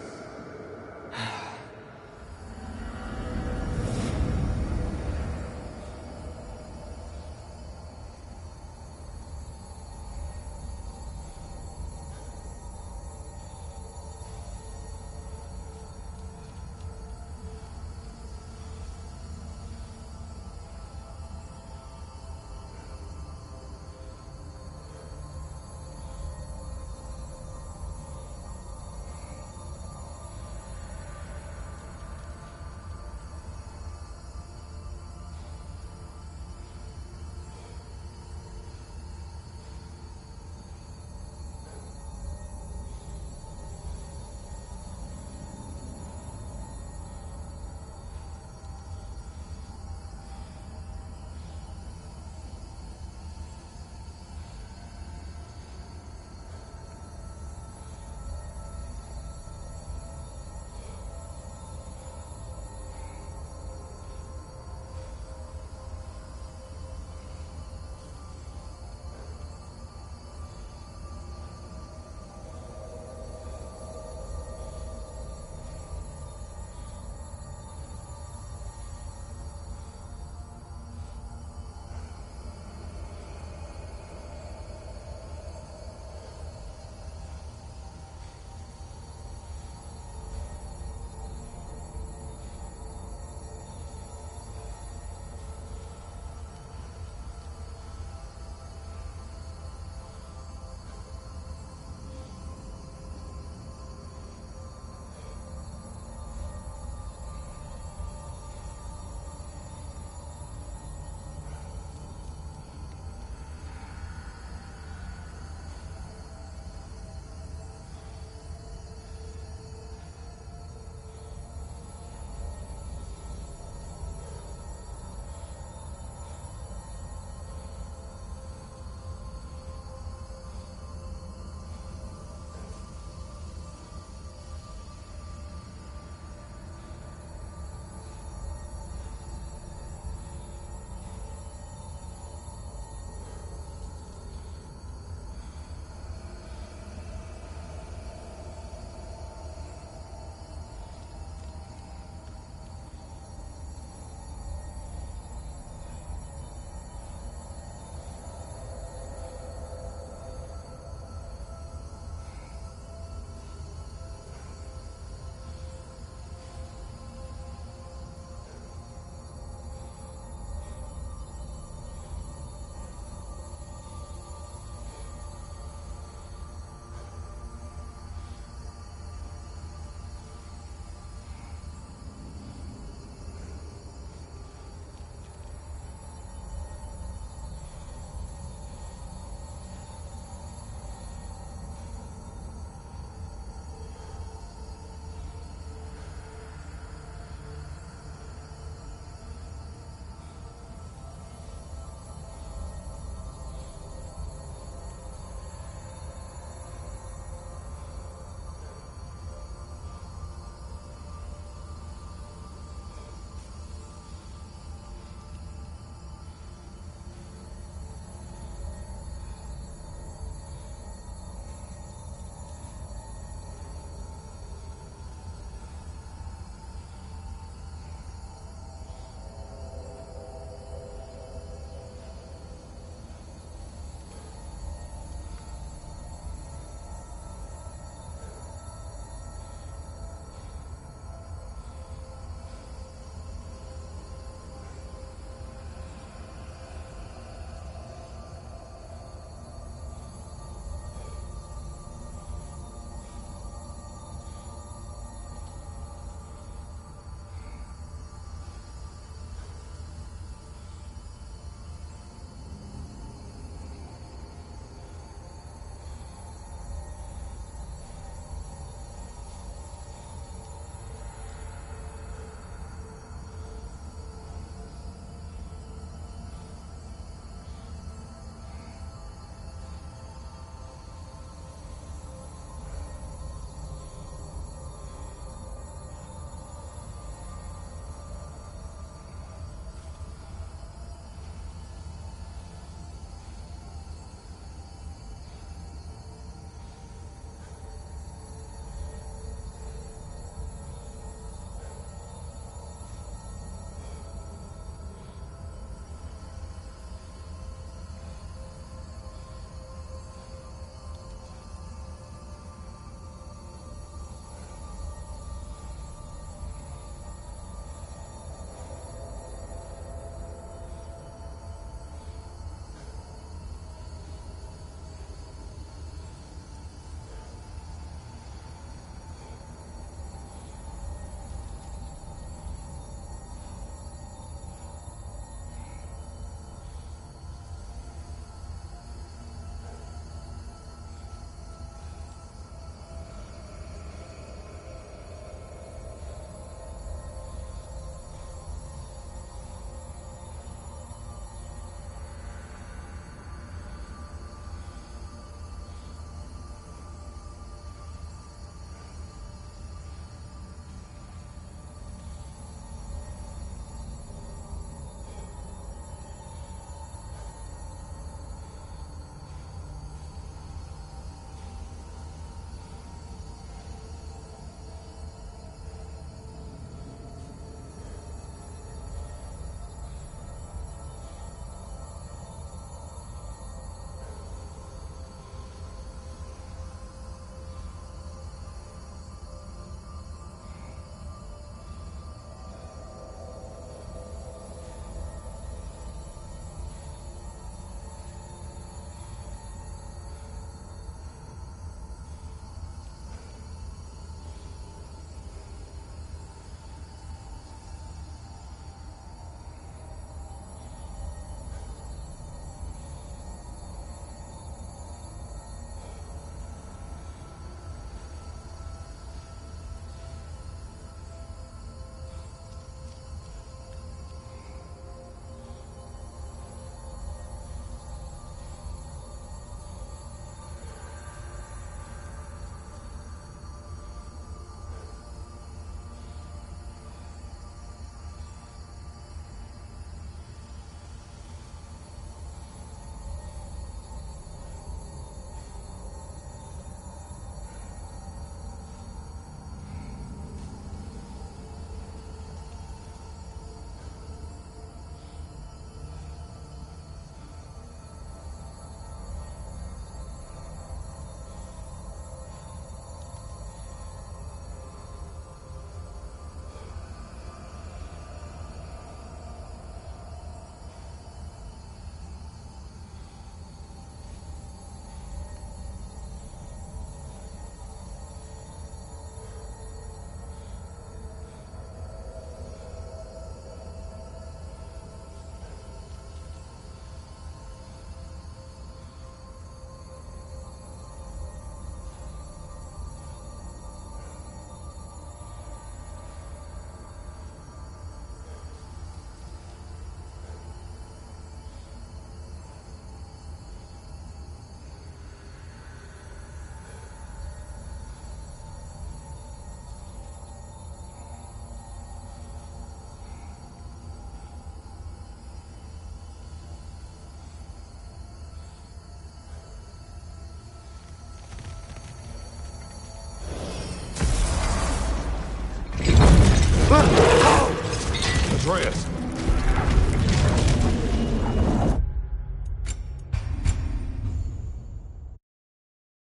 Atreus!